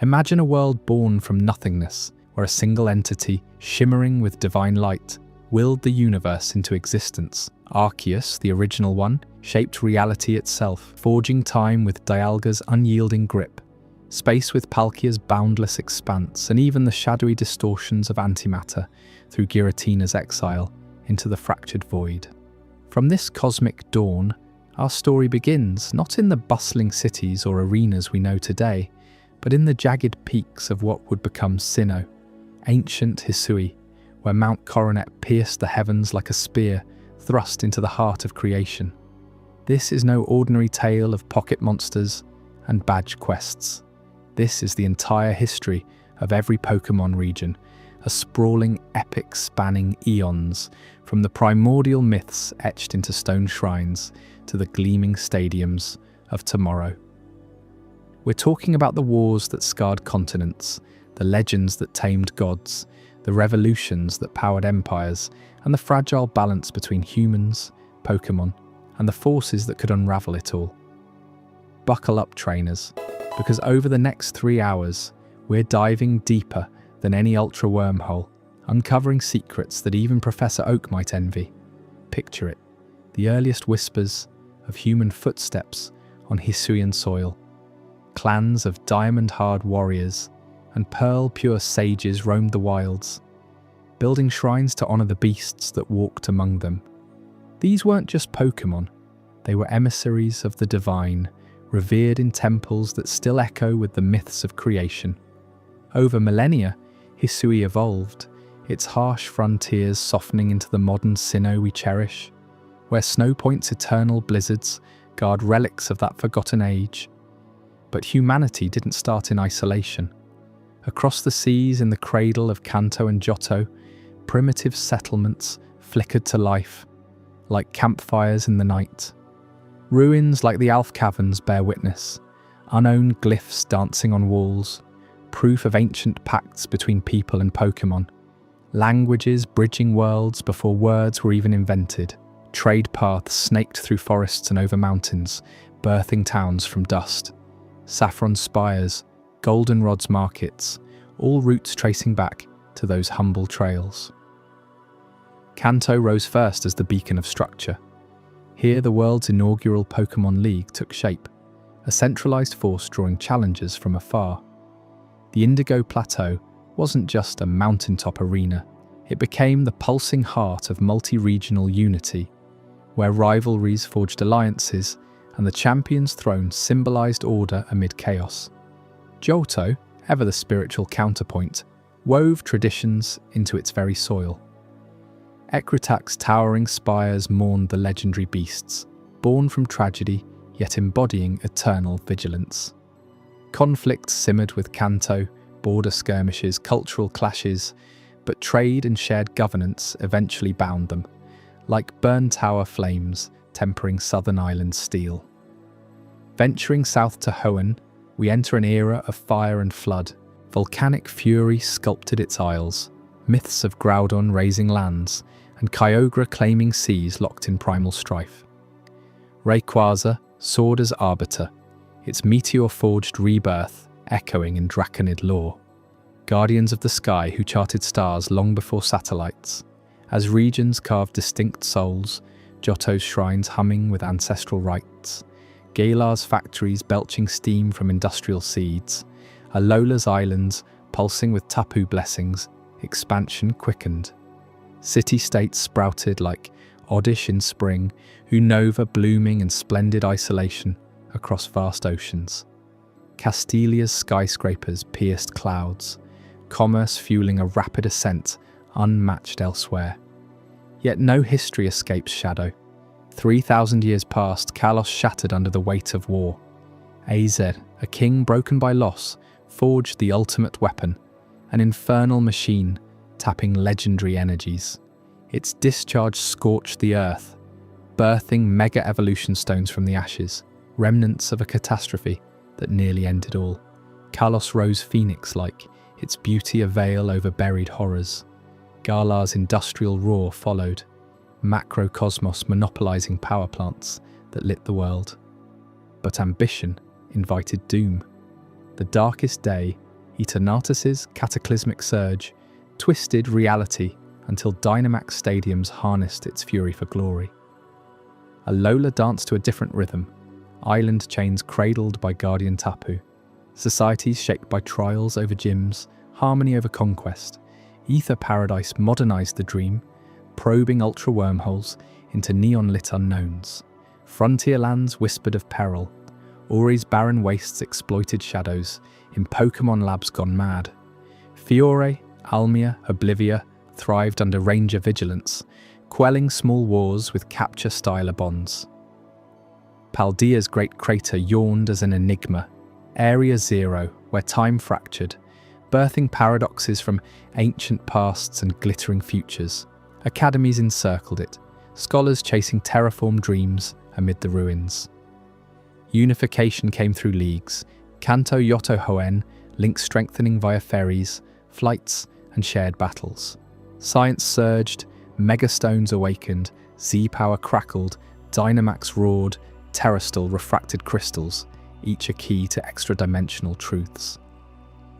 Imagine a world born from nothingness, where a single entity, shimmering with divine light, willed the universe into existence. Arceus, the original one, shaped reality itself, forging time with Dialga's unyielding grip, space with Palkia's boundless expanse, and even the shadowy distortions of antimatter through Giratina's exile into the fractured void. From this cosmic dawn, our story begins not in the bustling cities or arenas we know today, but in the jagged peaks of what would become Sinnoh, ancient Hisui, where Mount Coronet pierced the heavens like a spear thrust into the heart of creation. This is no ordinary tale of pocket monsters and badge quests. This is the entire history of every Pokémon region, a sprawling epic spanning eons, from the primordial myths etched into stone shrines to the gleaming stadiums of tomorrow. We're talking about the wars that scarred continents, the legends that tamed gods, the revolutions that powered empires, and the fragile balance between humans, Pokémon, and the forces that could unravel it all. Buckle up, trainers, because over the next 3 hours, we're diving deeper than any ultra wormhole, uncovering secrets that even Professor Oak might envy. Picture it, the earliest whispers of human footsteps on Hisuian soil. Clans of diamond-hard warriors and pearl-pure sages roamed the wilds, building shrines to honor the beasts that walked among them. These weren't just Pokémon, they were emissaries of the divine, revered in temples that still echo with the myths of creation. Over millennia, Hisui evolved, its harsh frontiers softening into the modern Sinnoh we cherish, where Snow Point's eternal blizzards guard relics of that forgotten age. But humanity didn't start in isolation. Across the seas in the cradle of Kanto and Johto, primitive settlements flickered to life, like campfires in the night. Ruins like the Alf Caverns bear witness, unowned glyphs dancing on walls, proof of ancient pacts between people and Pokémon. Languages bridging worlds before words were even invented. Trade paths snaked through forests and over mountains, birthing towns from dust. Saffron spires, goldenrod's markets, all routes tracing back to those humble trails. Kanto rose first as the beacon of structure. Here the world's inaugural Pokémon League took shape, a centralized force drawing challengers from afar. The Indigo Plateau wasn't just a mountaintop arena, it became the pulsing heart of multi-regional unity, where rivalries forged alliances and the champion's throne symbolized order amid chaos. Johto, ever the spiritual counterpoint, wove traditions into its very soil. Ekritak's towering spires mourned the legendary beasts, born from tragedy yet embodying eternal vigilance. Conflict simmered with Kanto, border skirmishes, cultural clashes, but trade and shared governance eventually bound them, like burn tower flames tempering southern island steel. Venturing south to Hoenn, we enter an era of fire and flood. Volcanic fury sculpted its isles, myths of Groudon raising lands, and Kyogre claiming seas locked in primal strife. Rayquaza soared as arbiter, its meteor-forged rebirth echoing in Draconid lore. Guardians of the sky who charted stars long before satellites. As regions carved distinct souls, Johto's shrines humming with ancestral rites, Galar's factories belching steam from industrial seeds, Alola's islands pulsing with Tapu blessings, expansion quickened. City-states sprouted like Oddish in spring, Unova blooming in splendid isolation across vast oceans. Castilia's skyscrapers pierced clouds, commerce fueling a rapid ascent unmatched elsewhere. Yet no history escapes shadow. 3,000 years past, Kalos shattered under the weight of war. AZ, a king broken by loss, forged the ultimate weapon, an infernal machine tapping legendary energies. Its discharge scorched the earth, birthing mega evolution stones from the ashes, remnants of a catastrophe that nearly ended all. Kalos rose phoenix-like, its beauty a veil over buried horrors. Galar's industrial roar followed, macrocosmos monopolizing power plants that lit the world. But ambition invited doom. The darkest day Eternatus's cataclysmic surge twisted reality until Dynamax stadiums harnessed its fury for glory. Alola danced to a different rhythm, island chains cradled by Guardian Tapu, societies shaped by trials over gyms, harmony over conquest. Ether Paradise modernized the dream, probing ultra wormholes into neon-lit unknowns. Frontier lands whispered of peril. Ori's barren wastes exploited shadows in Pokémon labs gone mad. Fiore, Almia, Oblivia thrived under ranger vigilance, quelling small wars with capture-styler bonds. Paldea's great crater yawned as an enigma, Area Zero, where time fractured, birthing paradoxes from ancient pasts and glittering futures. Academies encircled it, scholars chasing terraform dreams amid the ruins. Unification came through leagues, Kanto Johto Hoenn, links strengthening via ferries, flights, and shared battles. Science surged, megastones awakened, Z-power crackled, Dynamax roared, Terrastal refracted crystals, each a key to extra-dimensional truths.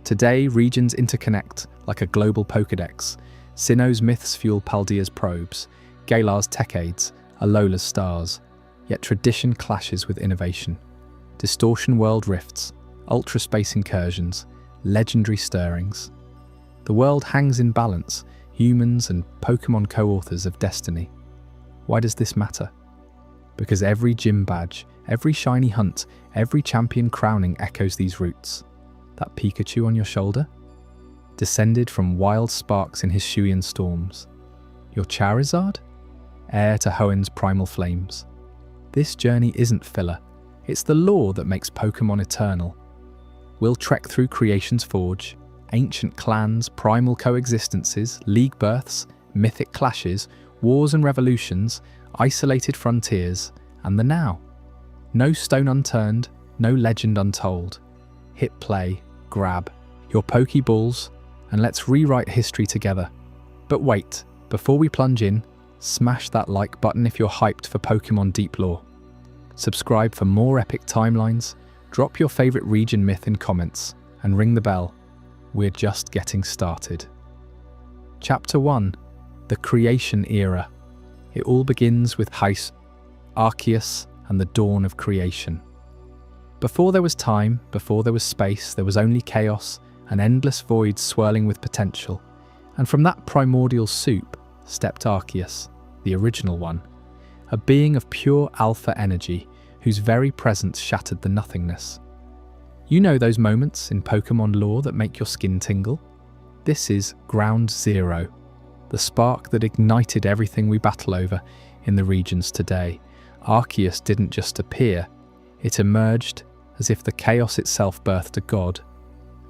Today, regions interconnect like a global Pokédex. Sinnoh's myths fuel Paldea's probes, Galar's tech aids, Alola's stars. Yet tradition clashes with innovation. Distortion world rifts, ultra-space incursions, legendary stirrings. The world hangs in balance, humans and Pokémon co-authors of destiny. Why does this matter? Because every gym badge, every shiny hunt, every champion crowning echoes these roots. That Pikachu on your shoulder? Descended from wild sparks in Hisuian storms. Your Charizard? Heir to Hoenn's primal flames. This journey isn't filler. It's the lore that makes Pokémon eternal. We'll trek through creation's forge, ancient clans, primal coexistences, league births, mythic clashes, wars and revolutions, isolated frontiers, and the now. No stone unturned, no legend untold. Hit play, grab your Pokeballs, and let's rewrite history together. But wait, before we plunge in, smash that like button if you're hyped for Pokémon deep lore. Subscribe for more epic timelines, drop your favourite region myth in comments, and ring the bell. We're just getting started. Chapter 1. The Creation Era. It all begins with Arceus and the dawn of creation. Before there was time, before there was space, there was only chaos, an endless void swirling with potential. And from that primordial soup stepped Arceus, the original one, a being of pure alpha energy whose very presence shattered the nothingness. You know those moments in Pokémon lore that make your skin tingle? This is Ground Zero, the spark that ignited everything we battle over in the regions today. Arceus didn't just appear, it emerged as if the chaos itself birthed a god.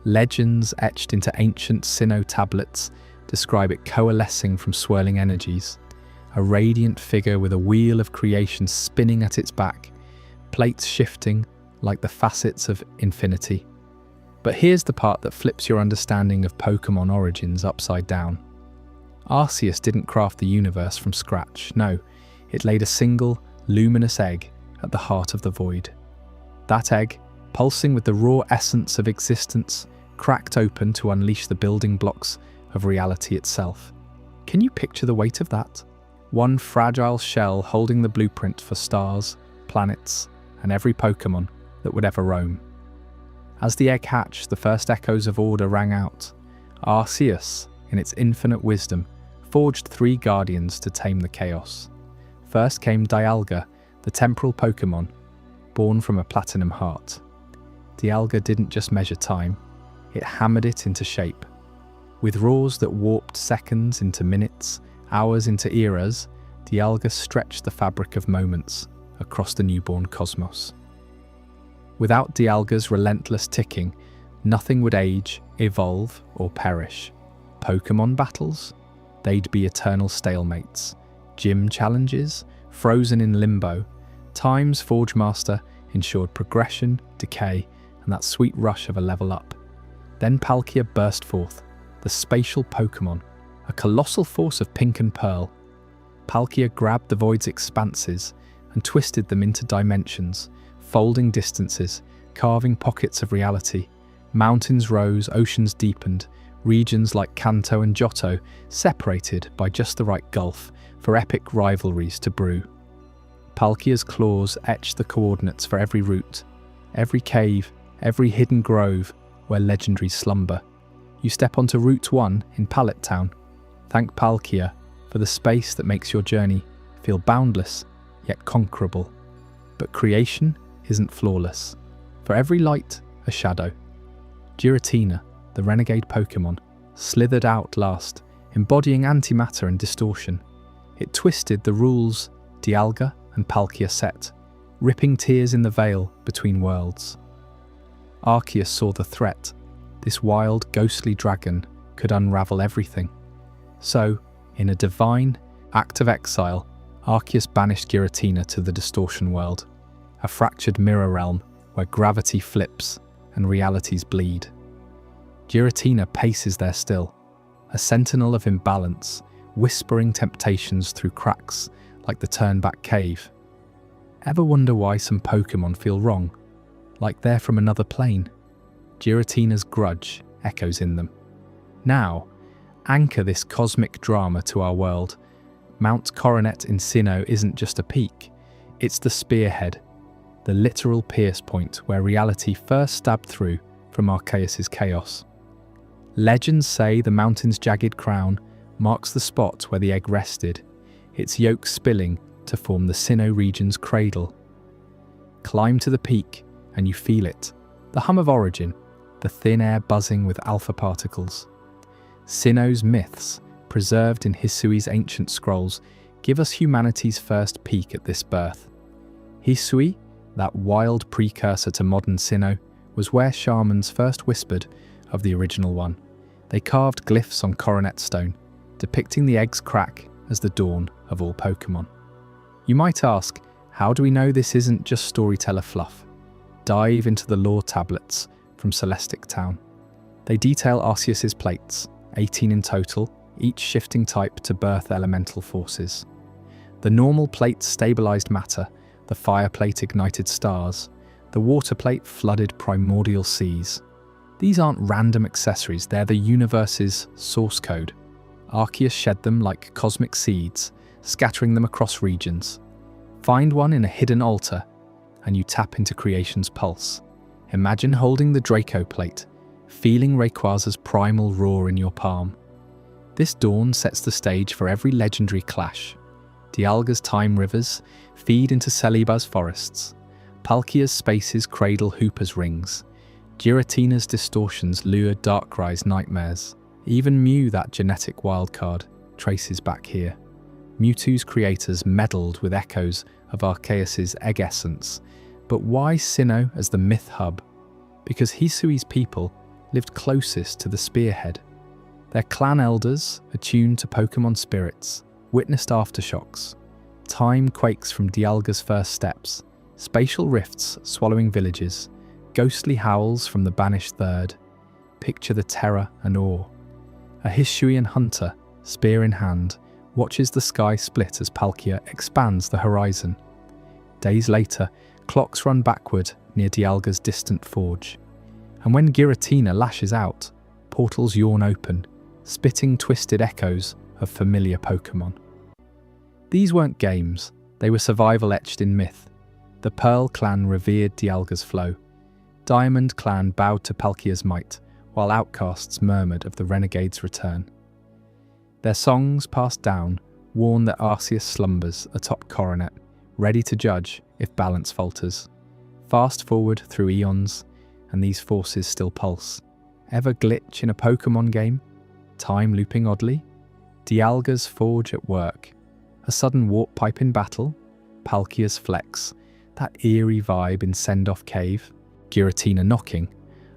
Legends etched into ancient Sinnoh tablets describe it coalescing from swirling energies, a radiant figure with a wheel of creation spinning at its back, plates shifting like the facets of infinity. But here's the part that flips your understanding of Pokémon origins upside down. Arceus didn't craft the universe from scratch, no, it laid a single, luminous egg at the heart of the void. That egg, pulsing with the raw essence of existence, cracked open to unleash the building blocks of reality itself. Can you picture the weight of that? One fragile shell holding the blueprint for stars, planets, and every Pokémon that would ever roam. As the egg hatched, the first echoes of order rang out. Arceus, in its infinite wisdom, forged 3 guardians to tame the chaos. First came Dialga, the temporal Pokémon, born from a platinum heart. Dialga didn't just measure time, it hammered it into shape. With roars that warped seconds into minutes, hours into eras, Dialga stretched the fabric of moments across the newborn cosmos. Without Dialga's relentless ticking, nothing would age, evolve, or perish. Pokémon battles? They'd be eternal stalemates. Gym challenges? Frozen in limbo. Time's Forge Master ensured progression, decay, and that sweet rush of a level up. Then Palkia burst forth, the spatial Pokémon, a colossal force of pink and pearl. Palkia grabbed the void's expanses and twisted them into dimensions, folding distances, carving pockets of reality, Mountains rose, oceans deepened, regions like Kanto and Johto separated by just the right gulf for epic rivalries to brew. Palkia's claws etched the coordinates for every route, every cave, every hidden grove where legendaries slumber. You step onto Route 1 in Pallet Town. Thank Palkia for the space that makes your journey feel boundless yet conquerable. But creation isn't flawless. For every light, a shadow. Giratina, the renegade Pokémon, slithered out last, embodying antimatter and distortion. It twisted the rules Dialga and Palkia set, ripping tears in the veil between worlds. Arceus saw the threat. This wild, ghostly dragon could unravel everything. So, in a divine act of exile, Arceus banished Giratina to the distortion world, a fractured mirror realm where gravity flips and realities bleed. Giratina paces there still, a sentinel of imbalance, whispering temptations through cracks like the Turnback Cave. Ever wonder why some Pokémon feel wrong, like they're from another plane? Giratina's grudge echoes in them. Now, anchor this cosmic drama to our world. Mount Coronet in Sinnoh isn't just a peak, it's the spearhead, the literal pierce point where reality first stabbed through from Arceus' chaos. Legends say the mountain's jagged crown marks the spot where the egg rested, its yolk spilling to form the Sinnoh region's cradle. Climb to the peak and you feel it, the hum of origin, the thin air buzzing with alpha particles. Sinnoh's myths, preserved in Hisui's ancient scrolls, give us humanity's first peek at this birth. Hisui, that wild precursor to modern Sinnoh, was where shamans first whispered of the original one. They carved glyphs on coronet stone, depicting the egg's crack as the dawn of all Pokémon. You might ask, how do we know this isn't just storyteller fluff? Dive into the lore tablets from Celestic Town. They detail Arceus' plates, 18 in total, each shifting type to birth elemental forces. The normal plate stabilized matter, the fire plate ignited stars, the water plate flooded primordial seas. These aren't random accessories, they're the universe's source code. Arceus shed them like cosmic seeds, scattering them across regions. Find one in a hidden altar, and you tap into creation's pulse. Imagine holding the Draco plate, feeling Rayquaza's primal roar in your palm. This dawn sets the stage for every legendary clash. Dialga's time rivers feed into Celeba's forests. Palkia's spaces cradle Hooper's rings. Giratina's distortions lure Darkrai's nightmares. Even Mew, that genetic wildcard, traces back here. Mewtwo's creators meddled with echoes of Arceus' egg essence. But why Sinnoh as the myth hub? Because Hisui's people lived closest to the spearhead. Their clan elders, attuned to Pokémon spirits, witnessed aftershocks. Time quakes from Dialga's first steps, spatial rifts swallowing villages, ghostly howls from the banished third. Picture the terror and awe. A Hisuian hunter, spear in hand, watches the sky split as Palkia expands the horizon. Days later, clocks run backward near Dialga's distant forge. And when Giratina lashes out, portals yawn open, spitting twisted echoes of familiar Pokémon. These weren't games, they were survival etched in myth. The Pearl clan revered Dialga's flow. Diamond clan bowed to Palkia's might, while outcasts murmured of the renegade's return. Their songs passed down warn that Arceus slumbers atop Coronet, ready to judge if balance falters. Fast forward through eons, and these forces still pulse. Ever glitch in a Pokémon game? Time looping oddly? Dialga's forge at work. A sudden warp pipe in battle? Palkia's flex. That eerie vibe in Send-Off Cave? Giratina knocking.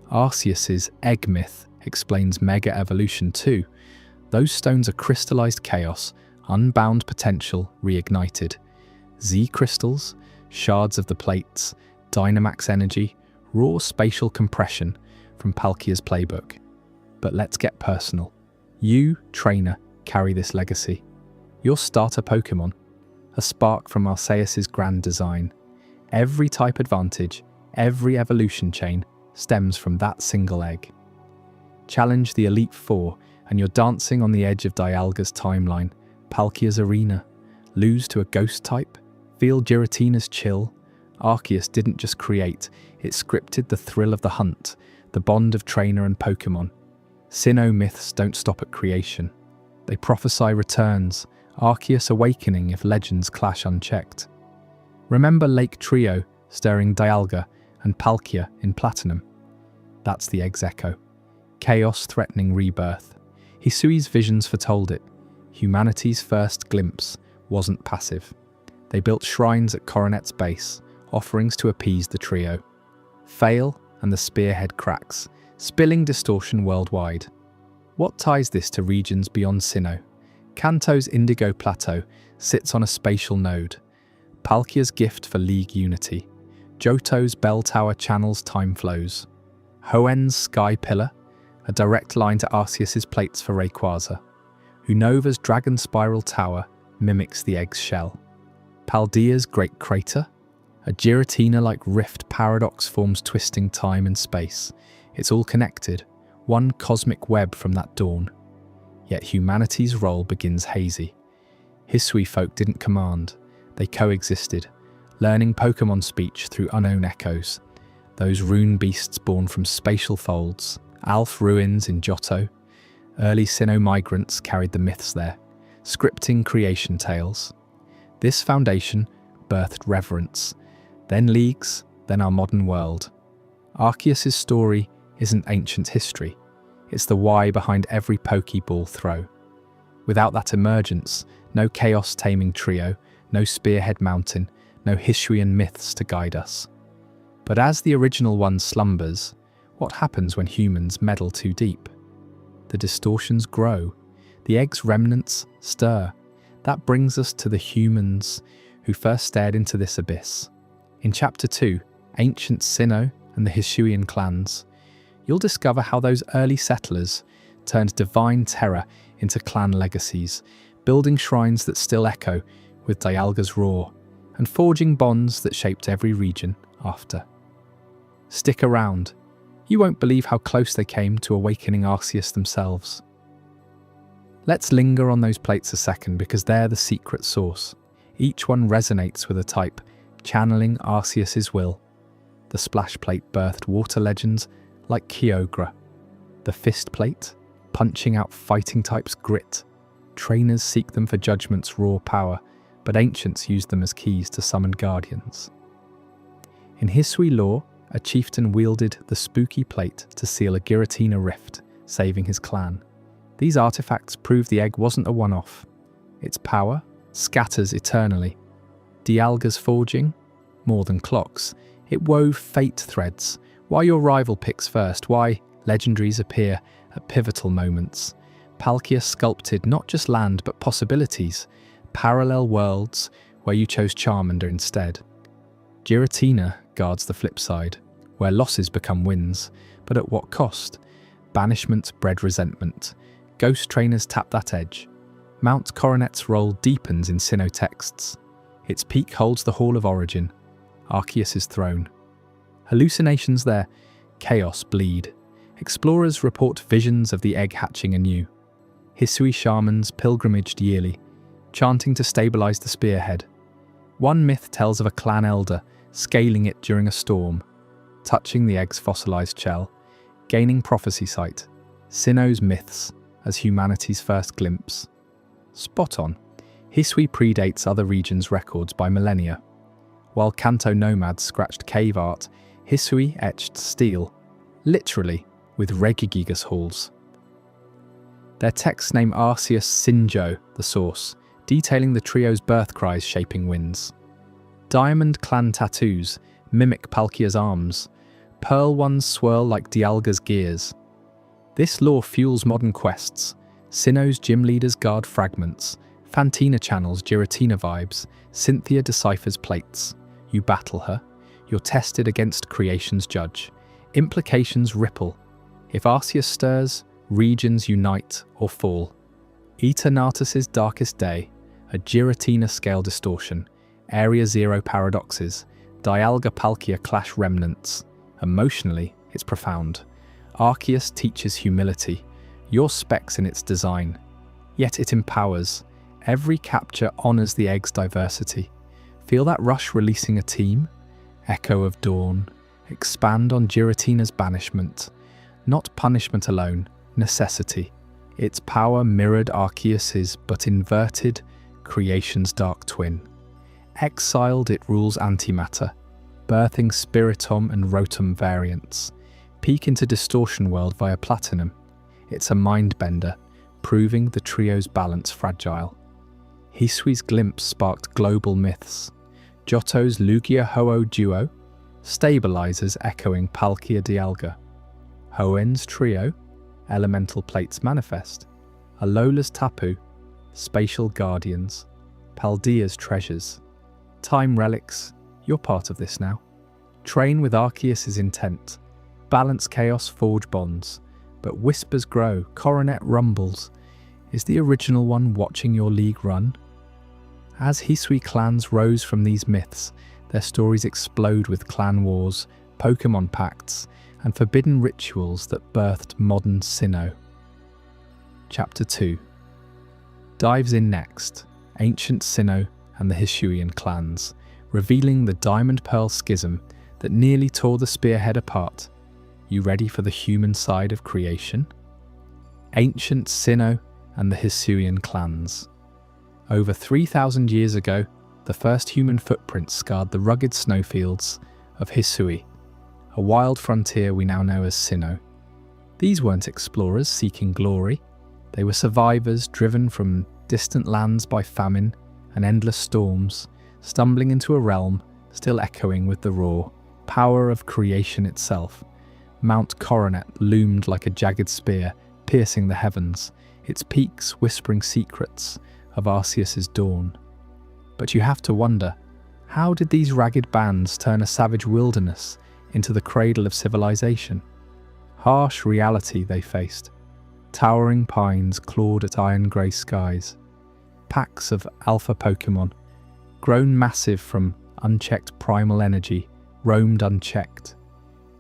Arceus' egg myth explains Mega Evolution too. Those stones are crystallized chaos, unbound potential reignited. Z crystals, shards of the plates, Dynamax energy, raw spatial compression from Palkia's playbook. But let's get personal. You, trainer, carry this legacy. Your starter Pokémon, a spark from Arceus' grand design. Every type advantage, every evolution chain, stems from that single egg. Challenge the Elite Four, and you're dancing on the edge of Dialga's timeline, Palkia's arena. Lose to a ghost type? Feel Giratina's chill? Arceus didn't just create, it scripted the thrill of the hunt, the bond of trainer and Pokémon. Sinnoh myths don't stop at creation. They prophesy returns, Arceus awakening if legends clash unchecked. Remember Lake Trio stirring Dialga and Palkia in Platinum? That's the egg's echo. Chaos threatening rebirth. Hisui's visions foretold it. Humanity's first glimpse wasn't passive. They built shrines at Coronet's base, offerings to appease the trio. Fail, and the spearhead cracks, spilling distortion worldwide. What ties this to regions beyond Sinnoh? Kanto's Indigo Plateau sits on a spatial node. Palkia's gift for League unity. Johto's bell tower channels time flows. Hoenn's Sky Pillar, a direct line to Arceus's plates for Rayquaza. Unova's Dragon Spiral Tower mimics the egg's shell. Paldea's Great Crater, a Giratina-like rift paradox forms twisting time and space. It's all connected, one cosmic web from that dawn. Yet humanity's role begins hazy. Hisui folk didn't command, they coexisted, learning Pokémon speech through unknown echoes. Those rune beasts born from spatial folds, Alph ruins in Johto. Early Sinnoh migrants carried the myths there, scripting creation tales. This foundation birthed reverence, then leagues, then our modern world. Arceus' story isn't ancient history, it's the why behind every Pokeball throw. Without that emergence, no chaos-taming trio, no spearhead mountain, no Hisuian myths to guide us. But as the original one slumbers, what happens when humans meddle too deep? The distortions grow, the egg's remnants stir. That brings us to the humans who first stared into this abyss. In Chapter 2, Ancient Sinnoh and the Hisuian clans, you'll discover how those early settlers turned divine terror into clan legacies, building shrines that still echo with Dialga's roar, and forging bonds that shaped every region after. Stick around. You won't believe how close they came to awakening Arceus themselves. Let's linger on those plates a second because they're the secret sauce. Each one resonates with a type, channeling Arceus's will. The splash plate birthed water legends like Kyogre. The fist plate, punching out fighting types' grit. Trainers seek them for Judgment's raw power, but ancients use them as keys to summon guardians. In Hisui lore, a chieftain wielded the spooky plate to seal a Giratina rift, saving his clan. These artifacts prove the egg wasn't a one-off. Its power scatters eternally. Dialga's forging? More than clocks. It wove fate threads. Why your rival picks first, why legendaries appear at pivotal moments. Palkia sculpted not just land but possibilities, parallel worlds where you chose Charmander instead. Giratina guards the flip side, where losses become wins, but at what cost? Banishment bred resentment. Ghost trainers tap that edge. Mount Coronet's role deepens in Sinnoh texts. Its peak holds the Hall of Origin, Arceus' throne. Hallucinations there, chaos bleed. Explorers report visions of the egg hatching anew. Hisui shamans pilgrimaged yearly, chanting to stabilize the spearhead. One myth tells of a clan elder scaling it during a storm, touching the egg's fossilized shell, gaining prophecy sight. Sinnoh's myths as humanity's first glimpse. Spot on. Hisui predates other regions' records by millennia. While Kanto nomads scratched cave art, Hisui etched steel, literally, with Regigigas halls. Their texts name Arceus Sinnoh, the source, detailing the trio's birth cries shaping winds. Diamond clan tattoos mimic Palkia's arms. Pearl ones swirl like Dialga's gears. This lore fuels modern quests. Sinnoh's gym leaders guard fragments. Fantina channels Giratina vibes. Cynthia deciphers plates. You battle her. You're tested against creation's judge. Implications ripple. If Arceus stirs, regions unite or fall. Eternatus's darkest day, a Giratina scale distortion. Area Zero paradoxes. Dialga Palkia clash remnants. Emotionally, It's profound. Arceus teaches humility. Your specs in its design. Yet it empowers. Every capture honors the egg's diversity. Feel that rush releasing a team? Echo of Dawn. Expand on Giratina's banishment. Not punishment alone, necessity. Its power mirrored Arceus's, but inverted, creation's dark twin. Exiled, it rules antimatter, birthing Spiritomb and Rotom variants. Peek into Distortion World via Platinum. It's a mind-bender, proving the trio's balance fragile. Hisui's glimpse sparked global myths. Johto's Lugia-Ho-Oh duo stabilizers echoing Palkia Dialga. Hoenn's trio, elemental plates manifest. Alola's Tapu, spatial guardians. Paldea's treasures. Time relics, you're part of this now. Train with Arceus's intent. Balance chaos, forge bonds. But whispers grow, coronet rumbles. Is the original one watching your league run? As Hisui clans rose from these myths, their stories explode with clan wars, Pokémon pacts, and forbidden rituals that birthed modern Sinnoh. Chapter 2 dives in next, ancient Sinnoh and the Hisuian clans, revealing the Diamond Pearl schism that nearly tore the spearhead apart. You ready for the human side of creation? Ancient Sinnoh and the Hisuian clans. Over 3,000 years ago, the first human footprints scarred the rugged snowfields of Hisui, a wild frontier we now know as Sinnoh. These weren't explorers seeking glory. They were survivors driven from distant lands by famine and endless storms, stumbling into a realm still echoing with the raw power of creation itself. Mount Coronet loomed like a jagged spear, piercing the heavens, its peaks whispering secrets of Arceus's dawn. But you have to wonder, how did these ragged bands turn a savage wilderness into the cradle of civilization? Harsh reality they faced. Towering pines clawed at iron-grey skies. Packs of alpha Pokémon, grown massive from unchecked primal energy, roamed unchecked.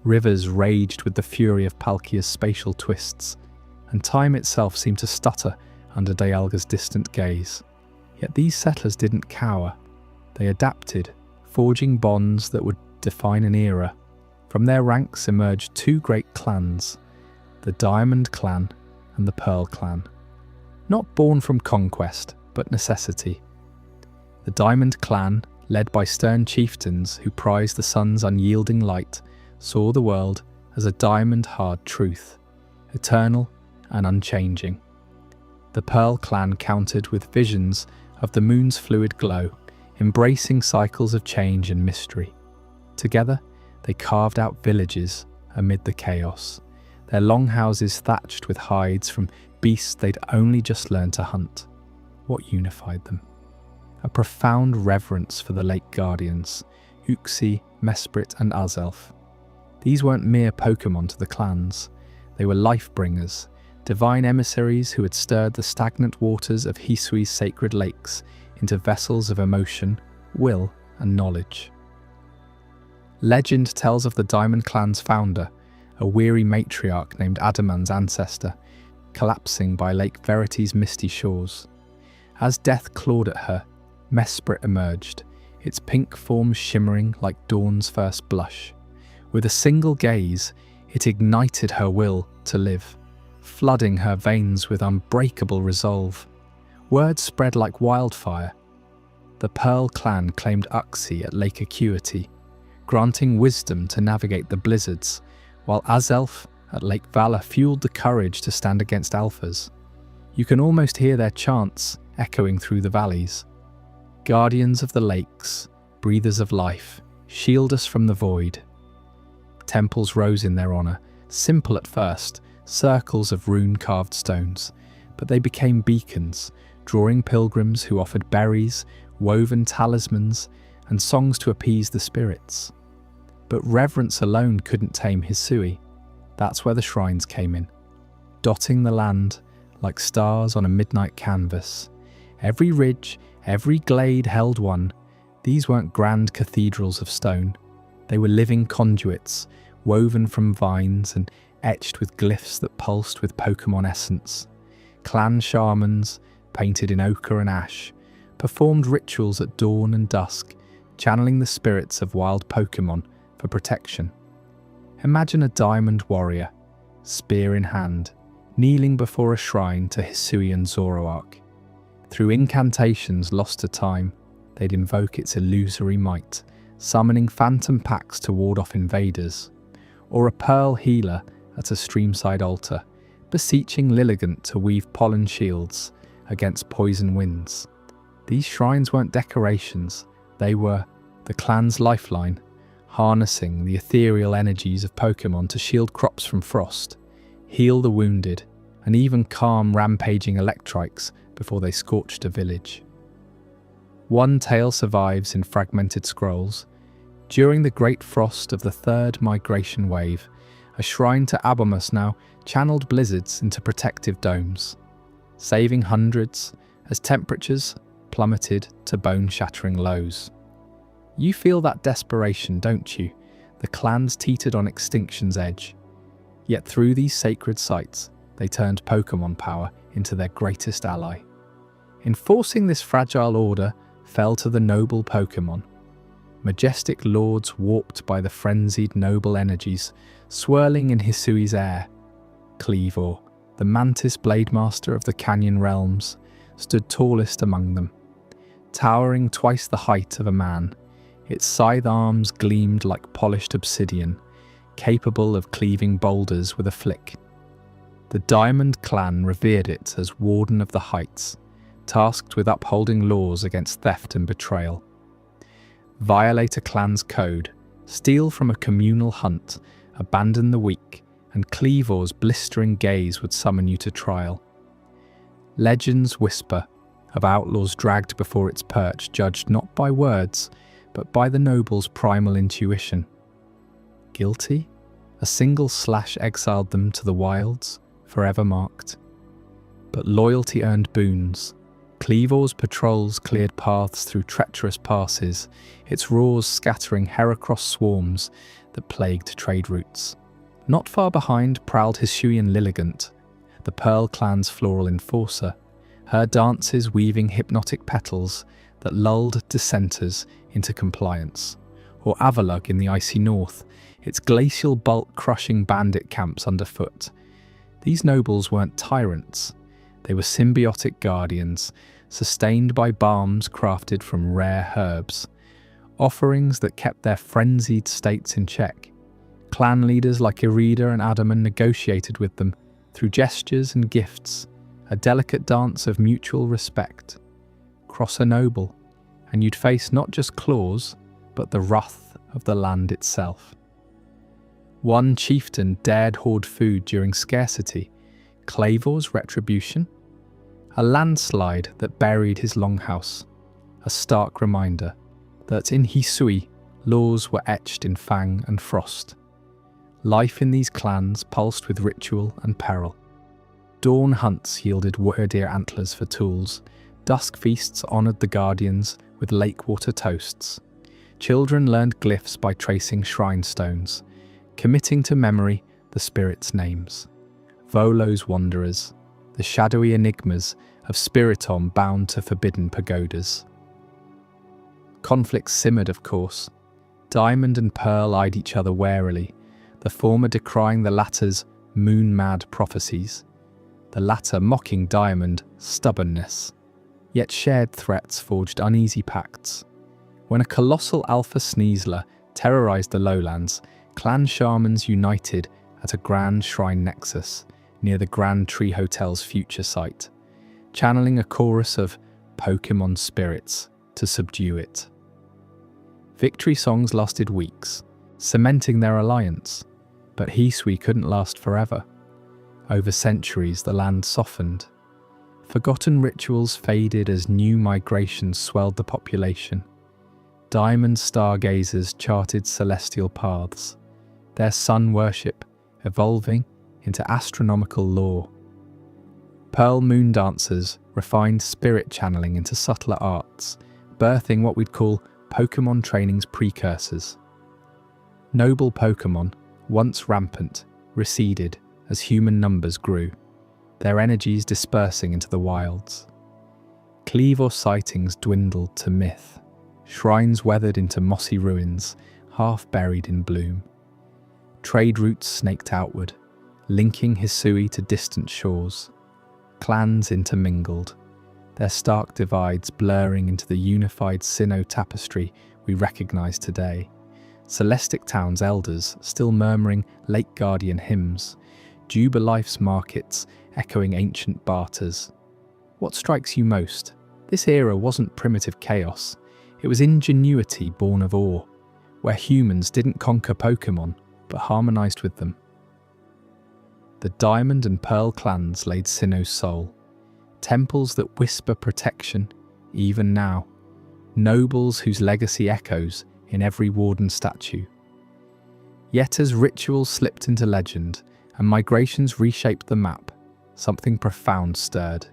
Rivers raged with the fury of Palkia's spatial twists, and time itself seemed to stutter under Dialga's distant gaze. Yet these settlers didn't cower. They adapted, forging bonds that would define an era. From their ranks emerged two great clans, the Diamond Clan and the Pearl Clan. Not born from conquest, but necessity. The Diamond Clan, led by stern chieftains who prized the sun's unyielding light, saw the world as a diamond-hard truth, eternal and unchanging. The Pearl Clan countered with visions of the moon's fluid glow, embracing cycles of change and mystery. Together, they carved out villages amid the chaos, their longhouses thatched with hides from beasts they'd only just learned to hunt. What unified them? A profound reverence for the lake guardians, Uxie, Mesprit and Azelf. These weren't mere Pokémon to the clans. They were life-bringers, divine emissaries who had stirred the stagnant waters of Hisui's sacred lakes into vessels of emotion, will and knowledge. Legend tells of the Diamond Clan's founder, a weary matriarch named Adaman's ancestor, collapsing by Lake Verity's misty shores. As death clawed at her, Mesprit emerged, its pink form shimmering like dawn's first blush. With a single gaze, it ignited her will to live, flooding her veins with unbreakable resolve. Word spread like wildfire. The Pearl Clan claimed Uxie at Lake Acuity, granting wisdom to navigate the blizzards, while Azelf at Lake Valor fueled the courage to stand against alphas. You can almost hear their chants echoing through the valleys. Guardians of the lakes, breathers of life, shield us from the void. Temples rose in their honour, simple at first, circles of rune-carved stones, but they became beacons, drawing pilgrims who offered berries, woven talismans, and songs to appease the spirits. But reverence alone couldn't tame Hisui. That's where the shrines came in, dotting the land like stars on a midnight canvas. Every ridge, every glade held one. These weren't grand cathedrals of stone. They were living conduits, woven from vines and etched with glyphs that pulsed with Pokémon essence. Clan shamans, painted in ochre and ash, performed rituals at dawn and dusk, channeling the spirits of wild Pokémon for protection. Imagine a diamond warrior, spear in hand, kneeling before a shrine to Hisui and Zoroark. Through incantations lost to time, they'd invoke its illusory might, summoning phantom packs to ward off invaders, or a pearl healer at a streamside altar, beseeching Lilligant to weave pollen shields against poison winds. These shrines weren't decorations, they were the clan's lifeline, harnessing the ethereal energies of Pokémon to shield crops from frost, heal the wounded, and even calm rampaging Electrites before they scorched a village. One tale survives in fragmented scrolls. During the Great Frost of the Third Migration Wave, a shrine to Abamus now channeled blizzards into protective domes, saving hundreds as temperatures plummeted to bone-shattering lows. You feel that desperation, don't you? The clans teetered on extinction's edge. Yet through these sacred sites, they turned Pokémon power into their greatest ally. Enforcing this fragile order fell to the noble Pokémon. Majestic lords warped by the frenzied noble energies swirling in Hisui's air. Cleavor, the mantis blade master of the Canyon realms, stood tallest among them. Towering twice the height of a man, its scythe arms gleamed like polished obsidian, capable of cleaving boulders with a flick. The Diamond clan revered it as Warden of the Heights, tasked with upholding laws against theft and betrayal. Violate a clan's code, steal from a communal hunt, abandon the weak, and Cleavor's blistering gaze would summon you to trial. Legends whisper of outlaws dragged before its perch, judged not by words, but by the noble's primal intuition. Guilty? A single slash exiled them to the wilds, forever marked. But loyalty earned boons. Cleavor's patrols cleared paths through treacherous passes, its roars scattering Heracross swarms that plagued trade routes. Not far behind prowled Hisuian Lilligant, the Pearl clan's floral enforcer, her dances weaving hypnotic petals that lulled dissenters into compliance. Or Avalugg in the icy north, its glacial bulk crushing bandit camps underfoot. These nobles weren't tyrants. They were symbiotic guardians, sustained by balms crafted from rare herbs, offerings that kept their frenzied states in check. Clan leaders like Irida and Adaman negotiated with them through gestures and gifts, a delicate dance of mutual respect. Cross a noble, and you'd face not just claws, but the wrath of the land itself. One chieftain dared hoard food during scarcity. Cleavor's retribution? A landslide that buried his longhouse, a stark reminder that in Hisui, laws were etched in fang and frost. Life in these clans pulsed with ritual and peril. Dawn hunts yielded deer antlers for tools, dusk feasts honoured the guardians with lakewater toasts. Children learned glyphs by tracing shrine stones, committing to memory the spirits' names. Volo's wanderers, the shadowy enigmas of Spiritomb bound to forbidden pagodas. Conflicts simmered, of course. Diamond and Pearl eyed each other warily, the former decrying the latter's moon-mad prophecies, the latter mocking Diamond's stubbornness. Yet shared threats forged uneasy pacts. When a colossal alpha sneasler terrorized the lowlands, clan shamans united at a grand shrine nexus near the Grand Tree Hotel's future site, channeling a chorus of Pokémon spirits to subdue it. Victory songs lasted weeks, cementing their alliance, but Hisui couldn't last forever. Over centuries, the land softened. Forgotten rituals faded as new migrations swelled the population. Diamond stargazers charted celestial paths, their sun worship evolving into astronomical lore. Pearl moon dancers refined spirit channeling into subtler arts, birthing what we'd call Pokémon training's precursors. Noble Pokémon, once rampant, receded as human numbers grew, their energies dispersing into the wilds. Cleavor sightings dwindled to myth, shrines weathered into mossy ruins, half buried in bloom. Trade routes snaked outward, linking Hisui to distant shores. Clans intermingled, their stark divides blurring into the unified Sinnoh tapestry we recognise today. Celestic Town's elders still murmuring Lake Guardian hymns, Jubalife's markets echoing ancient barters. What strikes you most? This era wasn't primitive chaos, it was ingenuity born of awe, where humans didn't conquer Pokémon, but harmonised with them. The Diamond and Pearl clans laid Sinnoh's soul, temples that whisper protection, even now, nobles whose legacy echoes in every warden statue. Yet as rituals slipped into legend and migrations reshaped the map, something profound stirred.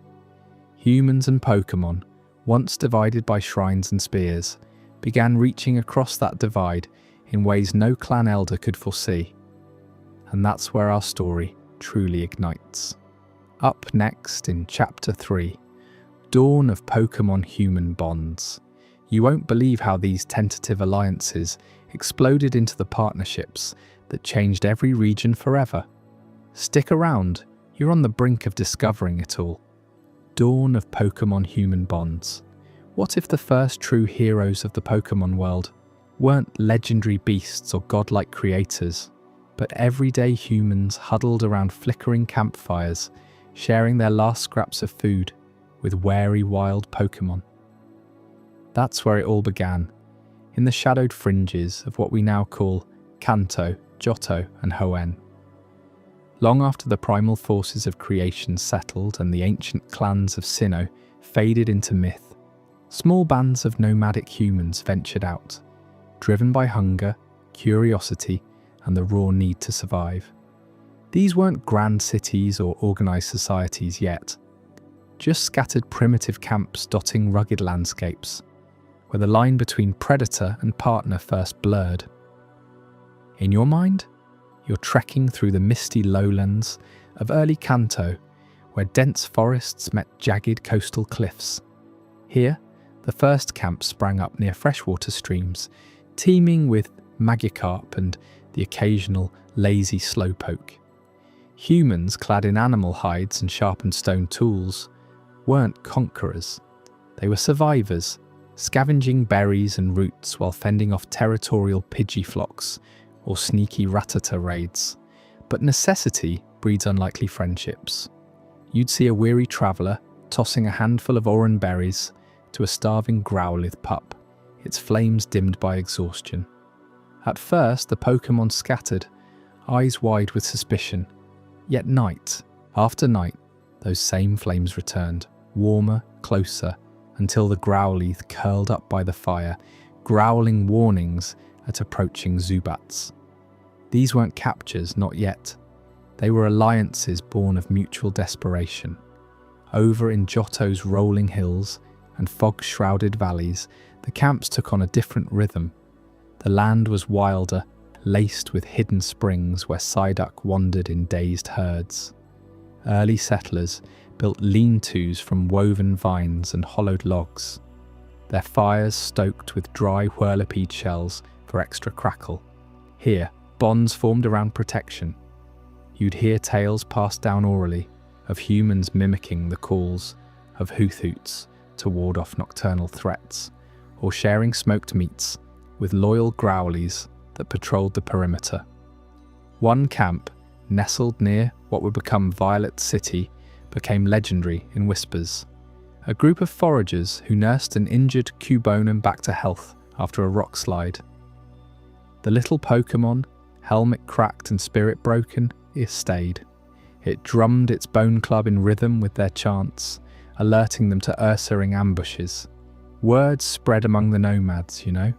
Humans and Pokémon, once divided by shrines and spears, began reaching across that divide in ways no clan elder could foresee. And that's where our story truly ignites. Up next in Chapter 3, Dawn of Pokémon-Human Bonds. You won't believe how these tentative alliances exploded into the partnerships that changed every region forever. Stick around, you're on the brink of discovering it all. Dawn of Pokémon-Human Bonds. What if the first true heroes of the Pokémon world weren't legendary beasts or godlike creators, but everyday humans huddled around flickering campfires, sharing their last scraps of food with wary wild Pokémon? That's where it all began, in the shadowed fringes of what we now call Kanto, Johto, and Hoenn. Long after the primal forces of creation settled and the ancient clans of Sinnoh faded into myth, small bands of nomadic humans ventured out, driven by hunger, curiosity, and the raw need to survive. These weren't grand cities or organised societies yet, just scattered primitive camps dotting rugged landscapes, where the line between predator and partner first blurred. In your mind, you're trekking through the misty lowlands of early Kanto, where dense forests met jagged coastal cliffs. Here, the first camp sprang up near freshwater streams, teeming with Magikarp and the occasional lazy slowpoke. Humans clad in animal hides and sharpened stone tools weren't conquerors. They were survivors, scavenging berries and roots while fending off territorial Pidgey flocks or sneaky Rattata raids. But necessity breeds unlikely friendships. You'd see a weary traveller tossing a handful of oran berries to a starving Growlithe pup, its flames dimmed by exhaustion. At first, the Pokémon scattered, eyes wide with suspicion. Yet night after night, those same flames returned, warmer, closer, until the Growlithe curled up by the fire, growling warnings at approaching Zubats. These weren't captures, not yet. They were alliances born of mutual desperation. Over in Johto's rolling hills and fog-shrouded valleys, the camps took on a different rhythm. The land was wilder, laced with hidden springs where Psyduck wandered in dazed herds. Early settlers built lean-tos from woven vines and hollowed logs, their fires stoked with dry whirlipede shells for extra crackle. Here, bonds formed around protection. You'd hear tales passed down orally of humans mimicking the calls of hoothoots to ward off nocturnal threats, or sharing smoked meats with loyal Growlies that patrolled the perimeter. One camp, nestled near what would become Violet City, became legendary in whispers. A group of foragers who nursed an injured Cubonum back to health after a rock slide. The little Pokémon, helmet cracked and spirit broken, it stayed. It drummed its bone club in rhythm with their chants, alerting them to Ursaring ambushes. Words spread among the nomads, you know.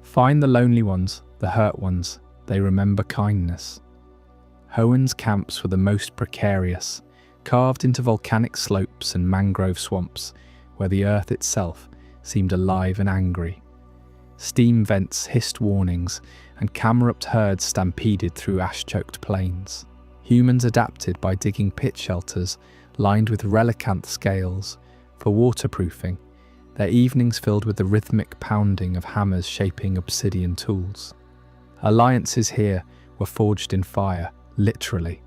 Find the lonely ones, the hurt ones, they remember kindness. Hoenn's camps were the most precarious, carved into volcanic slopes and mangrove swamps, where the earth itself seemed alive and angry. Steam vents hissed warnings, and camerupt herds stampeded through ash-choked plains. Humans adapted by digging pit shelters lined with relicanth scales for waterproofing, their evenings filled with the rhythmic pounding of hammers shaping obsidian tools. Alliances here were forged in fire, literally.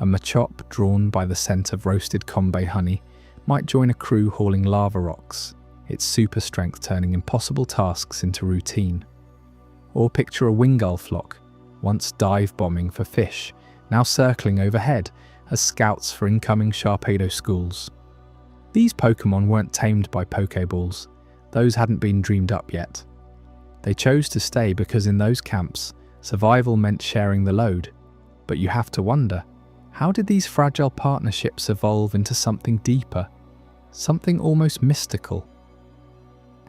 A machop drawn by the scent of roasted kombe honey might join a crew hauling lava rocks, its super strength turning impossible tasks into routine. Or picture a wingull flock, once dive bombing for fish, now circling overhead as scouts for incoming Sharpedo schools. These Pokémon weren't tamed by Pokéballs, those hadn't been dreamed up yet. They chose to stay because in those camps, survival meant sharing the load. But you have to wonder, how did these fragile partnerships evolve into something deeper, something almost mystical?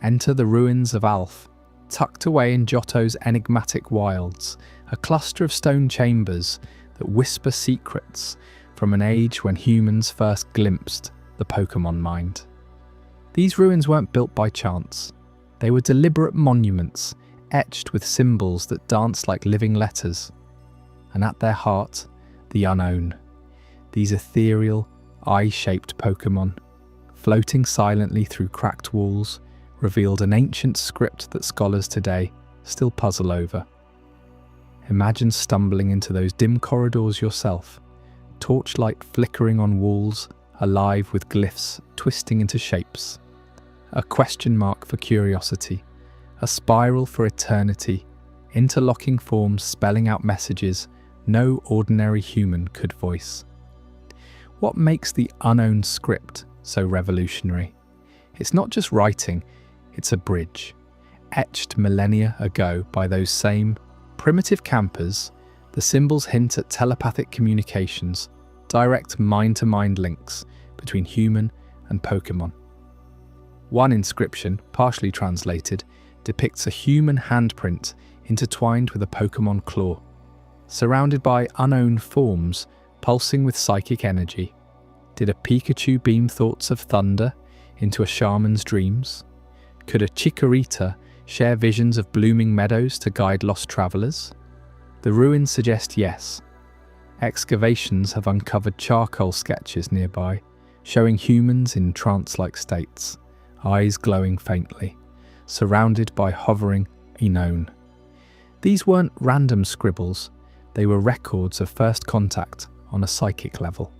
Enter the ruins of Alf, tucked away in Johto's enigmatic wilds, a cluster of stone chambers that whisper secrets from an age when humans first glimpsed the Pokémon mind. These ruins weren't built by chance. They were deliberate monuments, etched with symbols that danced like living letters. And at their heart, the unknown. These ethereal, eye-shaped Pokémon, floating silently through cracked walls, revealed an ancient script that scholars today still puzzle over. Imagine stumbling into those dim corridors yourself, torchlight flickering on walls, alive with glyphs twisting into shapes. A question mark for curiosity, a spiral for eternity, interlocking forms spelling out messages no ordinary human could voice. What makes the unknown script so revolutionary? It's not just writing, it's a bridge. Etched millennia ago by those same primitive campers, the symbols hint at telepathic communications, direct mind-to-mind links between human and Pokémon. One inscription, partially translated, depicts a human handprint intertwined with a Pokémon claw, surrounded by unknown forms pulsing with psychic energy. Did a Pikachu beam thoughts of thunder into a shaman's dreams? Could a Chikorita share visions of blooming meadows to guide lost travelers? The ruins suggest yes. Excavations have uncovered charcoal sketches nearby, showing humans in trance-like states, eyes glowing faintly, surrounded by hovering unknown. These weren't random scribbles, they were records of first contact on a psychic level.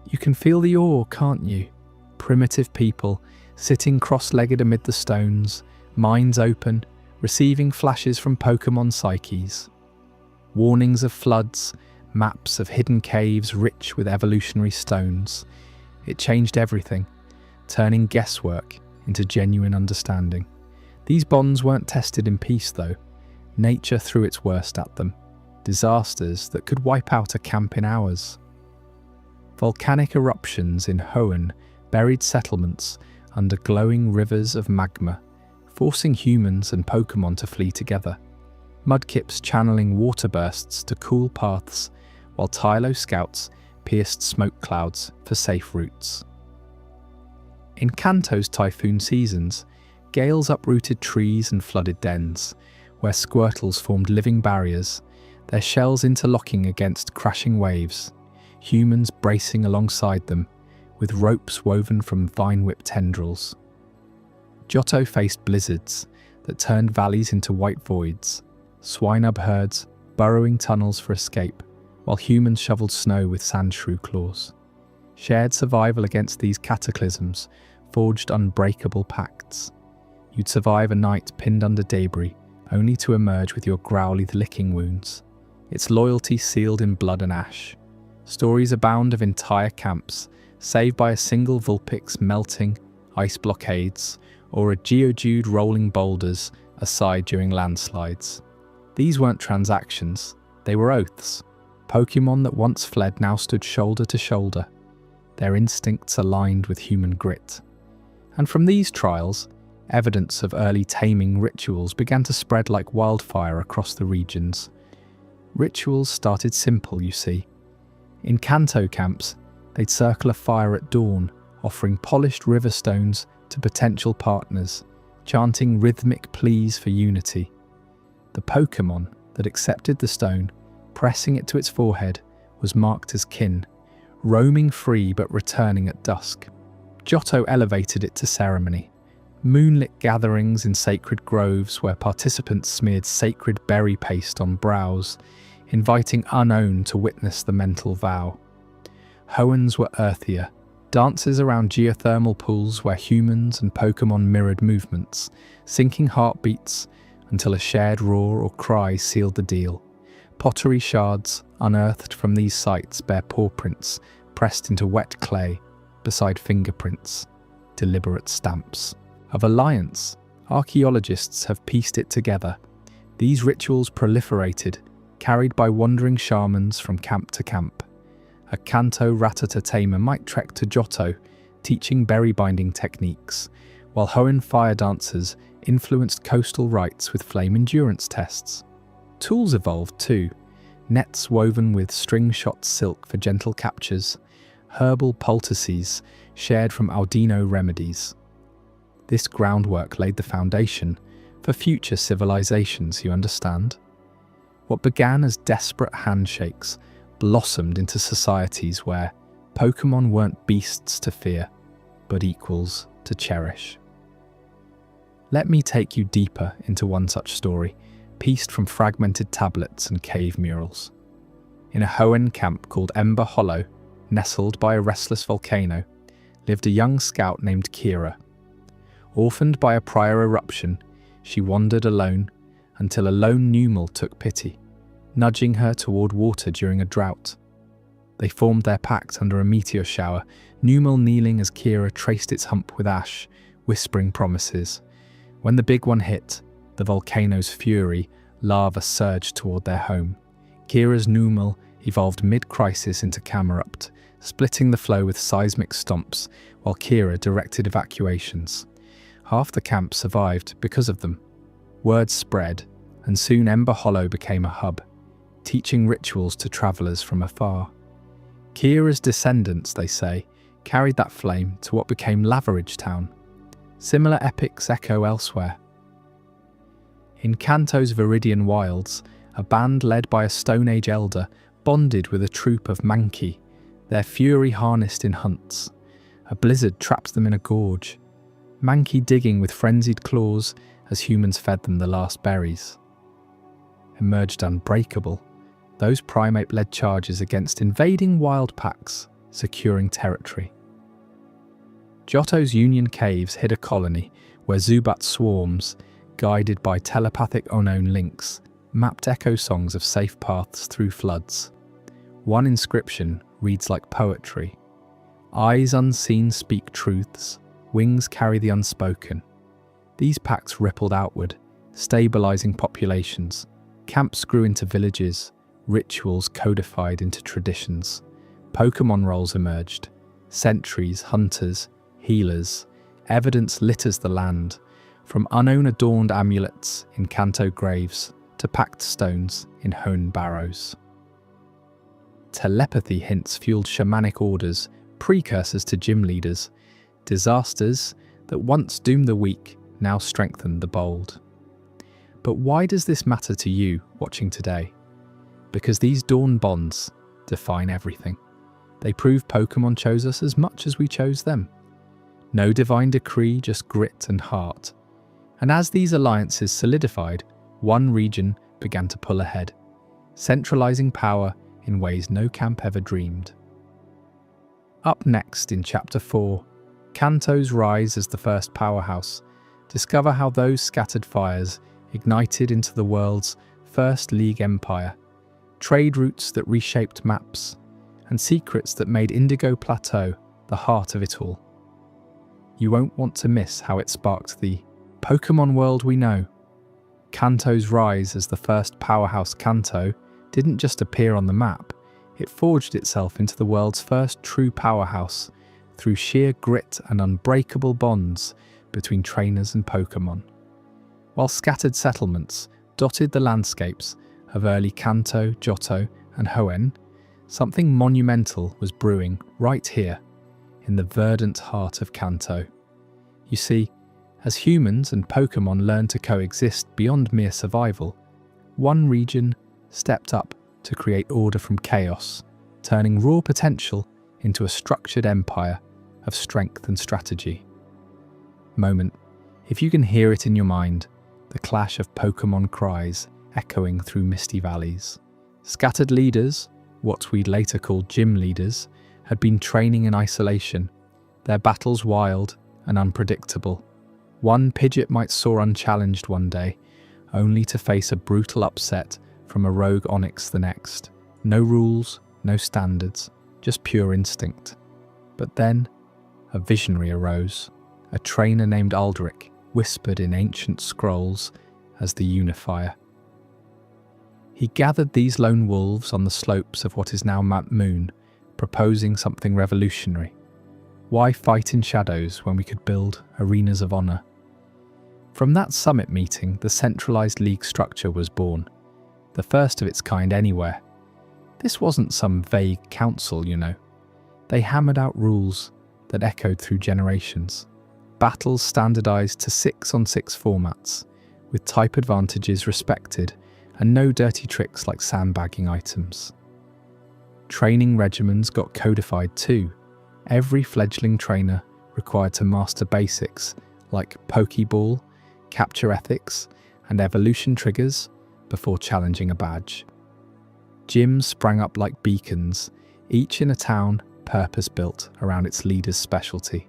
You can feel the awe, can't you? Primitive people, sitting cross-legged amid the stones, minds open, receiving flashes from Pokémon psyches. Warnings of floods, maps of hidden caves rich with evolutionary stones. It changed everything, turning guesswork into genuine understanding. These bonds weren't tested in peace though. Nature threw its worst at them. Disasters that could wipe out a camp in hours. Volcanic eruptions in Hoenn buried settlements under glowing rivers of magma, forcing humans and Pokémon to flee together. Mudkips channeling water bursts to cool paths, while Tylo scouts pierced smoke clouds for safe routes. In Kanto's typhoon seasons, gales uprooted trees and flooded dens, where Squirtles formed living barriers, their shells interlocking against crashing waves, humans bracing alongside them, with ropes woven from vine-whipped tendrils. Johto faced blizzards that turned valleys into white voids, swinub herds burrowing tunnels for escape, while humans shoveled snow with sandshrew claws. Shared survival against these cataclysms forged unbreakable pacts. You'd survive a night pinned under debris, only to emerge with your growly licking wounds. Its loyalty sealed in blood and ash. Stories abound of entire camps, saved by a single Vulpix melting, ice blockades, or a Geodude rolling boulders aside during landslides. These weren't transactions, they were oaths. Pokémon that once fled now stood shoulder to shoulder, their instincts aligned with human grit. And from these trials, evidence of early taming rituals began to spread like wildfire across the regions. Rituals started simple, you see. In Kanto camps, they'd circle a fire at dawn, offering polished river stones to potential partners, chanting rhythmic pleas for unity. The Pokémon that accepted the stone, pressing it to its forehead, was marked as kin, roaming free but returning at dusk. Johto elevated it to ceremony. Moonlit gatherings in sacred groves where participants smeared sacred berry paste on brows, inviting Unown to witness the mental vow. Hoenns were earthier, dances around geothermal pools where humans and Pokémon mirrored movements, syncing heartbeats until a shared roar or cry sealed the deal. Pottery shards unearthed from these sites bear paw prints pressed into wet clay beside fingerprints, deliberate stamps. Of alliance, archaeologists have pieced it together. These rituals proliferated, carried by wandering shamans from camp to camp. A Kanto Rattata tamer might trek to Johto, teaching berry binding techniques, while Hoenn fire dancers influenced coastal rites with flame endurance tests. Tools evolved too, nets woven with string-shot silk for gentle captures, herbal poultices shared from Aldino remedies. This groundwork laid the foundation for future civilizations, you understand? What began as desperate handshakes blossomed into societies where Pokémon weren't beasts to fear, but equals to cherish. Let me take you deeper into one such story, pieced from fragmented tablets and cave murals. In a Hoenn camp called Ember Hollow, nestled by a restless volcano, lived a young scout named Kira. Orphaned by a prior eruption, she wandered alone until a lone Numel took pity, nudging her toward water during a drought. They formed their pact under a meteor shower, Numel kneeling as Kira traced its hump with ash, whispering promises. When the big one hit, the volcano's fury, lava surged toward their home. Kira's Numel evolved mid-crisis into Camerupt, splitting the flow with seismic stomps, while Kira directed evacuations. Half the camp survived because of them. Word spread, and soon Ember Hollow became a hub, teaching rituals to travellers from afar. Kira's descendants, they say, carried that flame to what became Laveridge Town. Similar epics echo elsewhere. In Kanto's Viridian wilds, a band led by a Stone Age elder bonded with a troop of Mankey, their fury harnessed in hunts. A blizzard trapped them in a gorge, Mankey digging with frenzied claws as humans fed them the last berries. Emerged unbreakable, those primate led charges against invading wild packs, securing territory. Johto's Union Caves hid a colony where Zubat swarms, guided by telepathic unknown links, mapped echo songs of safe paths through floods. One inscription reads like poetry. Eyes unseen speak truths, wings carry the unspoken. These pacts rippled outward, stabilizing populations. Camps grew into villages, rituals codified into traditions. Pokémon roles emerged. Sentries, hunters, healers. Evidence litters the land, from Unown-adorned amulets in Kanto graves to packed stones in Hoenn barrows. Telepathy hints fueled shamanic orders, precursors to gym leaders. Disasters that once doomed the weak now strengthen the bold. But why does this matter to you watching today? Because these dawn bonds define everything. They prove Pokémon chose us as much as we chose them. No divine decree, just grit and heart. And as these alliances solidified, one region began to pull ahead, centralizing power in ways no camp ever dreamed. Up next in Chapter 4, Kanto's rise as the first powerhouse. Discover how those scattered fires ignited into the world's first League empire, trade routes that reshaped maps, and secrets that made Indigo Plateau the heart of it all. You won't want to miss how it sparked the Pokémon world we know. Kanto's rise as the first powerhouse Kanto didn't just appear on the map, it forged itself into the world's first true powerhouse through sheer grit and unbreakable bonds between trainers and Pokémon. While scattered settlements dotted the landscapes of early Kanto, Johto, and Hoenn, something monumental was brewing right here, in the verdant heart of Kanto. You see, As humans and Pokémon learned to coexist beyond mere survival, one region stepped up to create order from chaos, turning raw potential into a structured empire of strength and strategy. Moment, if you can hear it in your mind, the clash of Pokémon cries echoing through misty valleys. Scattered leaders, what we'd later call gym leaders, had been training in isolation, their battles wild and unpredictable. One Pidgeot might soar unchallenged one day, only to face a brutal upset from a rogue Onix the next. No rules, no standards, just pure instinct. But then, a visionary arose. A trainer named Aldrich whispered in ancient scrolls as the unifier. He gathered these lone wolves on the slopes of what is now Mount Moon, proposing something revolutionary. Why fight in shadows when we could build arenas of honor? From that summit meeting, the centralized league structure was born, the first of its kind anywhere. This wasn't some vague council, you know. They hammered out rules that echoed through generations. Battles standardized to 6-on-6 formats, with type advantages respected and no dirty tricks like sandbagging items. Training regimens got codified too. Every fledgling trainer required to master basics like Pokeball, capture ethics, and evolution triggers before challenging a badge. Gyms sprang up like beacons, each in a town purpose-built around its leader's specialty.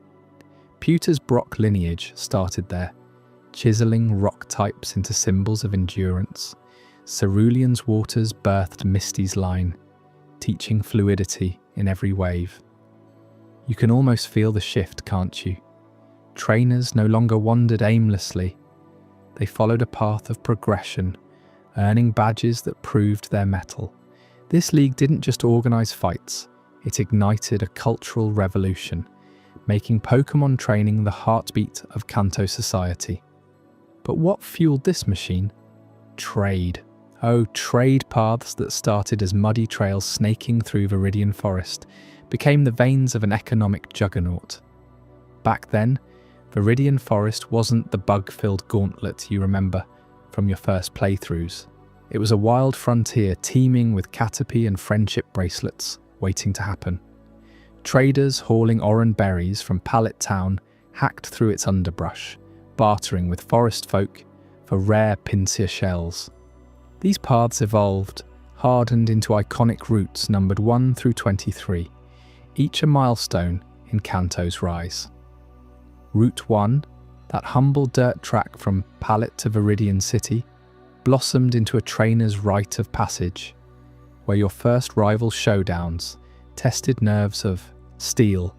Pewter's Brock lineage started there, chiseling rock types into symbols of endurance. Cerulean's waters birthed Misty's line, teaching fluidity in every wave. You can almost feel the shift, can't you? Trainers no longer wandered aimlessly. They followed a path of progression, earning badges that proved their mettle. This league didn't just organize fights, it ignited a cultural revolution, making Pokémon training the heartbeat of Kanto society. But what fueled this machine? Trade. Oh, trade paths that started as muddy trails snaking through Viridian Forest became the veins of an economic juggernaut. Back then, Viridian Forest wasn't the bug-filled gauntlet you remember from your first playthroughs. It was a wild frontier teeming with Caterpie and friendship bracelets waiting to happen. Traders hauling Oran berries from Pallet Town hacked through its underbrush, bartering with forest folk for rare Pinsir shells. These paths evolved, hardened into iconic routes numbered 1 through 23, each a milestone in Kanto's rise. Route 1, that humble dirt track from Pallet to Viridian City, blossomed into a trainer's rite of passage, where your first rival showdowns tested nerves of steel,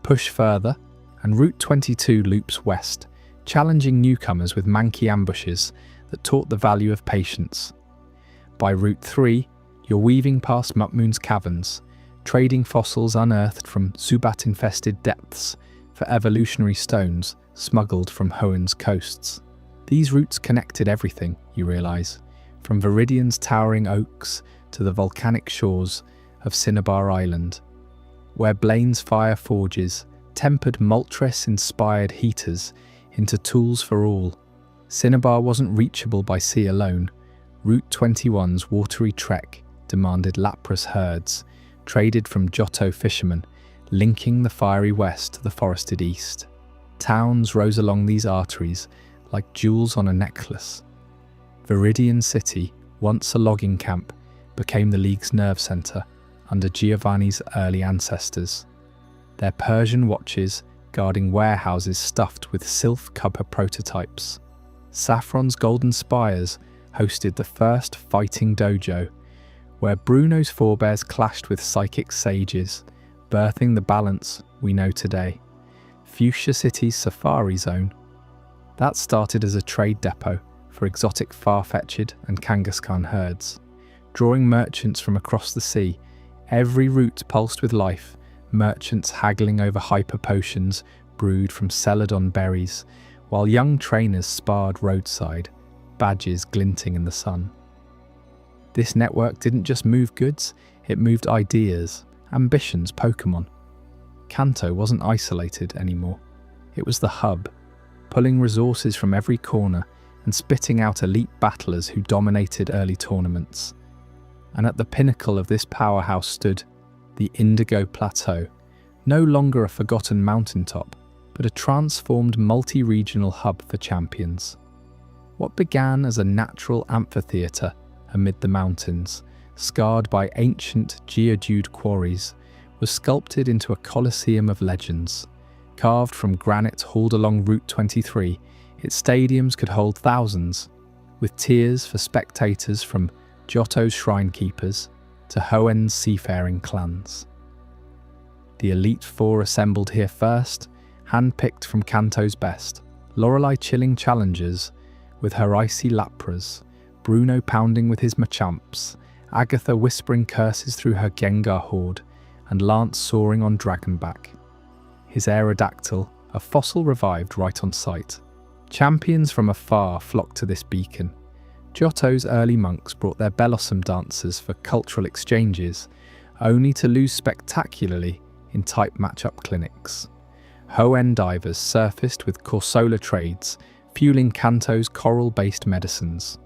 push further, and Route 22 loops west, challenging newcomers with manky ambushes that taught the value of patience. By Route 3, you're weaving past Mukmoon's caverns, trading fossils unearthed from Zubat-infested depths for evolutionary stones smuggled from Hoenn's coasts. These routes connected everything, you realise, from Viridian's towering oaks to the volcanic shores of Cinnabar Island, where Blaine's fire forges tempered Moltres-inspired heaters into tools for all. Cinnabar wasn't reachable by sea alone. Route 21's watery trek demanded Lapras herds, traded from Johto fishermen, linking the fiery west to the forested east. Towns rose along these arteries like jewels on a necklace. Viridian City, once a logging camp, became the League's nerve centre under Giovanni's early ancestors, their Persian watches guarding warehouses stuffed with Sylph Cubber prototypes. Saffron's Golden Spires hosted the first fighting dojo, where Bruno's forebears clashed with psychic sages, birthing the balance we know today. Fuchsia City's Safari Zone, that started as a trade depot for exotic Farfetch'd and Kangaskhan herds. Drawing merchants from across the sea, every route pulsed with life, merchants haggling over hyper potions brewed from Celadon berries, while young trainers sparred roadside, badges glinting in the sun. This network didn't just move goods, it moved ideas, ambitions, Pokémon. Kanto wasn't isolated anymore. It was the hub, pulling resources from every corner and spitting out elite battlers who dominated early tournaments. And at the pinnacle of this powerhouse stood the Indigo Plateau, no longer a forgotten mountaintop, but a transformed multi-regional hub for champions. What began as a natural amphitheatre amid the mountains, scarred by ancient geodude quarries, was sculpted into a colosseum of legends. Carved from granite hauled along Route 23, its stadiums could hold thousands, with tiers for spectators from Johto's shrine keepers to Hoenn's seafaring clans. The Elite Four assembled here first, handpicked from Kanto's best, Lorelei chilling challengers with her icy Lapras, Bruno pounding with his Machamps, Agatha whispering curses through her Gengar horde, and Lance soaring on Dragonback. His Aerodactyl, a fossil revived right on sight. Champions from afar flocked to this beacon. Johto's early monks brought their Bellossom dancers for cultural exchanges, only to lose spectacularly in type matchup clinics. Hoenn divers surfaced with Corsola trades, fueling Kanto's coral-based medicines.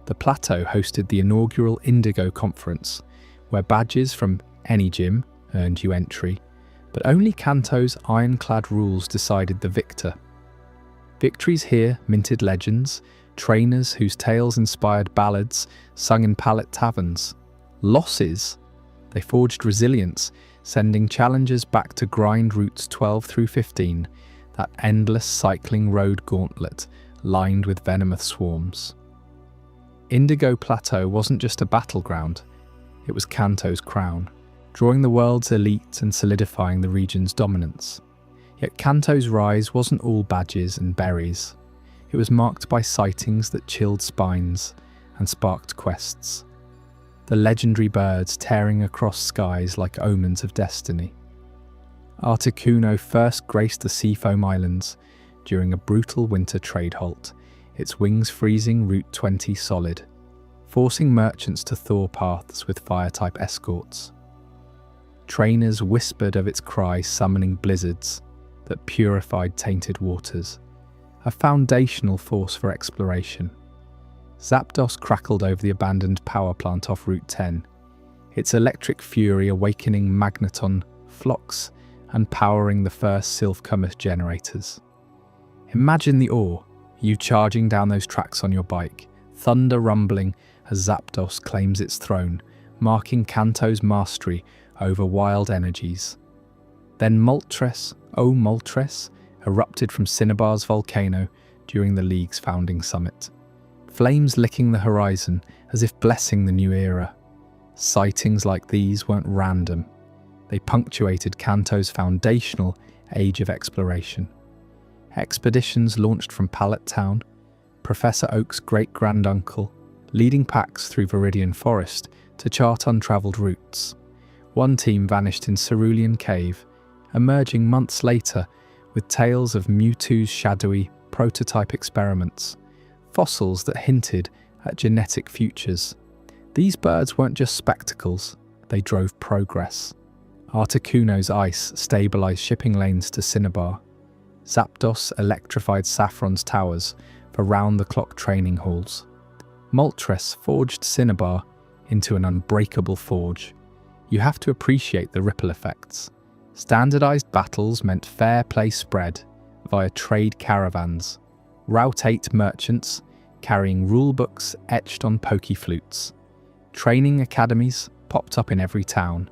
The plateau hosted the inaugural Indigo Conference, where badges from any gym earned you entry, but only Kanto's ironclad rules decided the victor. Victories here minted legends, trainers whose tales inspired ballads sung in pallet taverns. Losses, they forged resilience, sending challengers back to grind routes 12 through 15, that endless cycling road gauntlet lined with venomous swarms. Indigo Plateau wasn't just a battleground, it was Kanto's crown, drawing the world's elite and solidifying the region's dominance. Yet Kanto's rise wasn't all badges and berries. It was marked by sightings that chilled spines and sparked quests. The legendary birds tearing across skies like omens of destiny. Articuno first graced the Seafoam Islands during a brutal winter trade halt, its wings freezing Route 20 solid, forcing merchants to thaw paths with fire-type escorts. Trainers whispered of its cry summoning blizzards that purified tainted waters, a foundational force for exploration. Zapdos crackled over the abandoned power plant off Route 10, its electric fury awakening Magneton flocks and powering the first Sylphcomus generators. Imagine the awe, you charging down those tracks on your bike, thunder rumbling as Zapdos claims its throne, marking Kanto's mastery over wild energies. Then Moltres, oh Moltres, erupted from Cinnabar's volcano during the League's founding summit. Flames licking the horizon as if blessing the new era. Sightings like these weren't random. They punctuated Kanto's foundational age of exploration. Expeditions launched from Pallet Town, Professor Oak's great-granduncle, leading packs through Viridian Forest to chart untravelled routes. One team vanished in Cerulean Cave, emerging months later with tales of Mewtwo's shadowy prototype experiments, fossils that hinted at genetic futures. These birds weren't just spectacles, they drove progress. Articuno's ice stabilised shipping lanes to Cinnabar. Zapdos electrified Saffron's towers for round-the-clock training halls. Moltres forged Cinnabar into an unbreakable forge. You have to appreciate the ripple effects. Standardised battles meant fair play spread via trade caravans. Route 8 merchants carrying rulebooks etched on pokey-flutes. Training academies popped up in every town.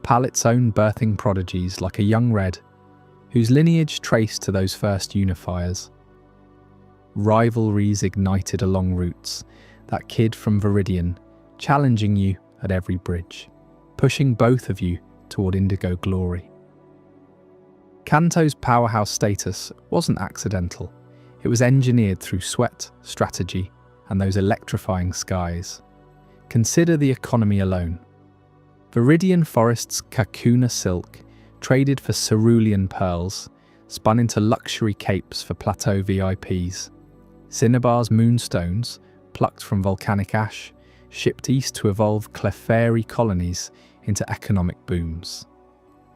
Pallet's own birthing prodigies like a young Red, whose lineage traced to those first unifiers. Rivalries ignited along routes, that kid from Viridian, challenging you at every bridge, pushing both of you toward Indigo glory. Kanto's powerhouse status wasn't accidental. It was engineered through sweat, strategy, and those electrifying skies. Consider the economy alone. Viridian Forest's Kakuna silk, traded for cerulean pearls, spun into luxury capes for plateau VIPs. Cinnabar's moonstones, plucked from volcanic ash, shipped east to evolve Clefairy colonies into economic booms.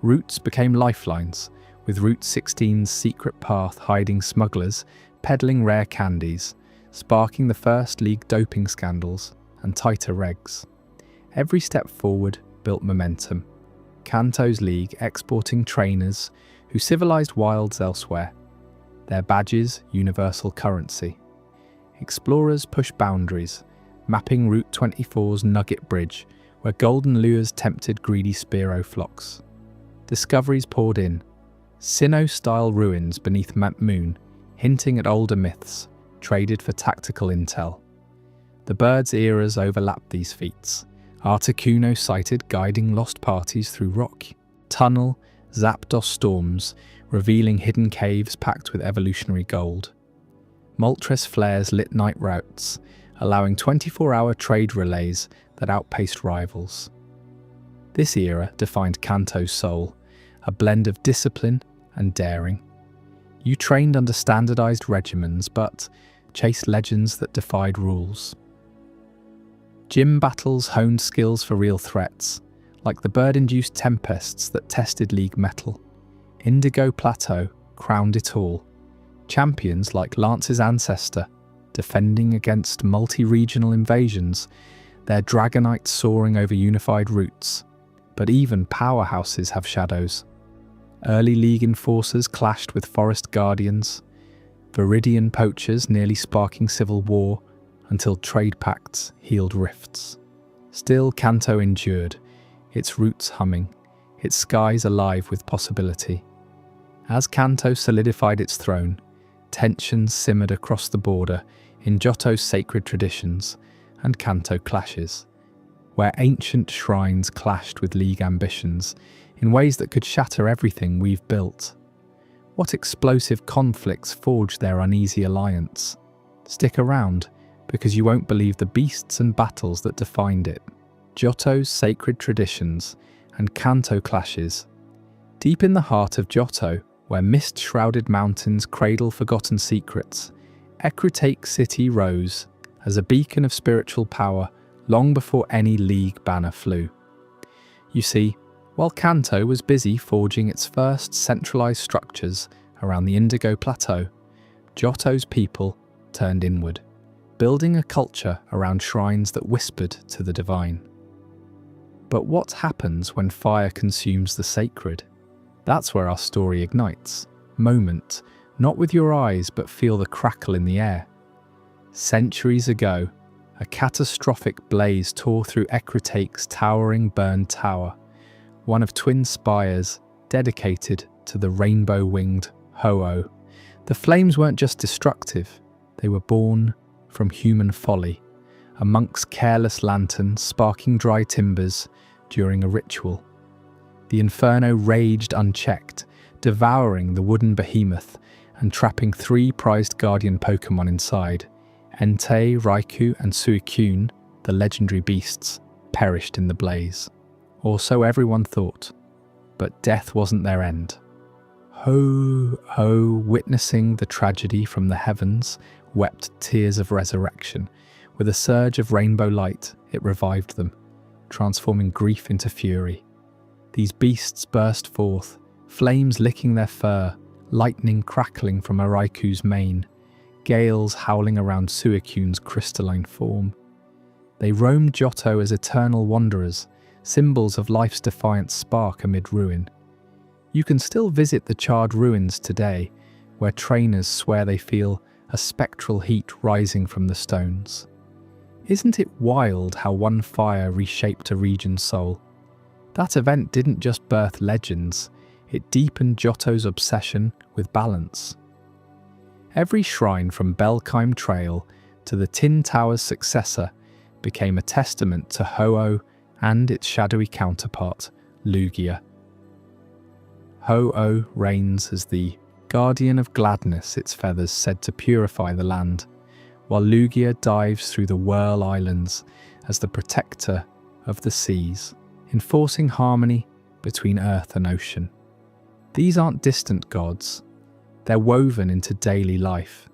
Routes became lifelines, with Route 16's secret path hiding smugglers peddling rare candies, sparking the first league doping scandals and tighter regs. Every step forward built momentum. Kanto's league exporting trainers who civilized wilds elsewhere, their badges universal currency. Explorers pushed boundaries, mapping Route 24's Nugget Bridge, where golden lures tempted greedy Spearow flocks. Discoveries poured in, Sinnoh-style ruins beneath Mount Moon, hinting at older myths, traded for tactical intel. The birds' eras overlapped these feats. Articuno sighted guiding lost parties through rock. Tunnel, Zapdos storms, revealing hidden caves packed with evolutionary gold. Moltres flares lit night routes, allowing 24-hour trade relays that outpaced rivals. This era defined Kanto's soul, a blend of discipline and daring. You trained under standardized regimens, but chased legends that defied rules. Gym battles honed skills for real threats, like the bird-induced tempests that tested league mettle. Indigo Plateau crowned it all. Champions like Lance's ancestor, defending against multi-regional invasions, their Dragonites soaring over unified routes. But even powerhouses have shadows. Early league enforcers clashed with forest guardians, Viridian poachers nearly sparking civil war until trade pacts healed rifts. Still, Kanto endured, its roots humming, its skies alive with possibility. As Kanto solidified its throne, tensions simmered across the border in Johto's sacred traditions and Kanto clashes, where ancient shrines clashed with league ambitions in ways that could shatter everything we've built. What explosive conflicts forged their uneasy alliance? Stick around, because you won't believe the beasts and battles that defined it. Johto's sacred traditions and Kanto clashes. Deep in the heart of Johto, where mist-shrouded mountains cradle forgotten secrets, Ecruteak City rose as a beacon of spiritual power long before any league banner flew. You see, while Kanto was busy forging its first centralized structures around the Indigo Plateau, Johto's people turned inward, building a culture around shrines that whispered to the divine. But what happens when fire consumes the sacred? That's where our story ignites. Moment, not with your eyes, but feel the crackle in the air. Centuries ago, a catastrophic blaze tore through Ecruteak's towering burned tower, one of twin spires dedicated to the rainbow-winged Ho-Oh. The flames weren't just destructive, they were born from human folly, a monk's careless lantern sparking dry timbers during a ritual. The inferno raged unchecked, devouring the wooden behemoth and trapping 3 prized guardian Pokémon inside. Entei, Raikou and Suicune, the legendary beasts, perished in the blaze. Or so everyone thought. But death wasn't their end. Ho-Oh, witnessing the tragedy from the heavens, wept tears of resurrection. With a surge of rainbow light, it revived them, transforming grief into fury. These beasts burst forth, flames licking their fur, lightning crackling from a Raikou's mane, gales howling around Suicune's crystalline form. They roamed Johto as eternal wanderers, symbols of life's defiant spark amid ruin. You can still visit the charred ruins today, where trainers swear they feel a spectral heat rising from the stones. Isn't it wild how one fire reshaped a region's soul? That event didn't just birth legends, it deepened Johto's obsession with balance. Every shrine from Belkheim Trail to the Tin Tower's successor became a testament to Ho-Oh and its shadowy counterpart, Lugia. Ho-Oh reigns as the guardian of gladness, its feathers said to purify the land, while Lugia dives through the Whirl Islands as the protector of the seas, enforcing harmony between earth and ocean. These aren't distant gods, they're woven into daily life.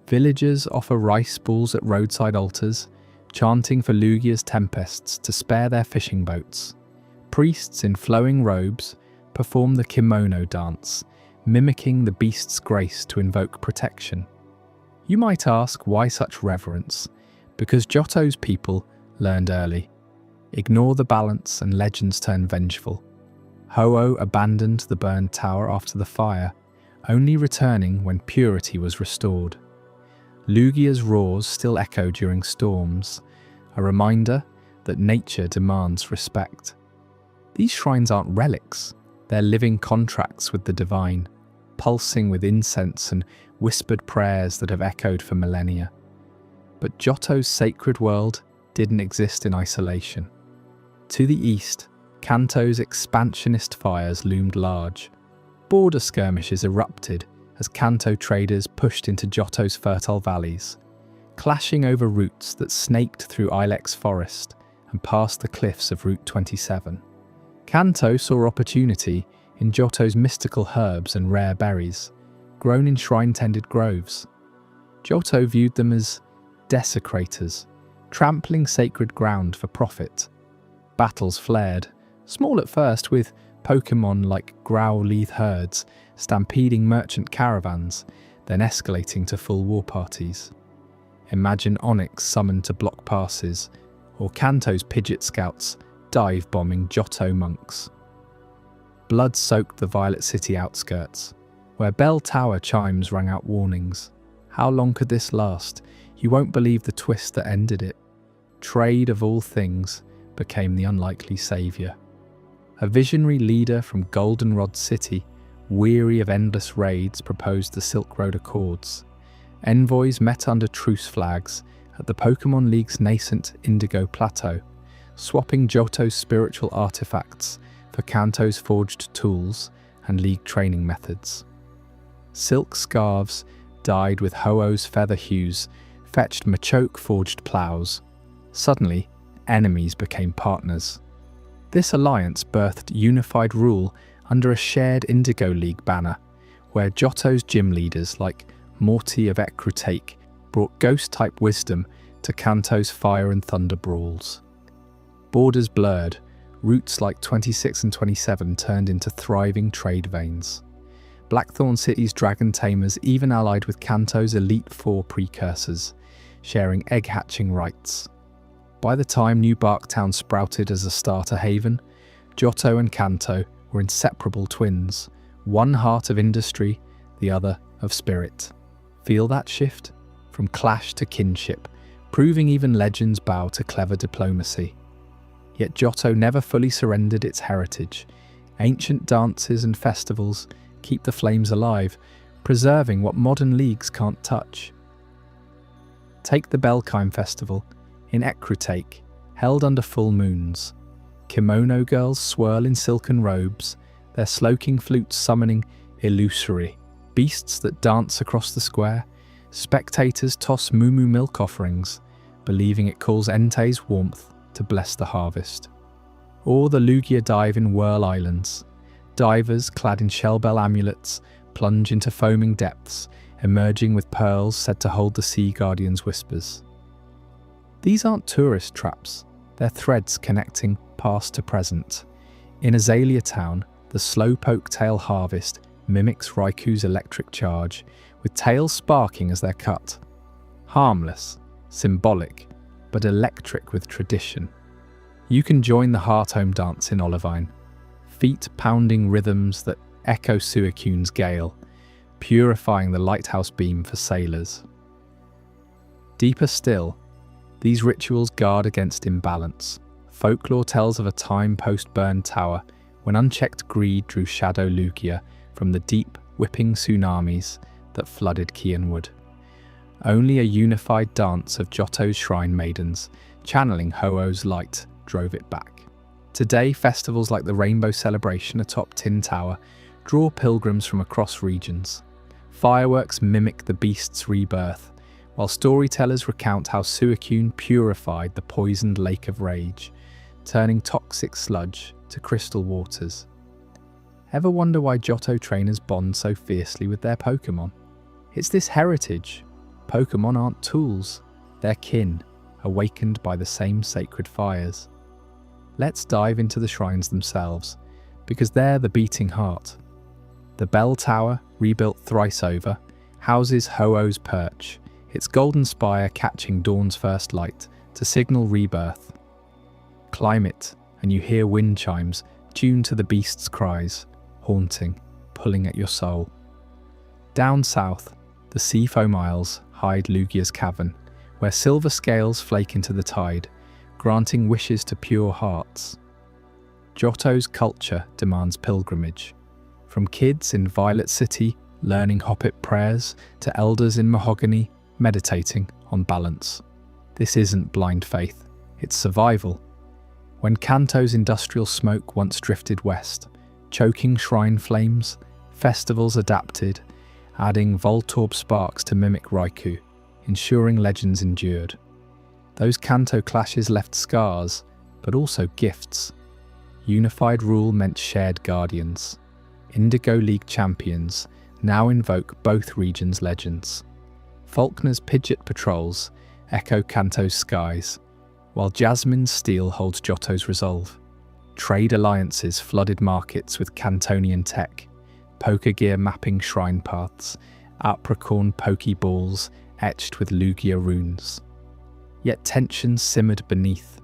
Villagers offer rice balls at roadside altars, chanting for Lugia's tempests to spare their fishing boats. Priests in flowing robes perform the kimono dance, mimicking the beast's grace to invoke protection. You might ask, why such reverence? Because Johto's people learned early. Ignore the balance and legends turn vengeful. Ho-Oh abandoned the burned tower after the fire, only returning when purity was restored. Lugia's roars still echo during storms, a reminder that nature demands respect. These shrines aren't relics, they're living contracts with the divine, pulsing with incense and whispered prayers that have echoed for millennia. But Johto's sacred world didn't exist in isolation. To the east, Kanto's expansionist fires loomed large. Border skirmishes erupted as Kanto traders pushed into Johto's fertile valleys, clashing over routes that snaked through Ilex Forest and past the cliffs of Route 27. Kanto saw opportunity in Johto's mystical herbs and rare berries, grown in shrine-tended groves. Johto viewed them as desecrators, trampling sacred ground for profit. Battles flared, small at first with Pokémon like Growlithe herds stampeding merchant caravans, then escalating to full war parties. Imagine Onyx summoned to block passes, or Kanto's Pidgeot scouts dive-bombing Johto monks. Blood soaked the Violet City outskirts, where bell tower chimes rang out warnings. How long could this last? You won't believe the twist that ended it. Trade, of all things, became the unlikely saviour. A visionary leader from Goldenrod City, weary of endless raids, proposed the Silk Road Accords. Envoys met under truce flags at the Pokémon League's nascent Indigo Plateau, swapping Johto's spiritual artifacts for Kanto's forged tools and League training methods. Silk scarves dyed with Ho-Oh's feather hues fetched Machoke-forged plows. Suddenly, enemies became partners. This alliance birthed unified rule under a shared Indigo League banner, where Johto's gym leaders like Morty of Ecruteak brought ghost-type wisdom to Kanto's fire and thunder brawls. Borders blurred, routes like 26 and 27 turned into thriving trade veins. Blackthorn City's dragon tamers even allied with Kanto's Elite Four precursors, sharing egg-hatching rites. By the time New Barktown sprouted as a starter haven, Johto and Kanto were inseparable twins, one heart of industry, the other of spirit. Feel that shift? From clash to kinship, proving even legends bow to clever diplomacy. Yet Johto never fully surrendered its heritage. Ancient dances and festivals keep the flames alive, preserving what modern leagues can't touch. Take the Belkheim Festival in Ecruteak, held under full moons. Kimono girls swirl in silken robes, their sloking flutes summoning illusory beasts that dance across the square. Spectators toss moo milk offerings, believing it calls Entei's warmth to bless the harvest. Or the Lugia dive in Whirl Islands. Divers clad in shellbell amulets plunge into foaming depths, emerging with pearls said to hold the Sea Guardian's whispers. These aren't tourist traps, they're threads connecting past to present. In Azalea Town, the Slowpoke tail harvest mimics Raiku's electric charge, with tails sparking as they're cut. Harmless, symbolic, but electric with tradition. You can join the Hearthome dance in Olivine, feet pounding rhythms that echo Suicune's gale, purifying the lighthouse beam for sailors. Deeper still, these rituals guard against imbalance. Folklore tells of a time post-burned tower when unchecked greed drew Shadow Lugia from the deep, whipping tsunamis that flooded Kianwood. Only a unified dance of Johto's shrine maidens, channeling Ho-Oh's light, drove it back. Today, festivals like the Rainbow Celebration atop Tin Tower draw pilgrims from across regions. Fireworks mimic the beast's rebirth, while storytellers recount how Suicune purified the poisoned Lake of Rage, turning toxic sludge to crystal waters. Ever wonder why Johto trainers bond so fiercely with their Pokémon? It's this heritage. Pokémon aren't tools, they're kin, awakened by the same sacred fires. Let's dive into the shrines themselves, because they're the beating heart. The bell tower, rebuilt thrice over, houses Ho-Oh's perch, its golden spire catching dawn's first light to signal rebirth. Climb it, and you hear wind chimes tuned to the beast's cries, haunting, pulling at your soul. Down south, the sea foam isles hide Lugia's cavern, where silver scales flake into the tide, granting wishes to pure hearts. Johto's culture demands pilgrimage, from kids in Violet City learning Hoppip prayers to elders in Mahogany meditating on balance. This isn't blind faith, it's survival. When Kanto's industrial smoke once drifted west, choking shrine flames, festivals adapted, adding Voltorb sparks to mimic Raikou, ensuring legends endured. Those Kanto clashes left scars, but also gifts. Unified rule meant shared guardians. Indigo League champions now invoke both regions' legends. Faulkner's Pidgeot patrols echo Kanto's skies, while Jasmine's steel holds Johto's resolve. Trade alliances flooded markets with Cantonian tech, Pokegear mapping shrine paths, Apricorn Pokeballs etched with Lugia runes. Yet tensions simmered beneath.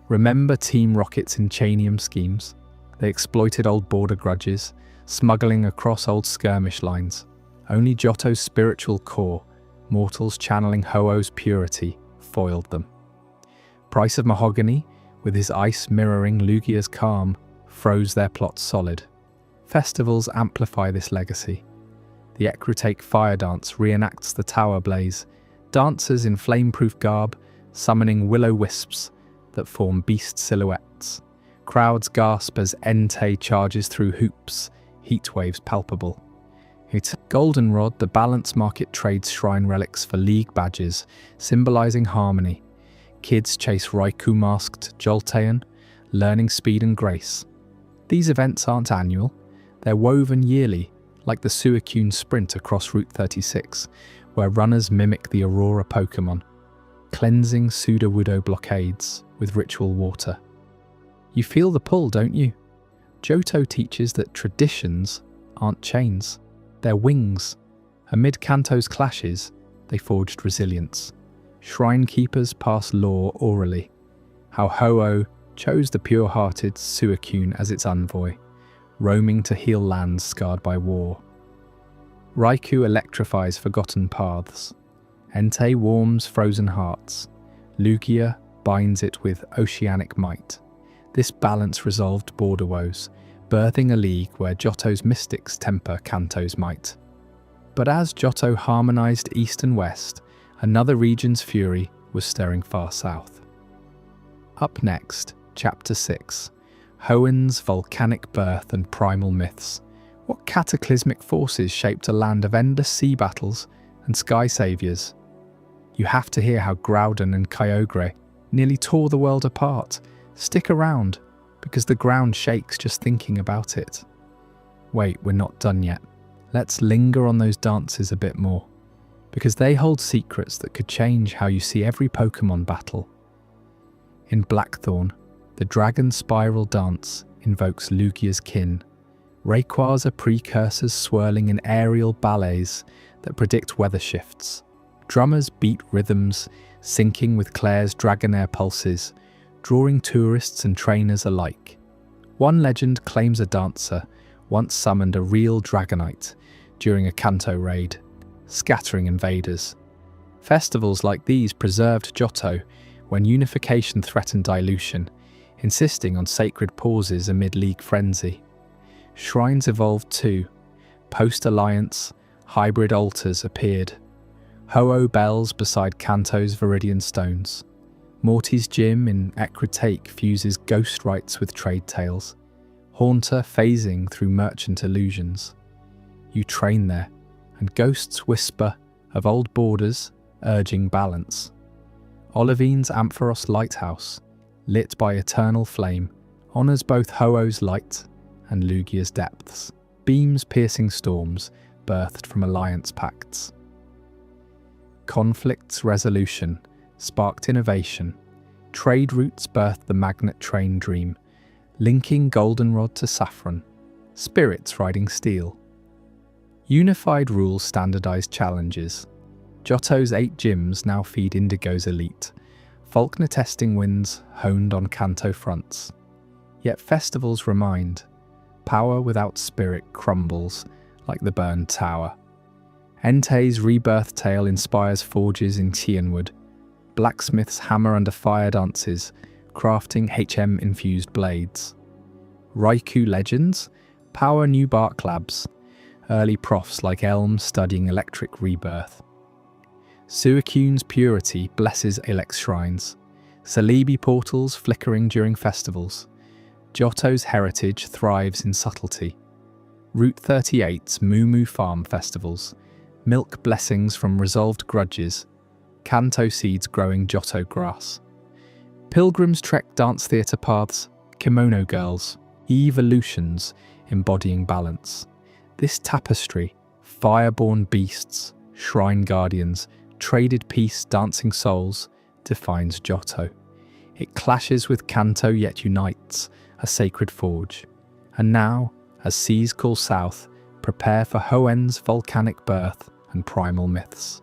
Remember Team Rocket's Enchanium schemes? They exploited old border grudges, smuggling across old skirmish lines. Only Johto's spiritual core, mortals channeling Ho-Oh's purity, foiled them. Price of Mahogany, with his ice mirroring Lugia's calm, froze their plots solid. Festivals amplify this legacy. The Ecrutake Fire Dance reenacts the tower blaze, dancers in flame-proof garb summoning will-o-wisps that form beast silhouettes. Crowds gasp as Entei charges through hoops, heat waves palpable. It's Goldenrod, the balance market trades shrine relics for league badges, symbolizing harmony. Kids chase Raikou-masked Jolteon, learning speed and grace. These events aren't annual, they're woven yearly, like the Suicune sprint across Route 36, where runners mimic the Aurora Pokémon, cleansing Sudowoodo blockades with ritual water. You feel the pull, don't you? Johto teaches that traditions aren't chains, they're wings. Amid Kanto's clashes, they forged resilience. Shrine keepers pass lore orally. How Ho-Oh chose the pure-hearted Suicune as its envoy, roaming to heal lands scarred by war. Raikou electrifies forgotten paths. Entei warms frozen hearts. Lugia binds it with oceanic might. This balance resolved border woes, birthing a league where Johto's mystics temper Kanto's might. But as Johto harmonized east and west, another region's fury was stirring far south. Up next, Chapter 6, Hoenn's volcanic birth and primal myths. What cataclysmic forces shaped a land of endless sea battles and sky saviors? You have to hear how Groudon and Kyogre nearly tore the world apart. Stick around, because the ground shakes just thinking about it. Wait, we're not done yet. Let's linger on those dances a bit more, because they hold secrets that could change how you see every Pokémon battle. In Blackthorn, the Dragon Spiral dance invokes Lugia's kin. Rayquaza precursors swirling in aerial ballets that predict weather shifts. Drummers beat rhythms, syncing with Claire's Dragonair pulses, drawing tourists and trainers alike. One legend claims a dancer once summoned a real Dragonite during a Kanto raid, scattering invaders. Festivals like these preserved Johto when unification threatened dilution, insisting on sacred pauses amid league frenzy. Shrines evolved too. Post-alliance, hybrid altars appeared. Ho-Oh bells beside Kanto's Viridian stones. Morty's gym in Ecrutake fuses ghost rites with trade tales. Haunter phasing through merchant illusions. You train there, and ghosts whisper of old borders urging balance. Olivine's Ampharos lighthouse, lit by eternal flame, honours both Ho-Oh's light and Lugia's depths. Beams piercing storms birthed from alliance pacts. Conflict's resolution sparked innovation. Trade routes birthed the magnet train dream, linking Goldenrod to Saffron. Spirits riding steel, Unified rules standardized challenges. Johto's 8 gyms now feed Indigo's elite. Faulkner testing wins honed on Kanto fronts. Yet festivals remind, power without spirit crumbles like the burned tower. Entei's rebirth tale inspires forges in Tianwood. Blacksmiths hammer under fire dances, crafting HM-infused blades. Raikou legends power new Bark labs, early profs like Elm studying electric rebirth. Suicune's purity blesses Ilex shrines, Celebi portals flickering during festivals. Johto's heritage thrives in subtlety. Route 38's Moo Farm festivals, milk blessings from resolved grudges, Kanto seeds growing Johto grass. Pilgrims trek dance theatre paths, kimono girls, evolutions embodying balance. This tapestry, fireborn beasts, shrine guardians, traded peace dancing souls, defines Johto. It clashes with Kanto yet unites, a sacred forge. And now, as seas call south, prepare for Hoenn's volcanic birth and primal myths.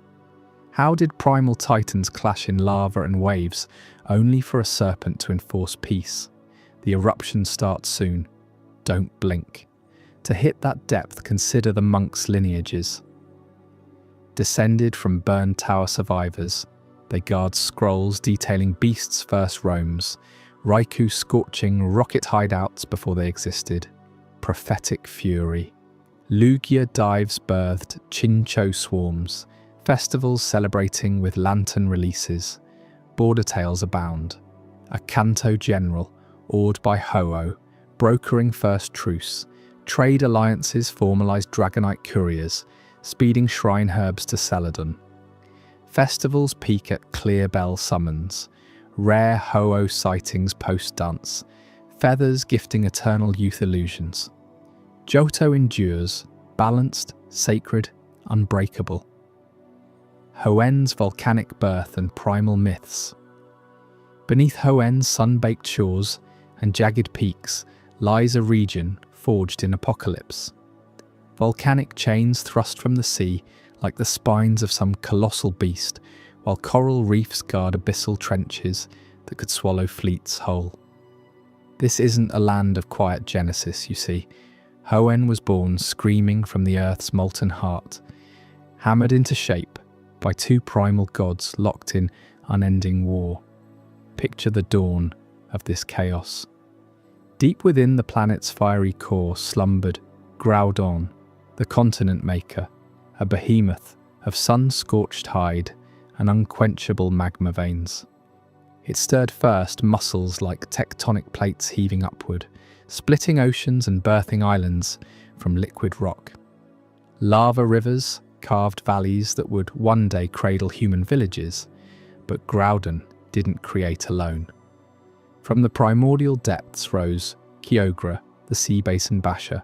How did primal titans clash in lava and waves, only for a serpent to enforce peace? The eruption starts soon. Don't blink. To hit that depth, consider the monks' lineages. Descended from burned tower survivors, they guard scrolls detailing beasts' first roams, Raikou scorching rocket hideouts before they existed. Prophetic fury. Lugia dives birthed Chincho swarms, festivals celebrating with lantern releases. Border tales abound. A Kanto general, awed by Ho-Oh, brokering first truce. Trade alliances formalized Dragonite couriers, speeding shrine herbs to Celadon. Festivals peak at clear bell summons. Rare Ho-Oh sightings post-dance. Feathers gifting eternal youth illusions. Johto endures, balanced, sacred, unbreakable. Hoenn's volcanic birth and primal myths. Beneath Hoenn's sun-baked shores and jagged peaks lies a region forged in apocalypse. Volcanic chains thrust from the sea like the spines of some colossal beast, while coral reefs guard abyssal trenches that could swallow fleets whole. This isn't a land of quiet genesis, you see. Hoenn was born screaming from the earth's molten heart, hammered into shape by 2 primal gods locked in unending war. Picture the dawn of this chaos. Deep within the planet's fiery core slumbered Groudon, the continent maker, a behemoth of sun-scorched hide and unquenchable magma veins. It stirred first muscles like tectonic plates heaving upward, splitting oceans and birthing islands from liquid rock. Lava rivers carved valleys that would one day cradle human villages, but Groudon didn't create alone. From the primordial depths rose Kyogre, the sea basin basher,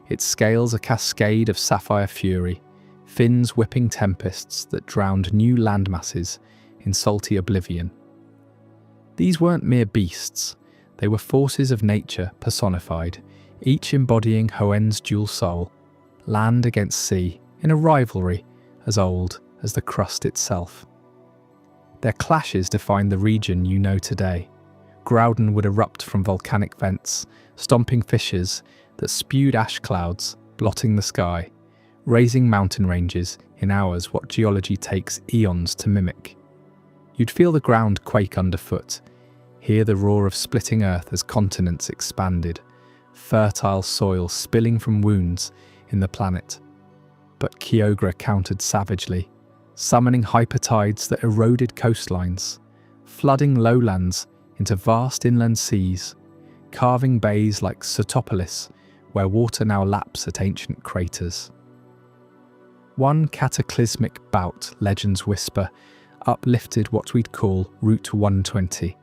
its scales a cascade of sapphire fury, fins whipping tempests that drowned new landmasses in salty oblivion. These weren't mere beasts, they were forces of nature personified, each embodying Hoenn's dual soul, land against sea, in a rivalry as old as the crust itself. Their clashes defined the region you know today. Groudon would erupt from volcanic vents, stomping fissures that spewed ash clouds, blotting the sky, raising mountain ranges in hours what geology takes eons to mimic. You'd feel the ground quake underfoot, hear the roar of splitting earth as continents expanded, fertile soil spilling from wounds in the planet. But Kyogre countered savagely, summoning hypertides that eroded coastlines, flooding lowlands into vast inland seas, carving bays like Sotopolis, where water now laps at ancient craters. One cataclysmic bout, legends whisper, uplifted what we'd call Route 120,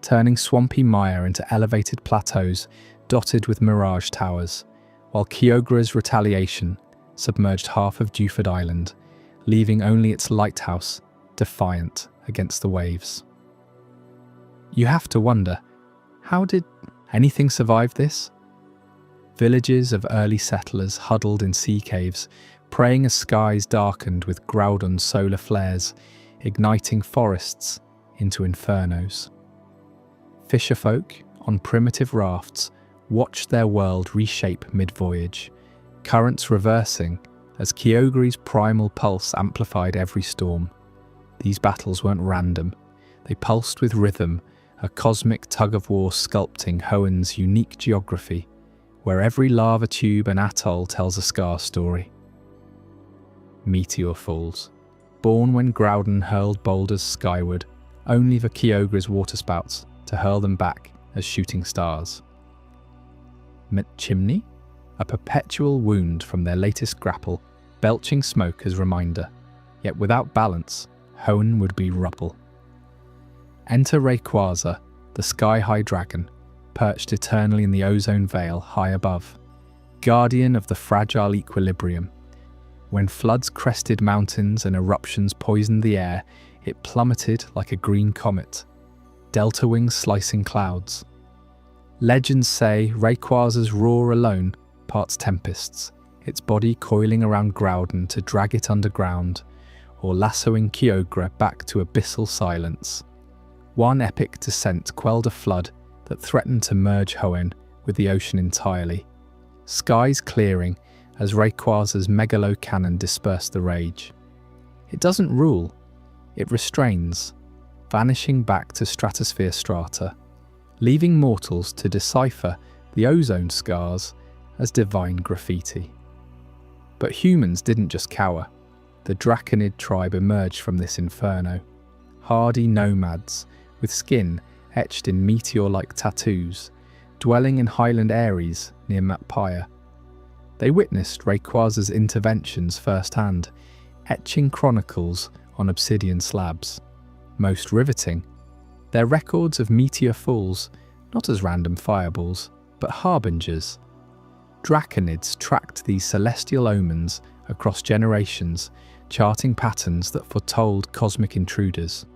turning swampy mire into elevated plateaus dotted with mirage towers, while Kyogre's retaliation submerged half of Dewford Island, leaving only its lighthouse defiant against the waves. You have to wonder, how did anything survive this? Villages of early settlers huddled in sea caves, praying as skies darkened with Groudon's solar flares, igniting forests into infernos. Fisherfolk, on primitive rafts, watched their world reshape mid-voyage, currents reversing as Kyogre's primal pulse amplified every storm. These battles weren't random. They pulsed with rhythm, a cosmic tug-of-war sculpting Hoenn's unique geography, where every lava tube and atoll tells a scar story. Meteor Falls. Born when Groudon hurled boulders skyward, only for Kyogre's waterspouts to hurl them back as shooting stars. Chimney? A perpetual wound from their latest grapple, belching smoke as reminder, yet without balance, Hoenn would be rubble. Enter Rayquaza, the sky-high dragon, perched eternally in the ozone veil high above, guardian of the fragile equilibrium. When floods crested mountains and eruptions poisoned the air, it plummeted like a green comet, delta wings slicing clouds. Legends say Rayquaza's roar alone parts tempests, its body coiling around Groudon to drag it underground, or lassoing Kyogre back to abyssal silence. One epic descent quelled a flood that threatened to merge Hoenn with the ocean entirely, skies clearing as Rayquaza's megalo cannon dispersed the rage. It doesn't rule, it restrains, vanishing back to stratosphere strata, leaving mortals to decipher the ozone scars as divine graffiti. But humans didn't just cower. The Draconid tribe emerged from this inferno, hardy nomads with skin etched in meteor-like tattoos, dwelling in highland Ares near Matpire. They witnessed Rayquaza's interventions firsthand, etching chronicles on obsidian slabs. Most riveting, their records of meteor falls, not as random fireballs, but harbingers. Draconids tracked these celestial omens across generations, charting patterns that foretold cosmic intruders.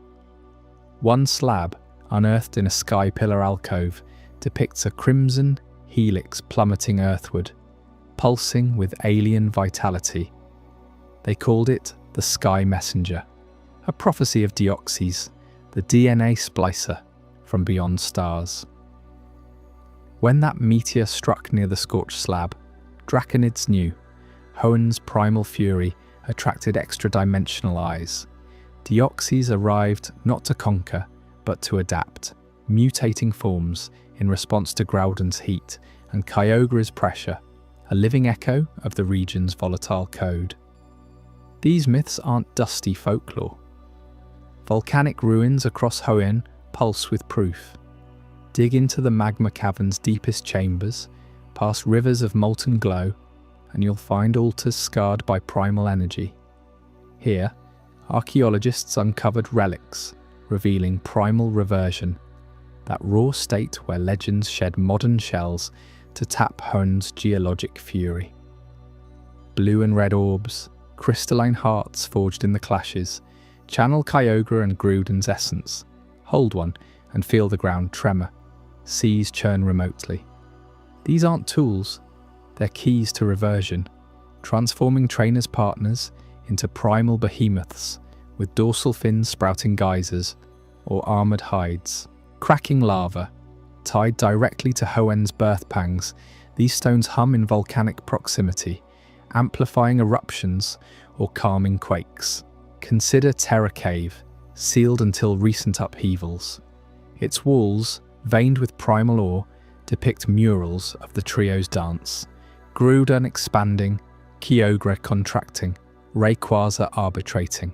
One slab, unearthed in a sky pillar alcove, depicts a crimson helix plummeting earthward, pulsing with alien vitality. They called it the Sky Messenger, a prophecy of Deoxys, the DNA splicer from beyond stars. When that meteor struck near the scorched slab, Draconids knew Hoenn's primal fury attracted extra-dimensional eyes. Deoxys arrived not to conquer, but to adapt, mutating forms in response to Groudon's heat and Kyogre's pressure, a living echo of the region's volatile code. These myths aren't dusty folklore. Volcanic ruins across Hoenn pulse with proof. Dig into the magma cavern's deepest chambers, past rivers of molten glow, and you'll find altars scarred by primal energy. Here, archaeologists uncovered relics, revealing primal reversion, that raw state where legends shed modern shells to tap Hoenn's geologic fury. Blue and red orbs, crystalline hearts forged in the clashes, channel Kyogre and Groudon's essence. Hold one and feel the ground tremor. Seas churn remotely. These aren't tools, they're keys to reversion, transforming trainers' partners into primal behemoths with dorsal fins sprouting geysers or armoured hides. Cracking lava, tied directly to Hoenn's birth pangs, these stones hum in volcanic proximity, amplifying eruptions or calming quakes. Consider Terror Cave, sealed until recent upheavals. Its walls, veined with primal ore, depict murals of the trio's dance. Groudon expanding, Kyogre contracting, Rayquaza arbitrating.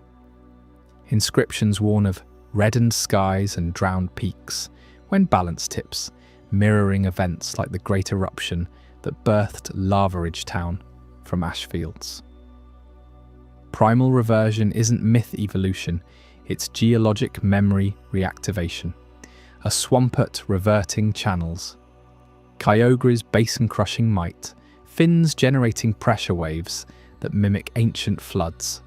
Inscriptions warn of reddened skies and drowned peaks, when balance tips, mirroring events like the Great Eruption that birthed Lava Ridge Town from ash fields. Primal reversion isn't myth evolution, it's geologic memory reactivation. A swampert reverting channels. Kyogre's basin-crushing might, fins generating pressure waves that mimic ancient floods.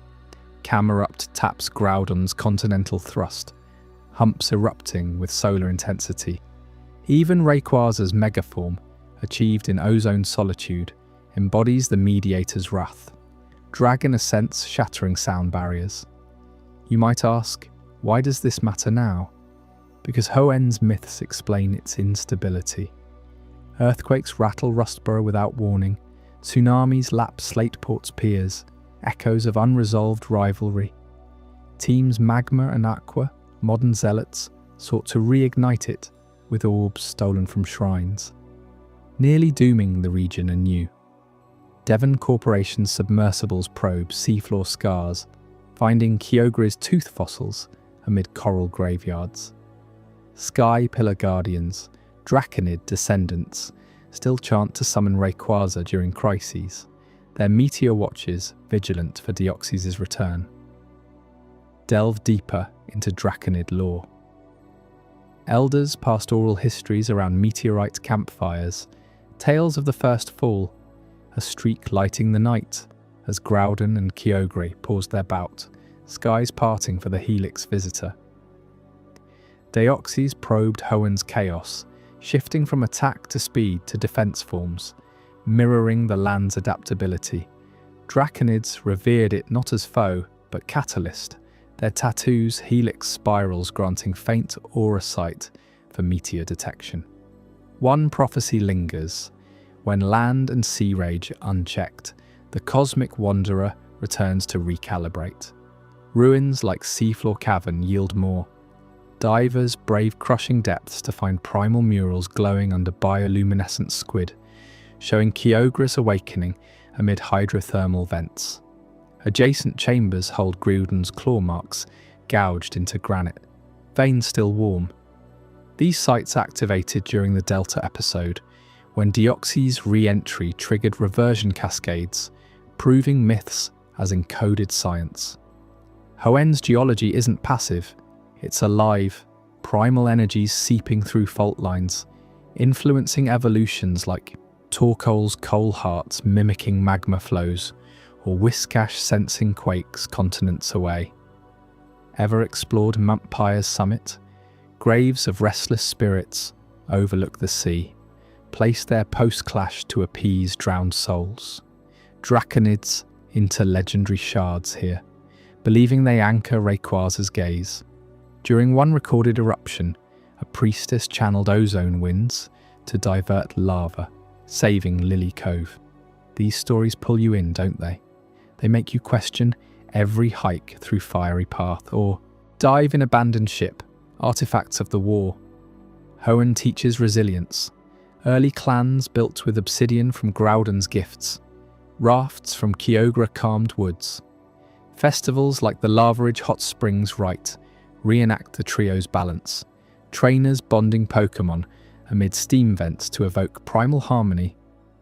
Camerupt taps Groudon's continental thrust, humps erupting with solar intensity. Even Rayquaza's megaform, achieved in ozone solitude, embodies the mediator's wrath. Dragon ascents shattering sound barriers. You might ask, why does this matter now? Because Hoenn's myths explain its instability. Earthquakes rattle Rustborough without warning, tsunamis lap Slateport's piers, echoes of unresolved rivalry. Teams Magma and Aqua, modern zealots, sought to reignite it with orbs stolen from shrines, nearly dooming the region anew. Devon Corporation's submersibles probe seafloor scars, finding Kyogre's tooth fossils amid coral graveyards. Sky Pillar Guardians, Draconid descendants, still chant to summon Rayquaza during crises, their meteor watches vigilant for Deoxys' return. Delve deeper into Draconid lore. Elders passed oral histories around meteorite campfires, tales of the first fall, a streak lighting the night as Groudon and Kyogre paused their bout, skies parting for the Helix visitor. Deoxys probed Hoenn's chaos, shifting from attack to speed to defense forms, mirroring the land's adaptability. Draconids revered it not as foe, but catalyst, their tattoos helix spirals granting faint aura sight for meteor detection. One prophecy lingers. When land and sea rage are unchecked, the cosmic wanderer returns to recalibrate. Ruins like Seafloor Cavern yield more. Divers brave crushing depths to find primal murals glowing under bioluminescent squid, showing Kyogre's awakening amid hydrothermal vents. Adjacent chambers hold Groudon's claw marks gouged into granite, veins still warm. These sites activated during the Delta episode, when Deoxys' re-entry triggered reversion cascades, proving myths as encoded science. Hoenn's geology isn't passive, it's alive, primal energies seeping through fault lines, influencing evolutions like Torkoal's coal hearts mimicking magma flows, or Whiscash sensing quakes continents away. Ever explored Mumpyre's summit? Graves of restless spirits overlook the sea, placed there post-clash to appease drowned souls. Draconids into legendary shards here, believing they anchor Rayquaza's gaze. During one recorded eruption, a priestess channeled ozone winds to divert lava, saving Lily Cove. These stories pull you in, don't they? They make you question every hike through fiery path, or dive in abandoned ship, artifacts of the war. Hoenn teaches resilience. Early clans built with obsidian from Groudon's gifts, rafts from Kyogre-calmed woods. Festivals like the Lavaridge Hot Springs Rite reenact the trio's balance, trainers bonding Pokémon amid steam vents to evoke primal harmony,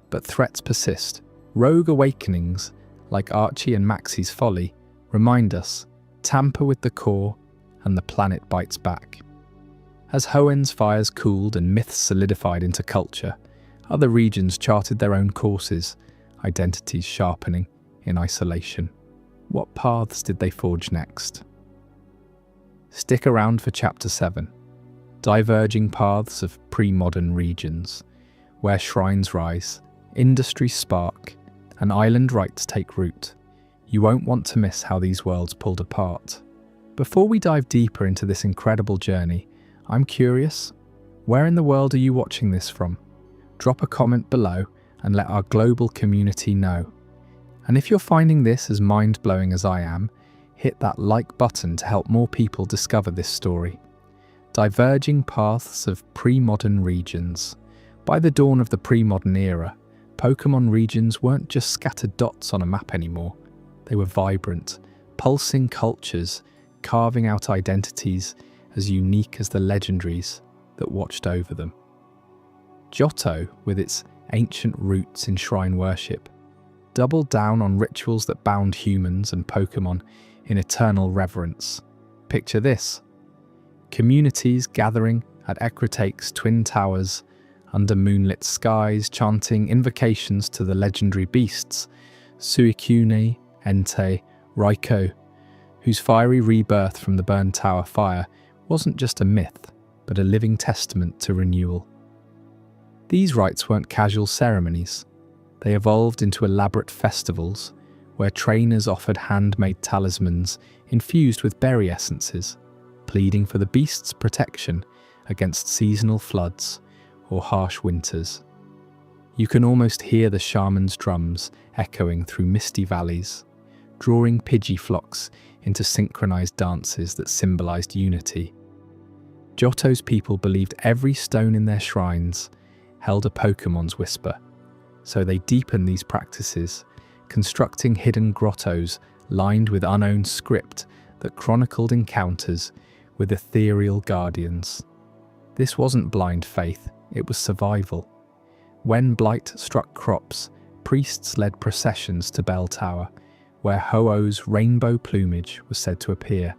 but threats persist. Rogue awakenings, like Archie and Maxie's Folly, remind us, tamper with the core and the planet bites back. As Hoenn's fires cooled and myths solidified into culture, other regions charted their own courses, identities sharpening in isolation. What paths did they forge next? Stick around for Chapter 7, diverging paths of pre-modern regions, where shrines rise, industries spark, and island rites take root. You won't want to miss how these worlds pulled apart. Before we dive deeper into this incredible journey, I'm curious, where in the world are you watching this from? Drop a comment below and let our global community know. And if you're finding this as mind-blowing as I am, hit that like button to help more people discover this story. Diverging paths of pre-modern regions. By the dawn of the pre-modern era, Pokémon regions weren't just scattered dots on a map anymore. They were vibrant, pulsing cultures, carving out identities as unique as the legendaries that watched over them. Johto, with its ancient roots in shrine worship, doubled down on rituals that bound humans and Pokémon in eternal reverence. Picture this: communities gathering at Ecritake's twin towers under moonlit skies, chanting invocations to the legendary beasts, Suicune, Entei, Raikou, whose fiery rebirth from the burned tower fire wasn't just a myth, but a living testament to renewal. These rites weren't casual ceremonies. They evolved into elaborate festivals where trainers offered handmade talismans infused with berry essences, pleading for the beast's protection against seasonal floods or harsh winters. You can almost hear the shaman's drums echoing through misty valleys, drawing Pidgey flocks into synchronized dances that symbolized unity. Johto's people believed every stone in their shrines held a Pokemon's whisper, so they deepened these practices, constructing hidden grottos lined with unowned script that chronicled encounters with ethereal guardians. This wasn't blind faith, it was survival. When blight struck crops, priests led processions to Bell Tower, where Ho-Oh's rainbow plumage was said to appear,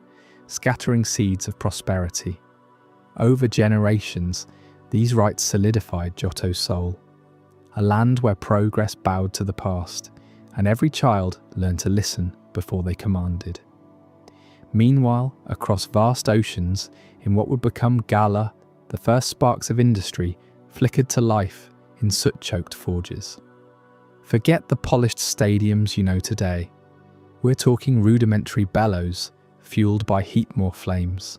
scattering seeds of prosperity. Over generations, these rites solidified Johto's soul, a land where progress bowed to the past, and every child learned to listen before they commanded. Meanwhile, across vast oceans, in what would become Galar, the first sparks of industry flickered to life in soot-choked forges. Forget the polished stadiums you know today. We're talking rudimentary bellows, fueled by heatmore flames,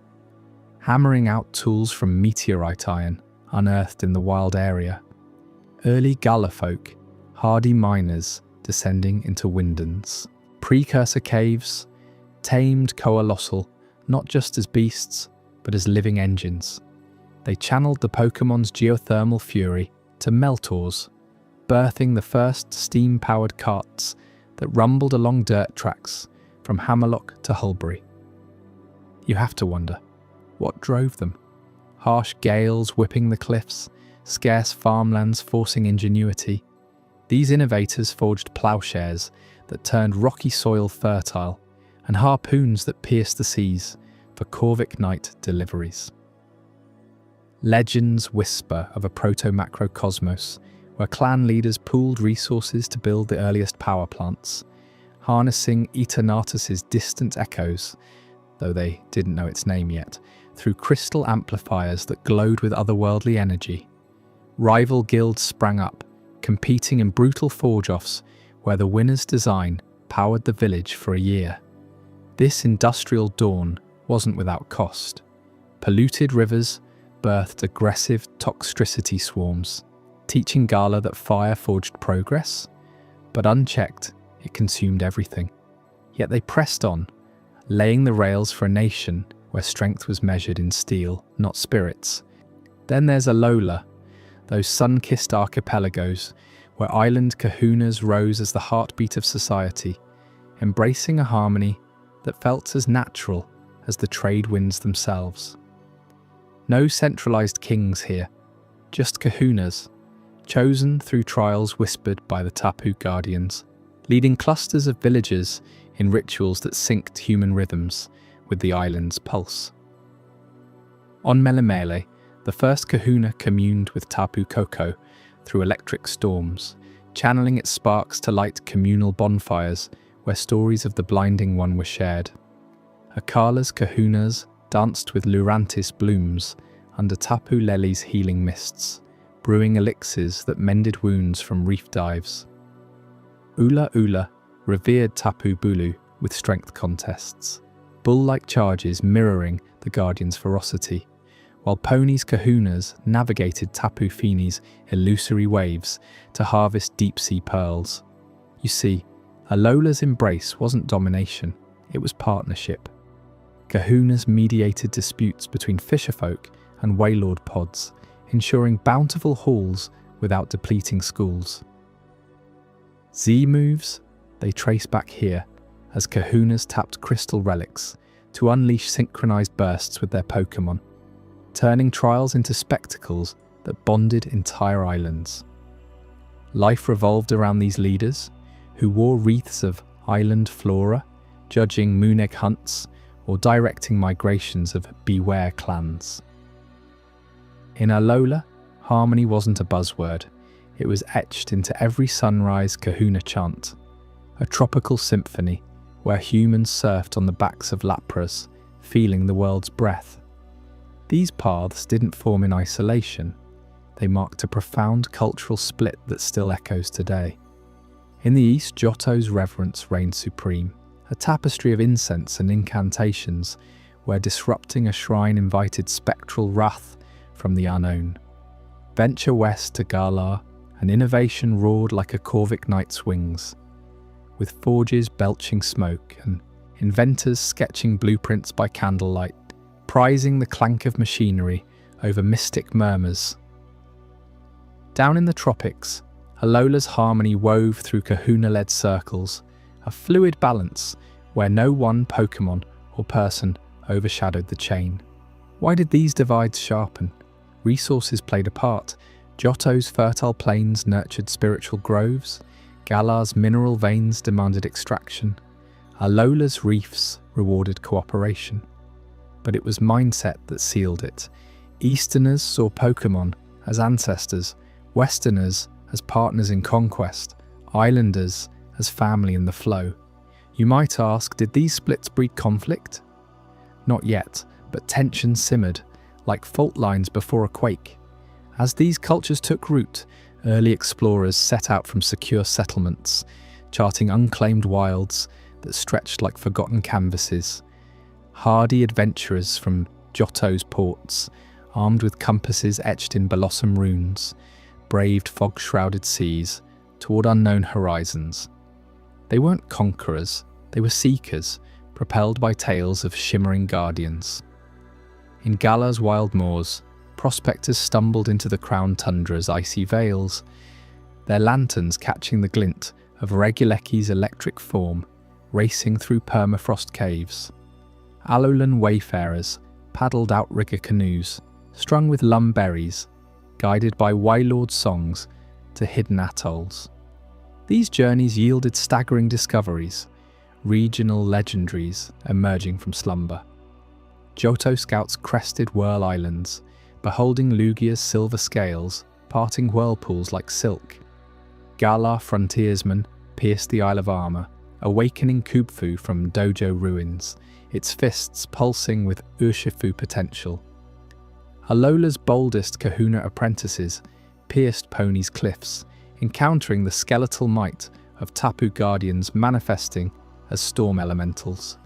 hammering out tools from meteorite iron unearthed in the wild area. Early Galar folk, hardy miners descending into Windens. Precursor caves, tamed Coalossal, not just as beasts, but as living engines. They channeled the Pokemon's geothermal fury to Meltors, birthing the first steam-powered carts that rumbled along dirt tracks from Hammerlock to Hulbury. You have to wonder, what drove them? Harsh gales whipping the cliffs, scarce farmlands forcing ingenuity. These innovators forged plowshares that turned rocky soil fertile and harpoons that pierced the seas for Corvic Knight deliveries. Legends whisper of a proto-macrocosmos where clan leaders pooled resources to build the earliest power plants, harnessing Eternatus's distant echoes, though they didn't know its name yet, through crystal amplifiers that glowed with otherworldly energy. Rival guilds sprang up, competing in brutal forge-offs where the winner's design powered the village for a year. This industrial dawn wasn't without cost. Polluted rivers birthed aggressive toxicity swarms, teaching Galar that fire forged progress, but unchecked, it consumed everything. Yet they pressed on, laying the rails for a nation where strength was measured in steel, not spirits. Then there's Alola, those sun-kissed archipelagos where island kahunas rose as the heartbeat of society, embracing a harmony that felt as natural as the trade winds themselves. No centralized kings here, just kahunas, chosen through trials whispered by the Tapu guardians, leading clusters of villagers in rituals that synced human rhythms with the island's pulse. On Melemele, the first kahuna communed with Tapu Koko through electric storms, channeling its sparks to light communal bonfires where stories of the Blinding One were shared. Akala's kahunas danced with Lurantis blooms under Tapu Lele's healing mists, brewing elixirs that mended wounds from reef dives. Ula Ula revered Tapu Bulu with strength contests, bull-like charges mirroring the Guardian's ferocity, while Pony's kahunas navigated Tapu Fini's illusory waves to harvest deep-sea pearls. You see, Alola's embrace wasn't domination, it was partnership. Kahunas mediated disputes between fisherfolk and waylord pods, ensuring bountiful hauls without depleting schools. Z moves, they trace back here, as kahunas tapped crystal relics to unleash synchronized bursts with their Pokémon, turning trials into spectacles that bonded entire islands. Life revolved around these leaders, who wore wreaths of island flora, judging moonegg hunts or directing migrations of beware clans. In Alola, harmony wasn't a buzzword, it was etched into every sunrise kahuna chant, a tropical symphony where humans surfed on the backs of Lapras, feeling the world's breath. These paths didn't form in isolation, They marked a profound cultural split that still echoes today. In the east, Johto's reverence reigned supreme, a tapestry of incense and incantations where disrupting a shrine invited spectral wrath from the unknown. Venture west to Galar, and innovation roared like a Corvic knight's wings, with forges belching smoke and inventors sketching blueprints by candlelight, prizing the clank of machinery over mystic murmurs. Down in the tropics, Alola's harmony wove through kahuna-led circles, a fluid balance where no one Pokémon or person overshadowed the chain. Why did these divides sharpen? Resources played a part. Johto's fertile plains nurtured spiritual groves, Galar's mineral veins demanded extraction, Alola's reefs rewarded cooperation. But it was mindset that sealed it. Easterners saw Pokémon as ancestors, Westerners as partners in conquest, Islanders as family in the flow. You might ask, did these splits breed conflict? Not yet, but tension simmered, like fault lines before a quake. As these cultures took root, early explorers set out from secure settlements, charting unclaimed wilds that stretched like forgotten canvases. Hardy adventurers from Johto's ports, armed with compasses etched in Blossom runes, braved fog-shrouded seas toward unknown horizons. They weren't conquerors, they were seekers, propelled by tales of shimmering guardians. In Galar's wild moors, prospectors stumbled into the crowned tundra's icy vales, their lanterns catching the glint of Regulecki's electric form racing through permafrost caves. Alolan wayfarers paddled outrigger canoes, strung with lum berries, guided by Wailord songs to hidden atolls. These journeys yielded staggering discoveries, regional legendaries emerging from slumber. Johto scouts crested whirl islands, beholding Lugia's silver scales parting whirlpools like silk. Galar frontiersmen pierced the Isle of Armor, awakening Kubfu from dojo ruins, its fists pulsing with Urshifu potential. Alola's boldest kahuna apprentices pierced Pony's cliffs, encountering the skeletal might of Tapu guardians manifesting as storm elementals.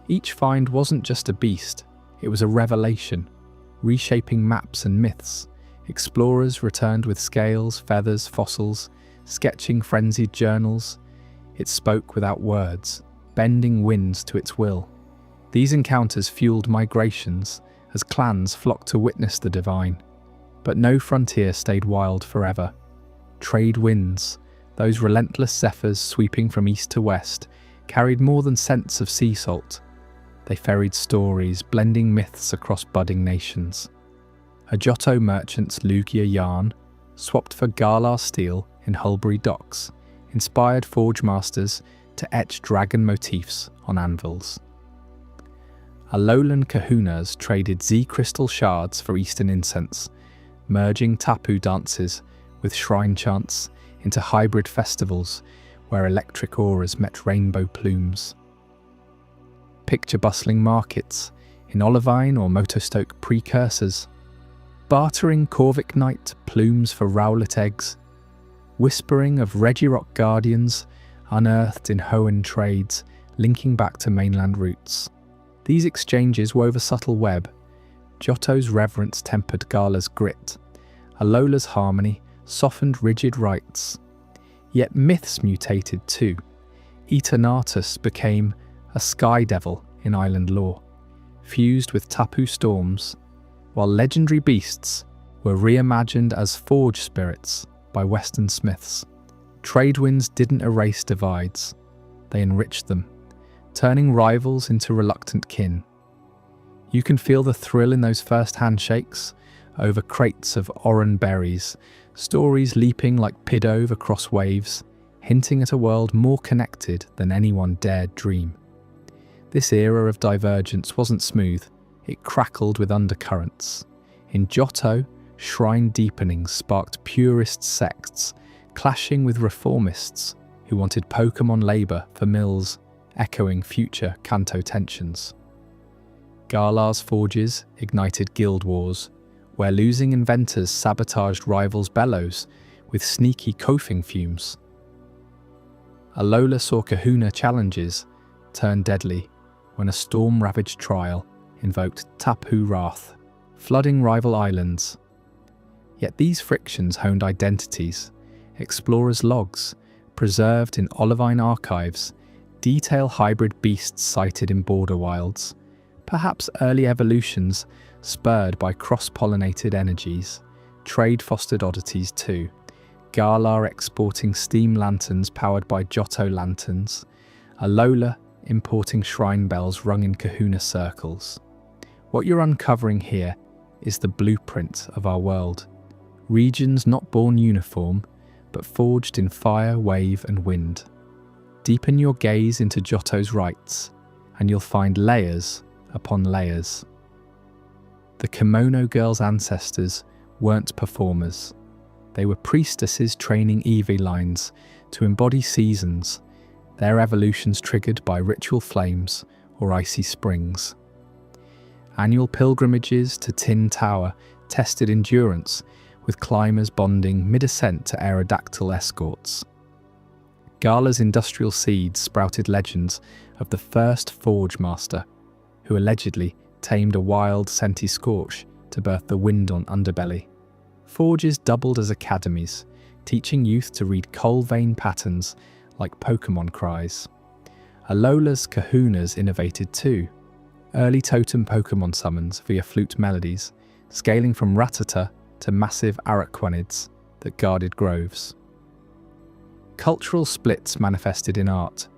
Each find wasn't just a beast, it was a revelation, reshaping maps and myths. Explorers returned with scales, feathers, fossils, sketching frenzied journals. It spoke without words, bending winds to its will. These encounters fueled migrations as clans flocked to witness the divine. But no frontier stayed wild forever. Trade winds, those relentless zephyrs sweeping from east to west, carried more than scents of sea salt. They ferried stories, blending myths across budding nations. A Johto merchant's Lugia yarn, swapped for Galar steel in Hulbury docks, inspired forge masters to etch dragon motifs on anvils. Alolan kahunas traded Z-crystal shards for Eastern incense, merging Tapu dances with shrine chants into hybrid festivals where electric auras met rainbow plumes. Picture bustling markets in Olivine or Motostoke precursors, bartering Corvic Knight plumes for Rowlet eggs, whispering of Regirock guardians unearthed in Hoenn trades linking back to mainland roots. These exchanges wove a subtle web. Johto's reverence tempered Galar's grit. Alola's harmony softened rigid rites. Yet myths mutated too. Eternatus became a sky devil in island lore, fused with Tapu storms, while legendary beasts were reimagined as forge spirits by Western smiths. Trade winds didn't erase divides, they enriched them, turning rivals into reluctant kin. You can feel the thrill in those first handshakes over crates of oran berries, stories leaping like Pidove across waves, hinting at a world more connected than anyone dared dream. This era of divergence wasn't smooth, it crackled with undercurrents. In Johto, shrine deepenings sparked purist sects, clashing with reformists who wanted Pokémon labour for mills, echoing future Kanto tensions. Galar's forges ignited guild wars, where losing inventors sabotaged rivals' bellows with sneaky coughing fumes. Alola saw Kahuna challenges turn deadly when a storm-ravaged trial invoked Tapu Wrath, flooding rival islands. Yet these frictions honed identities. Explorers' logs, preserved in olivine archives, detail hybrid beasts sighted in border wilds, perhaps early evolutions spurred by cross-pollinated energies, trade-fostered oddities too. Galar exporting steam lanterns powered by Johto lanterns, Alola importing shrine bells rung in Kahuna circles. What you're uncovering here is the blueprint of our world. Regions not born uniform, but forged in fire, wave and wind. Deepen your gaze into Johto's rites, and you'll find layers upon layers. The Kimono Girl's ancestors weren't performers. They were priestesses training Eevee lines to embody seasons, their evolutions triggered by ritual flames or icy springs. Annual pilgrimages to Tin Tower tested endurance, with climbers bonding mid-ascent to aerodactyl escorts. Galar's industrial seeds sprouted legends of the first Forge Master, who allegedly tamed a wild Senti-Scorch to birth the Windon underbelly. Forges doubled as academies, teaching youth to read coal vein patterns like Pokémon cries. Alola's Kahunas innovated too. Early totem Pokémon summons via flute melodies, scaling from Rattata to massive Araquanids that guarded groves. Cultural splits manifested in art.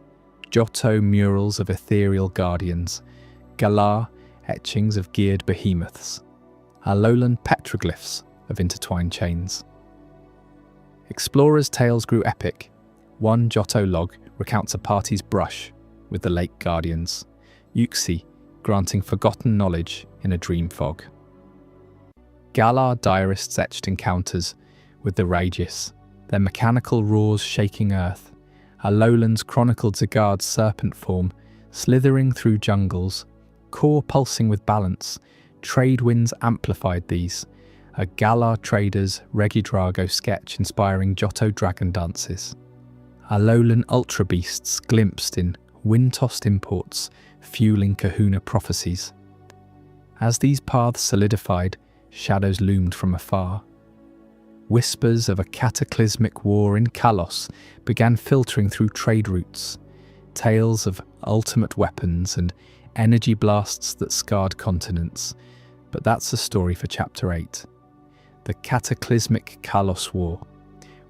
Johto murals of ethereal guardians, Galar etchings of geared behemoths, Alolan petroglyphs of intertwined chains. Explorers' tales grew epic. One Johto log recounts a party's brush with the lake guardians, Uxie granting forgotten knowledge in a dream fog. Galar diarists etched encounters with the Rageous, their mechanical roars shaking earth. Alolans chronicled Zagard's serpent form, slithering through jungles, core pulsing with balance. Trade winds amplified these. A Galar trader's Regidrago sketch inspiring Johto dragon dances. Alolan ultra beasts glimpsed in wind-tossed imports, fueling Kahuna prophecies. As these paths solidified, shadows loomed from afar. Whispers of a cataclysmic war in Kalos began filtering through trade routes, tales of ultimate weapons and energy blasts that scarred continents. But that's a story for Chapter 8. The cataclysmic Kalos War,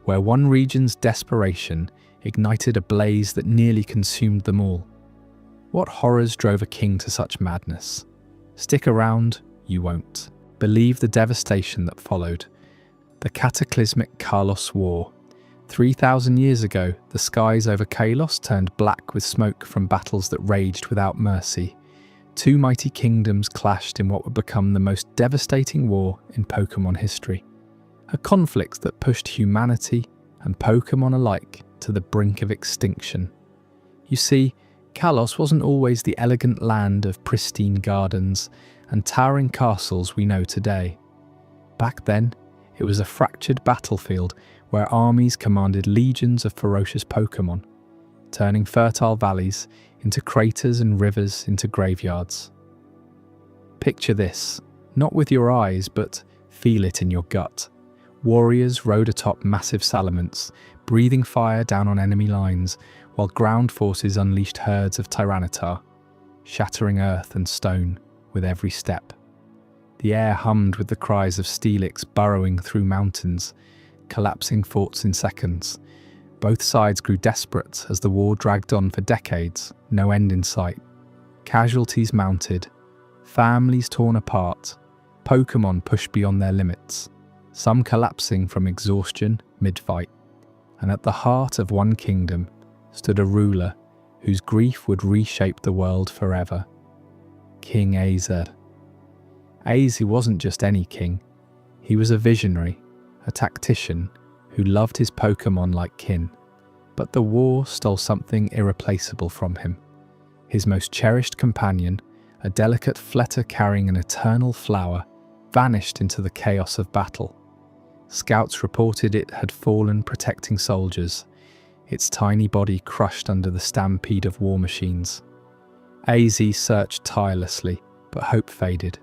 where one region's desperation ignited a blaze that nearly consumed them all. What horrors drove a king to such madness? Stick around, you won't. Believe the devastation that followed. The cataclysmic Kalos War. 3,000 years ago, the skies over Kalos turned black with smoke from battles that raged without mercy. Two mighty kingdoms clashed in what would become the most devastating war in Pokémon history. A conflict that pushed humanity and Pokémon alike to the brink of extinction. You see, Kalos wasn't always the elegant land of pristine gardens and towering castles we know today. Back then, it was a fractured battlefield where armies commanded legions of ferocious Pokémon, turning fertile valleys into craters and rivers into graveyards. Picture this, not with your eyes, but feel it in your gut. Warriors rode atop massive salamence, breathing fire down on enemy lines, while ground forces unleashed herds of Tyranitar, shattering earth and stone with every step. The air hummed with the cries of Steelix burrowing through mountains, collapsing forts in seconds. Both sides grew desperate as the war dragged on for decades, no end in sight. Casualties mounted, families torn apart, Pokémon pushed beyond their limits, some collapsing from exhaustion mid-fight. And at the heart of one kingdom stood a ruler whose grief would reshape the world forever. King Azer. Azer wasn't just any king. He was a visionary, a tactician who loved his Pokémon like kin. But the war stole something irreplaceable from him. His most cherished companion, a delicate fletter carrying an eternal flower, vanished into the chaos of battle. Scouts reported it had fallen protecting soldiers, its tiny body crushed under the stampede of war machines. AZ searched tirelessly, but hope faded.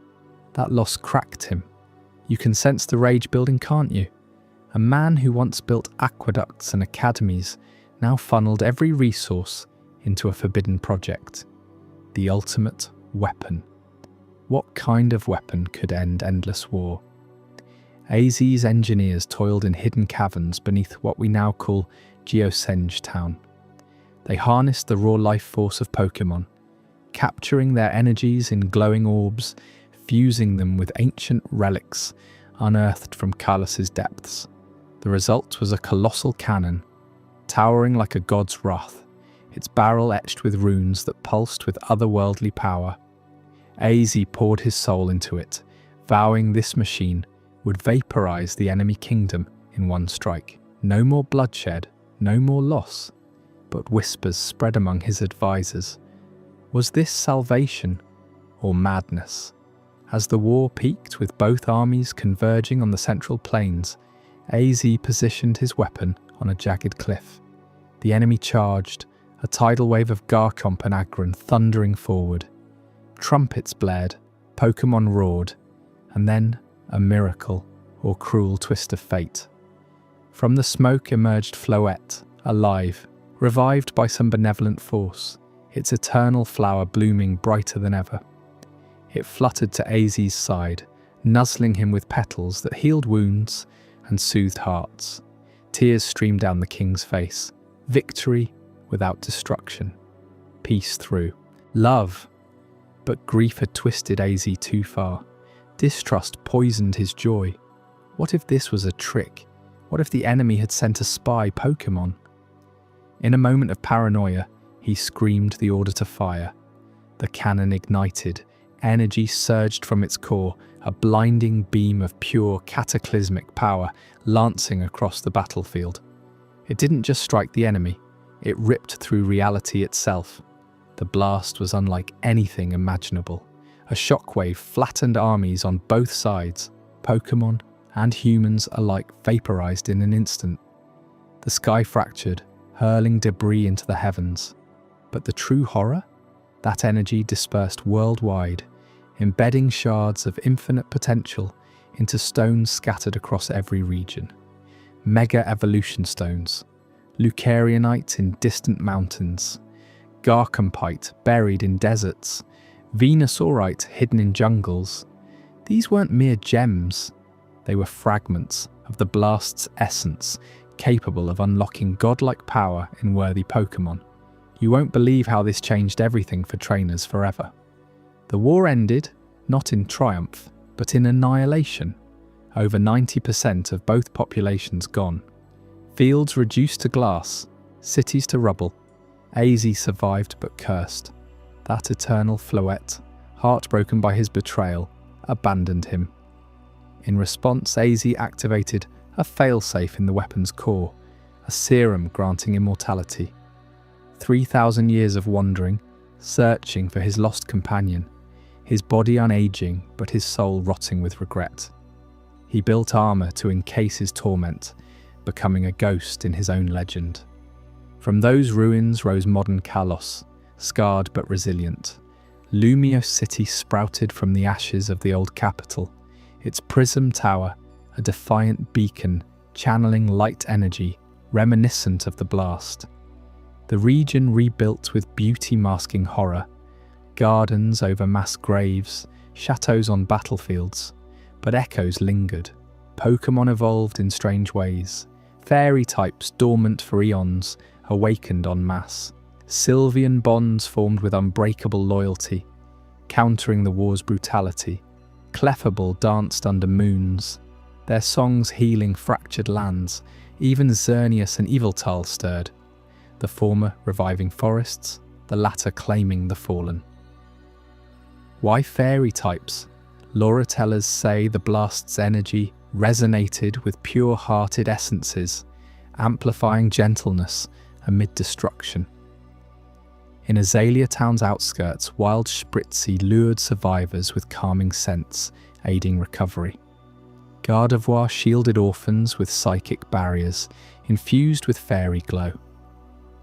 That loss cracked him. You can sense the rage building, can't you? A man who once built aqueducts and academies now funneled every resource into a forbidden project. The ultimate weapon. What kind of weapon could end endless war? AZ's engineers toiled in hidden caverns beneath what we now call Geosenge Town. They harnessed the raw life force of Pokémon, capturing their energies in glowing orbs, fusing them with ancient relics unearthed from Kalos's depths. The result was a colossal cannon, towering like a god's wrath, its barrel etched with runes that pulsed with otherworldly power. AZ poured his soul into it, vowing this machine would vaporize the enemy kingdom in one strike. No more bloodshed, no more loss, but whispers spread among his advisors. Was this salvation or madness? As the war peaked with both armies converging on the central plains, AZ positioned his weapon on a jagged cliff. The enemy charged, a tidal wave of Garchomp and Agron thundering forward. Trumpets blared, Pokémon roared, and then a miracle or cruel twist of fate. From the smoke emerged Floette, alive, revived by some benevolent force, its eternal flower blooming brighter than ever. It fluttered to AZ's side, nuzzling him with petals that healed wounds and soothed hearts. Tears streamed down the king's face. Victory without destruction. Peace through. Love. But grief had twisted AZ too far. Distrust poisoned his joy. What if this was a trick? What if the enemy had sent a spy Pokémon? In a moment of paranoia, he screamed the order to fire. The cannon ignited. Energy surged from its core, a blinding beam of pure cataclysmic power lancing across the battlefield. It didn't just strike the enemy, it ripped through reality itself. The blast was unlike anything imaginable. A shockwave flattened armies on both sides, Pokémon and humans alike vaporized in an instant. The sky fractured, hurling debris into the heavens. But the true horror? That energy dispersed worldwide, embedding shards of infinite potential into stones scattered across every region. Mega evolution stones, Lucarianite in distant mountains, Garchompite buried in deserts, Venusaurite hidden in jungles. These weren't mere gems, they were fragments of the blast's essence, capable of unlocking godlike power in worthy Pokémon. You won't believe how this changed everything for trainers forever. The war ended, not in triumph, but in annihilation. Over 90% of both populations gone. Fields reduced to glass, cities to rubble. AZ survived but cursed. That eternal Floette, heartbroken by his betrayal, abandoned him. In response, AZ activated a failsafe in the weapon's core, a serum granting immortality. 3,000 years of wandering, searching for his lost companion, his body unaging but his soul rotting with regret. He built armor to encase his torment, becoming a ghost in his own legend. From those ruins rose modern Kalos, scarred but resilient. Lumiose City sprouted from the ashes of the old capital, its prism tower, a defiant beacon channeling light energy reminiscent of the blast. The region rebuilt with beauty masking horror, gardens over mass graves, chateaus on battlefields, but echoes lingered. Pokémon evolved in strange ways. Fairy types dormant for eons awakened en masse. Sylvian bonds formed with unbreakable loyalty, countering the war's brutality. Clefable danced under moons, their songs healing fractured lands. Even Xerneas and Yveltal stirred, the former reviving forests, the latter claiming the fallen. Why fairy types? Lore-tellers say the blast's energy resonated with pure-hearted essences, amplifying gentleness amid destruction. In Azalea Town's outskirts, wild Spritzy lured survivors with calming scents, aiding recovery. Gardevoir shielded orphans with psychic barriers, infused with fairy glow.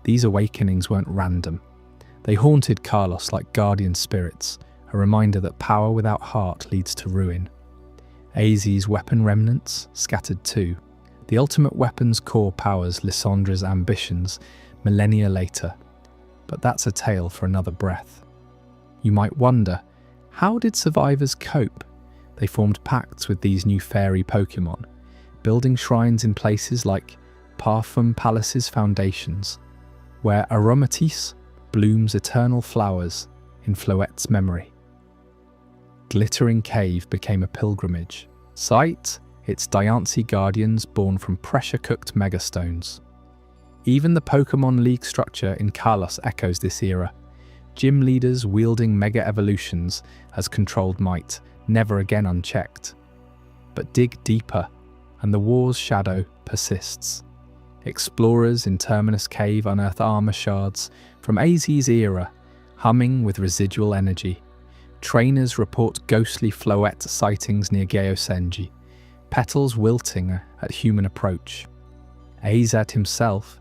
These awakenings weren't random. They haunted Kalos like guardian spirits, a reminder that power without heart leads to ruin. AZ's weapon remnants scattered too. The ultimate weapon's core powers Lissandra's ambitions millennia later. But that's a tale for another breath. You might wonder, how did survivors cope? They formed pacts with these new fairy Pokémon, building shrines in places like Parfum Palace's foundations, where Aromatisse blooms eternal flowers in Floette's memory. Glittering Cave became a pilgrimage. Sight, its Diancie guardians born from pressure-cooked megastones. Even the Pokémon League structure in Kalos echoes this era. Gym leaders wielding mega evolutions as controlled might, never again unchecked. But dig deeper, and the war's shadow persists. Explorers in Terminus Cave unearth armor shards from AZ's era, humming with residual energy. Trainers report ghostly Floette sightings near Geosenji, petals wilting at human approach. Azad himself,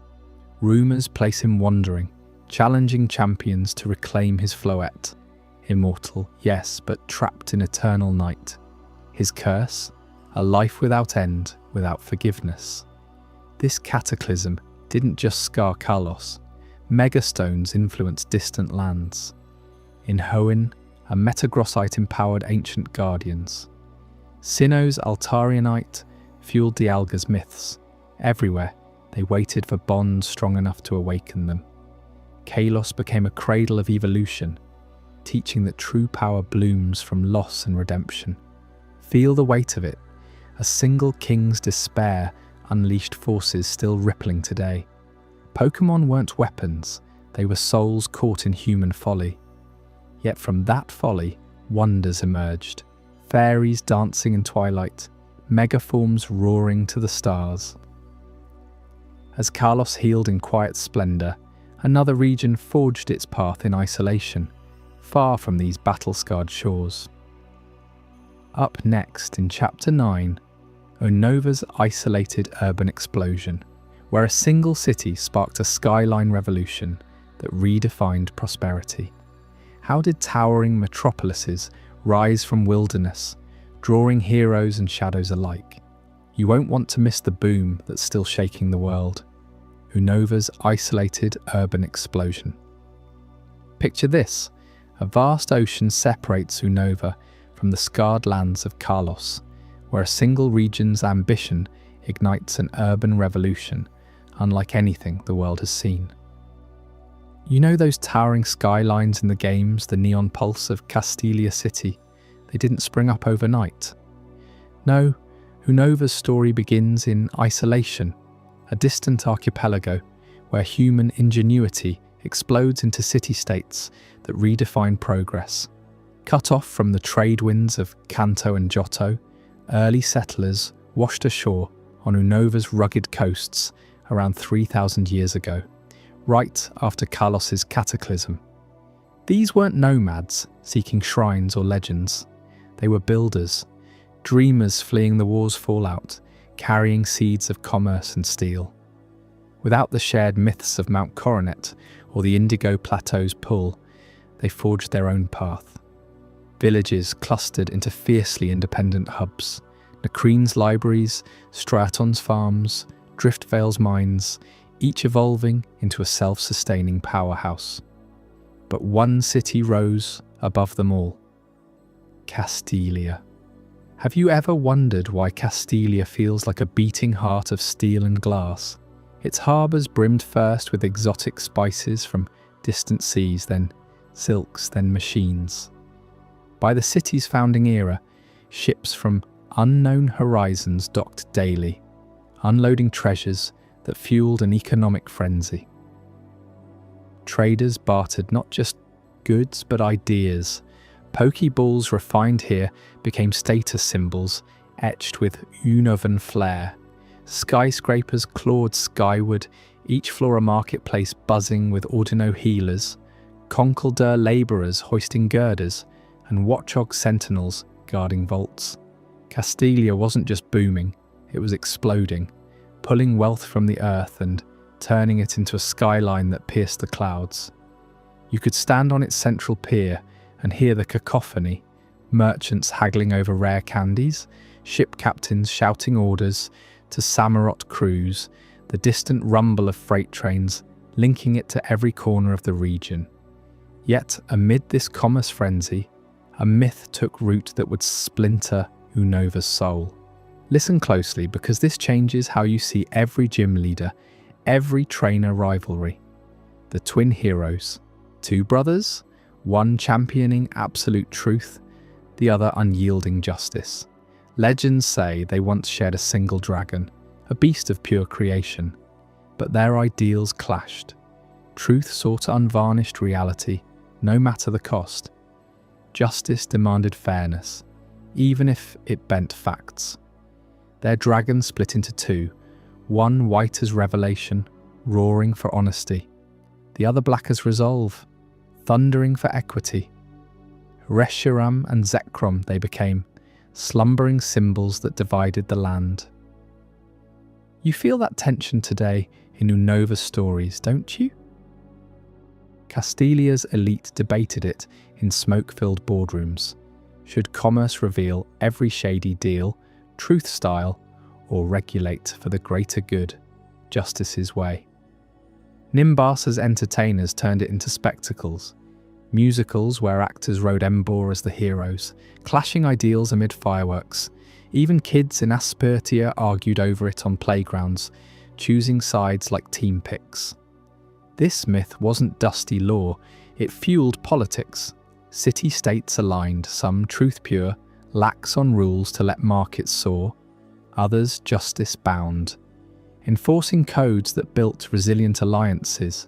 rumours place him wandering, challenging champions to reclaim his Floette. Immortal, yes, but trapped in eternal night. His curse? A life without end, without forgiveness. This cataclysm didn't just scar Kalos. Megastones influenced distant lands. In Hoenn, a Metagrossite-empowered ancient guardians. Sinnoh's Altarianite fueled Dialga's myths. Everywhere, they waited for bonds strong enough to awaken them. Kalos became a cradle of evolution, teaching that true power blooms from loss and redemption. Feel the weight of it. A single king's despair unleashed forces still rippling today. Pokémon weren't weapons, they were souls caught in human folly. Yet from that folly, wonders emerged. Fairies dancing in twilight, megaforms roaring to the stars. As Kalos healed in quiet splendour, another region forged its path in isolation, far from these battle-scarred shores. Up next in Chapter 9, Unova's isolated urban explosion, where a single city sparked a skyline revolution that redefined prosperity. How did towering metropolises rise from wilderness, drawing heroes and shadows alike? You won't want to miss the boom that's still shaking the world. Unova's isolated urban explosion. Picture this: a vast ocean separates Unova from the scarred lands of Kalos, where a single region's ambition ignites an urban revolution unlike anything the world has seen. You know those towering skylines in the games, the neon pulse of Castelia City? They didn't spring up overnight. No, Unova's story begins in isolation, a distant archipelago where human ingenuity explodes into city-states that redefine progress. Cut off from the trade winds of Kanto and Johto, early settlers washed ashore on Unova's rugged coasts around 3,000 years ago, right after Kalos's cataclysm. These weren't nomads seeking shrines or legends. They were builders, dreamers fleeing the war's fallout, carrying seeds of commerce and steel. Without the shared myths of Mount Coronet or the Indigo Plateau's pull, they forged their own path. Villages clustered into fiercely independent hubs. Nakreen's libraries, Straton's farms, Driftvale's mines, each evolving into a self-sustaining powerhouse. But one city rose above them all: Castelia. Have you ever wondered why Castelia feels like a beating heart of steel and glass? Its harbours brimmed first with exotic spices from distant seas, then silks, then machines. By the city's founding era, ships from unknown horizons docked daily, unloading treasures that fueled an economic frenzy. Traders bartered not just goods but ideas. Pokeballs refined here became status symbols etched with Unovan flair. Skyscrapers clawed skyward, each floor a marketplace buzzing with Ordino healers, Conkeldurr labourers hoisting girders, and watchog sentinels guarding vaults. Castelia wasn't just booming, it was exploding, pulling wealth from the earth and turning it into a skyline that pierced the clouds. You could stand on its central pier and hear the cacophony, merchants haggling over rare candies, ship captains shouting orders to Samurott crews, the distant rumble of freight trains linking it to every corner of the region. Yet, amid this commerce frenzy, a myth took root that would splinter Unova's soul. Listen closely, because this changes how you see every gym leader, every trainer rivalry. The twin heroes, two brothers, one championing absolute truth, the other unyielding justice. Legends say they once shared a single dragon, a beast of pure creation, but their ideals clashed. Truth sought unvarnished reality, no matter the cost. Justice demanded fairness, even if it bent facts. Their dragon split into two, one white as revelation, roaring for honesty, the other black as resolve, thundering for equity. Reshiram and Zekrom they became, slumbering symbols that divided the land. You feel that tension today in Unova's stories, don't you? Castelia's elite debated it in smoke-filled boardrooms. Should commerce reveal every shady deal, truth style, or regulate for the greater good, justice's way? Nimbasa's entertainers turned it into spectacles, musicals where actors rode Embor as the heroes, clashing ideals amid fireworks. Even kids in Aspertia argued over it on playgrounds, choosing sides like team picks. This myth wasn't dusty lore, it fueled politics. City-states aligned, some truth-pure, lax on rules to let markets soar, others justice-bound, enforcing codes that built resilient alliances.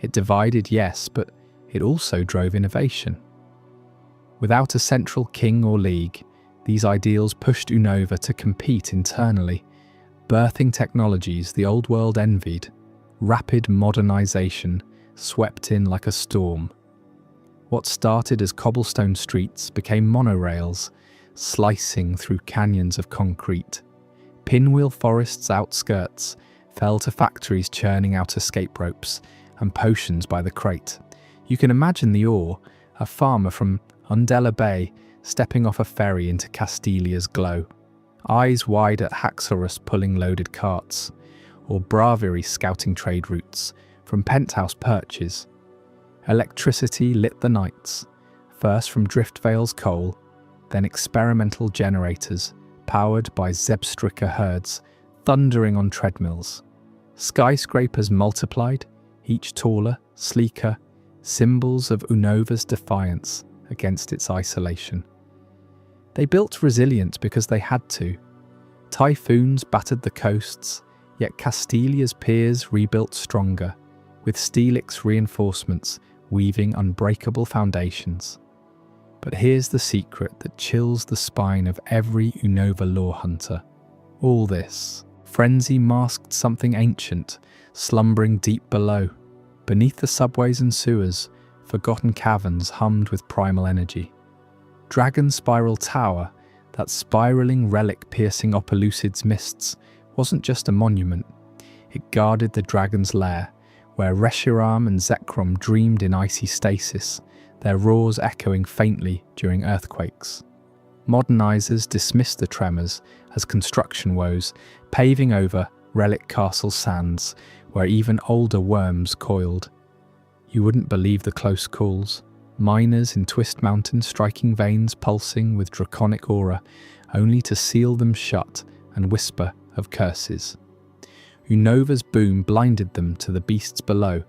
It divided, yes, but it also drove innovation. Without a central king or league, these ideals pushed Unova to compete internally, birthing technologies the old world envied. Rapid modernization swept in like a storm. What started as cobblestone streets became monorails, slicing through canyons of concrete. Pinwheel Forest's outskirts fell to factories churning out escape ropes and potions by the crate. You can imagine the awe, a farmer from Undella Bay stepping off a ferry into Castelia's glow, eyes wide at Haxorus pulling loaded carts, or Braviary scouting trade routes from penthouse perches. Electricity lit the nights, first from Driftvale's coal, then experimental generators powered by Zebstrika herds thundering on treadmills. Skyscrapers multiplied, each taller, sleeker, symbols of Unova's defiance against its isolation. They built resilient because they had to. Typhoons battered the coasts, yet Castelia's piers rebuilt stronger, with Steelix reinforcements weaving unbreakable foundations. But here's the secret that chills the spine of every Unova lore hunter. All this frenzy masked something ancient, slumbering deep below. Beneath the subways and sewers, forgotten caverns hummed with primal energy. Dragon Spiral Tower, that spiraling relic piercing Opelucid's mists, wasn't just a monument. It guarded the dragon's lair, where Reshiram and Zekrom dreamed in icy stasis, their roars echoing faintly during earthquakes. Modernizers dismissed the tremors as construction woes, paving over relic castle sands, where even older worms coiled. You wouldn't believe the close calls. Miners in Twist Mountain striking veins pulsing with draconic aura, only to seal them shut and whisper of curses. Unova's boom blinded them to the beasts below,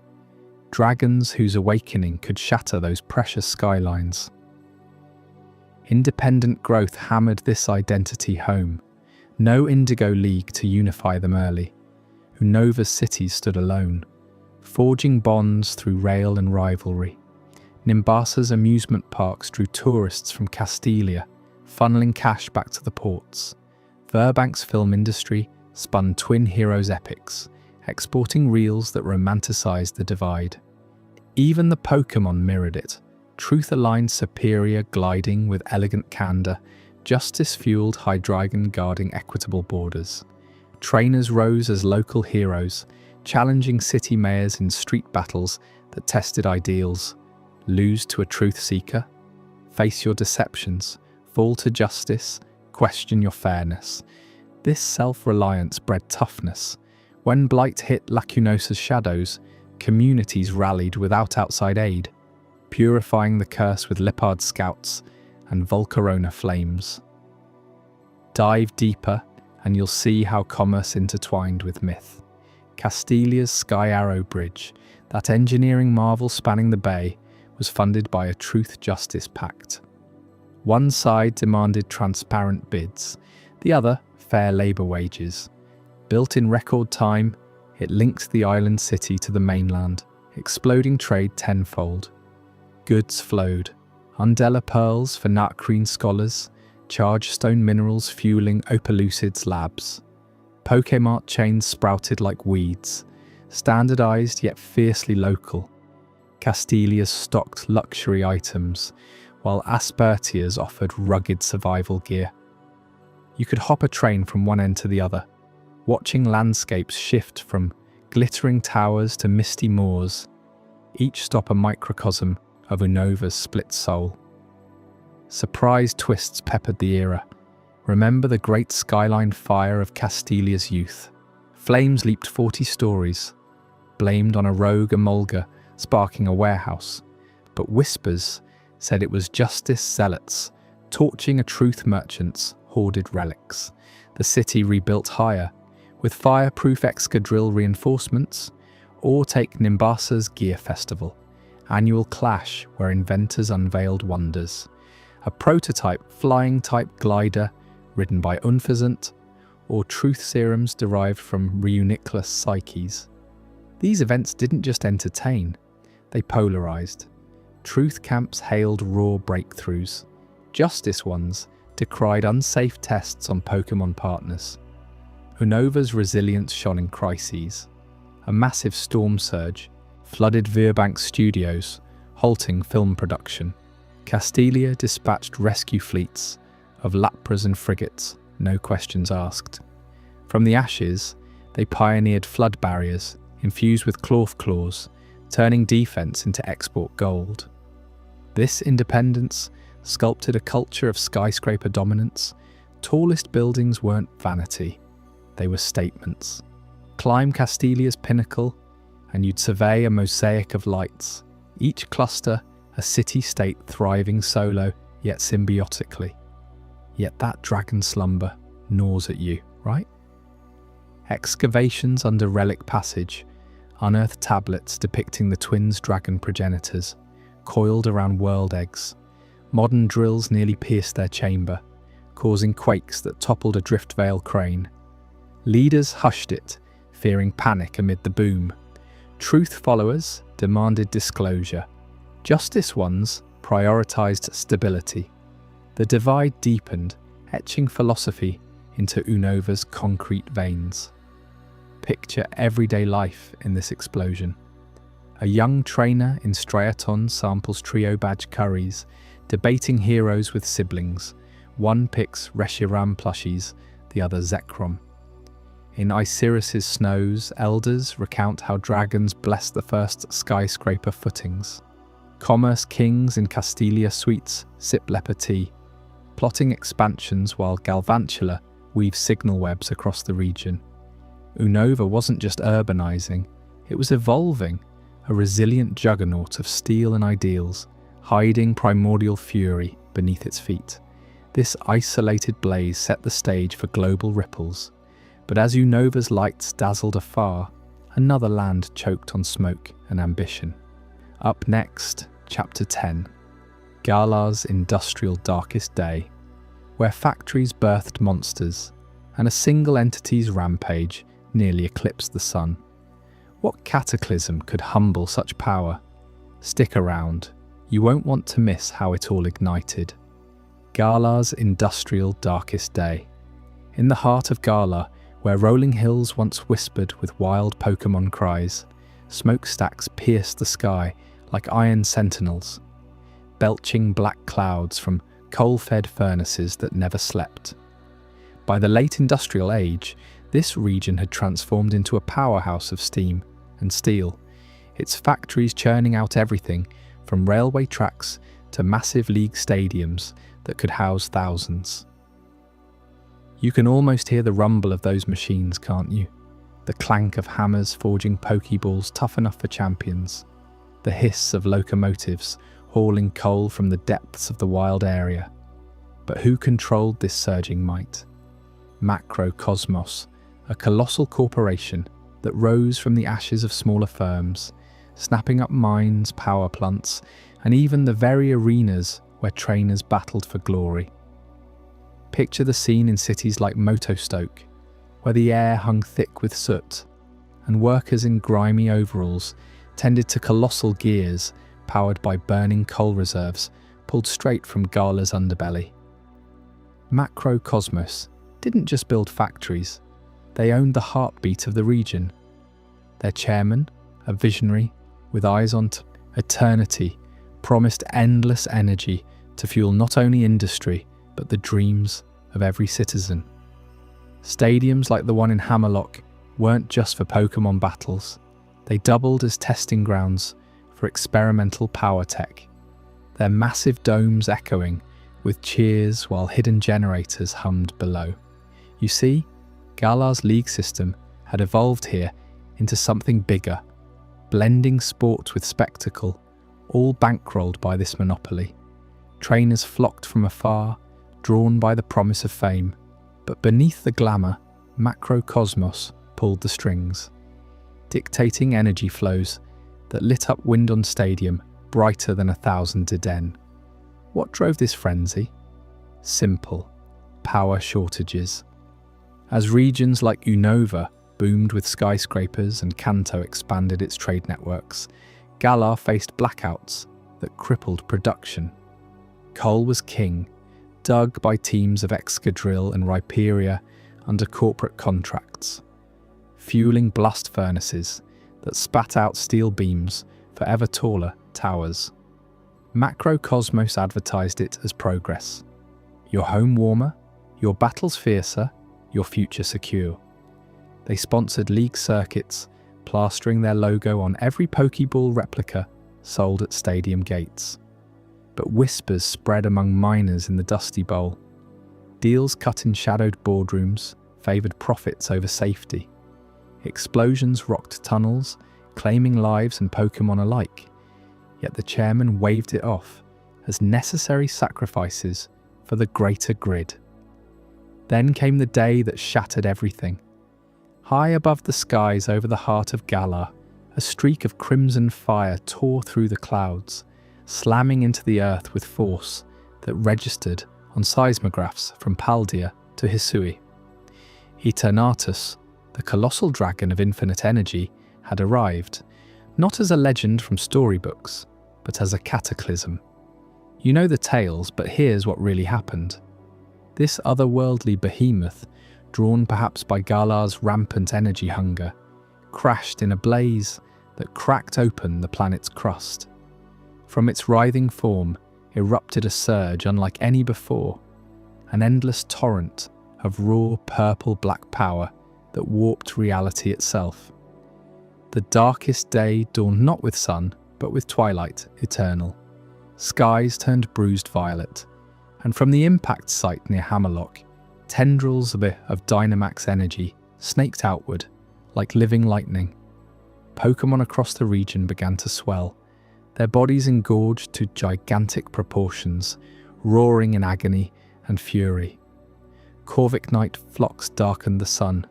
dragons whose awakening could shatter those precious skylines. Independent growth hammered this identity home. No Indigo League to unify them early. Unova's cities stood alone, forging bonds through rail and rivalry. Nimbasa's amusement parks drew tourists from Castelia, funneling cash back to the ports. Verbank's film industry spun twin heroes epics, exporting reels that romanticized the divide. Even the Pokémon mirrored it. Truth-aligned superior gliding with elegant candor, justice-fueled Hydreigon guarding equitable borders. Trainers rose as local heroes, challenging city mayors in street battles that tested ideals. Lose to a truth seeker? Face your deceptions, fall to justice, question your fairness. This self-reliance bred toughness. When Blight hit Lacunosa's shadows, communities rallied without outside aid, purifying the curse with Lippard scouts and Volcarona flames. Dive deeper and you'll see how commerce intertwined with myth. Castilia's Sky Arrow Bridge, that engineering marvel spanning the bay, was funded by a truth-justice pact. One side demanded transparent bids, the other fair labour wages. Built in record time, it linked the island city to the mainland, exploding trade tenfold. Goods flowed, Undella pearls for Nutcreen scholars, chargestone minerals fueling Opelucid's labs. Pokémon chains sprouted like weeds, standardized yet fiercely local. Castilia's stocked luxury items, while Aspertia's offered rugged survival gear. You could hop a train from one end to the other, watching landscapes shift from glittering towers to misty moors, each stop a microcosm of Unova's split soul. Surprise twists peppered the era. Remember the great skyline fire of Castilia's youth. Flames leaped 40 stories, blamed on a rogue emulga sparking a warehouse, but whispers said it was justice zealots torching a truth merchant's hoarded relics. The city rebuilt higher, with fireproof escadrille reinforcements, or take Nimbasa's Gear Festival, annual clash where inventors unveiled wonders. A prototype flying-type glider ridden by Unfazant, or truth serums derived from Reuniclus psyches. These events didn't just entertain, they polarized. Truth camps hailed raw breakthroughs. Justice ones decried unsafe tests on Pokémon partners. Unova's resilience shone in crises. A massive storm surge flooded Veerbank's studios, halting film production. Castilia dispatched rescue fleets of Lapras and frigates, no questions asked. From the ashes, they pioneered flood barriers infused with cloth claws, turning defense into export gold. This independence sculpted a culture of skyscraper dominance. Tallest buildings weren't vanity, they were statements. Climb Castilia's pinnacle, and you'd survey a mosaic of lights, each cluster a city-state thriving solo, yet symbiotically. Yet that dragon slumber gnaws at you, right? Excavations under Relic Passage unearthed tablets depicting the twins' dragon progenitors, coiled around world eggs. Modern drills nearly pierced their chamber, causing quakes that toppled a Driftvale crane. Leaders hushed it, fearing panic amid the boom. Truth followers demanded disclosure. Justice ones prioritized stability. The divide deepened, etching philosophy into Unova's concrete veins. Picture everyday life in this explosion. A young trainer in Strayaton samples trio badge curries, debating heroes with siblings. One picks Reshiram plushies, the other Zekrom. In Isiris's snows, elders recount how dragons blessed the first skyscraper footings. Commerce kings in Castilia suites sip leper tea, plotting expansions while Galvantula weaves signal webs across the region. Unova wasn't just urbanizing, it was evolving, a resilient juggernaut of steel and ideals, hiding primordial fury beneath its feet. This isolated blaze set the stage for global ripples, but as Unova's lights dazzled afar, another land choked on smoke and ambition. Up next, Chapter 10, Galar's industrial darkest day, where factories birthed monsters, and a single entity's rampage nearly eclipsed the sun. What cataclysm could humble such power? Stick around, you won't want to miss how it all ignited. Galar's industrial darkest day. In the heart of Galar, where rolling hills once whispered with wild Pokémon cries, smokestacks pierced the sky like iron sentinels, belching black clouds from coal-fed furnaces that never slept. By the late industrial age, this region had transformed into a powerhouse of steam and steel, its factories churning out everything from railway tracks to massive league stadiums that could house thousands. You can almost hear the rumble of those machines, can't you? The clank of hammers forging Pokeballs tough enough for champions, the hiss of locomotives hauling coal from the depths of the wild area. But who controlled this surging might? Macrocosmos, a colossal corporation that rose from the ashes of smaller firms, snapping up mines, power plants, and even the very arenas where trainers battled for glory. Picture the scene in cities like Motostoke, where the air hung thick with soot, and workers in grimy overalls tended to colossal gears powered by burning coal reserves pulled straight from Galar's underbelly. Macrocosmos didn't just build factories, they owned the heartbeat of the region. Their chairman, a visionary with eyes on eternity, promised endless energy to fuel not only industry, but the dreams of every citizen. Stadiums like the one in Hammerlock weren't just for Pokémon battles, they doubled as testing grounds for experimental power tech, their massive domes echoing with cheers while hidden generators hummed below. You see, Galar's league system had evolved here into something bigger, blending sport with spectacle, all bankrolled by this monopoly. Trainers flocked from afar, drawn by the promise of fame, but beneath the glamour, Macrocosmos pulled the strings, dictating energy flows that lit up Windon Stadium brighter than 1,000 Deden. What drove this frenzy? Simple: power shortages. As regions like Unova boomed with skyscrapers and Kanto expanded its trade networks, Galar faced blackouts that crippled production. Coal was king, dug by teams of Excadrill and Rhyperia under corporate contracts, fueling blast furnaces that spat out steel beams for ever taller towers. Macrocosmos advertised it as progress. Your home warmer, your battles fiercer, your future secure. They sponsored league circuits, plastering their logo on every Pokeball replica sold at stadium gates. But whispers spread among miners in the Dusty Bowl. Deals cut in shadowed boardrooms favoured profits over safety. Explosions rocked tunnels, claiming lives and Pokemon alike. Yet the chairman waved it off as necessary sacrifices for the greater grid. Then came the day that shattered everything. High above the skies over the heart of Galar, a streak of crimson fire tore through the clouds, slamming into the earth with force that registered on seismographs from Paldea to Hisui. Eternatus, the colossal dragon of infinite energy, had arrived, not as a legend from storybooks, but as a cataclysm. You know the tales, but here's what really happened. This otherworldly behemoth, drawn perhaps by Galar's rampant energy hunger, crashed in a blaze that cracked open the planet's crust. From its writhing form erupted a surge unlike any before, an endless torrent of raw purple-black power that warped reality itself. The darkest day dawned not with sun, but with twilight eternal. Skies turned bruised violet, and from the impact site near Hammerlock, tendrils of Dynamax energy snaked outward like living lightning. Pokémon across the region began to swell, their bodies engorged to gigantic proportions, roaring in agony and fury. Corviknight flocks darkened the sun,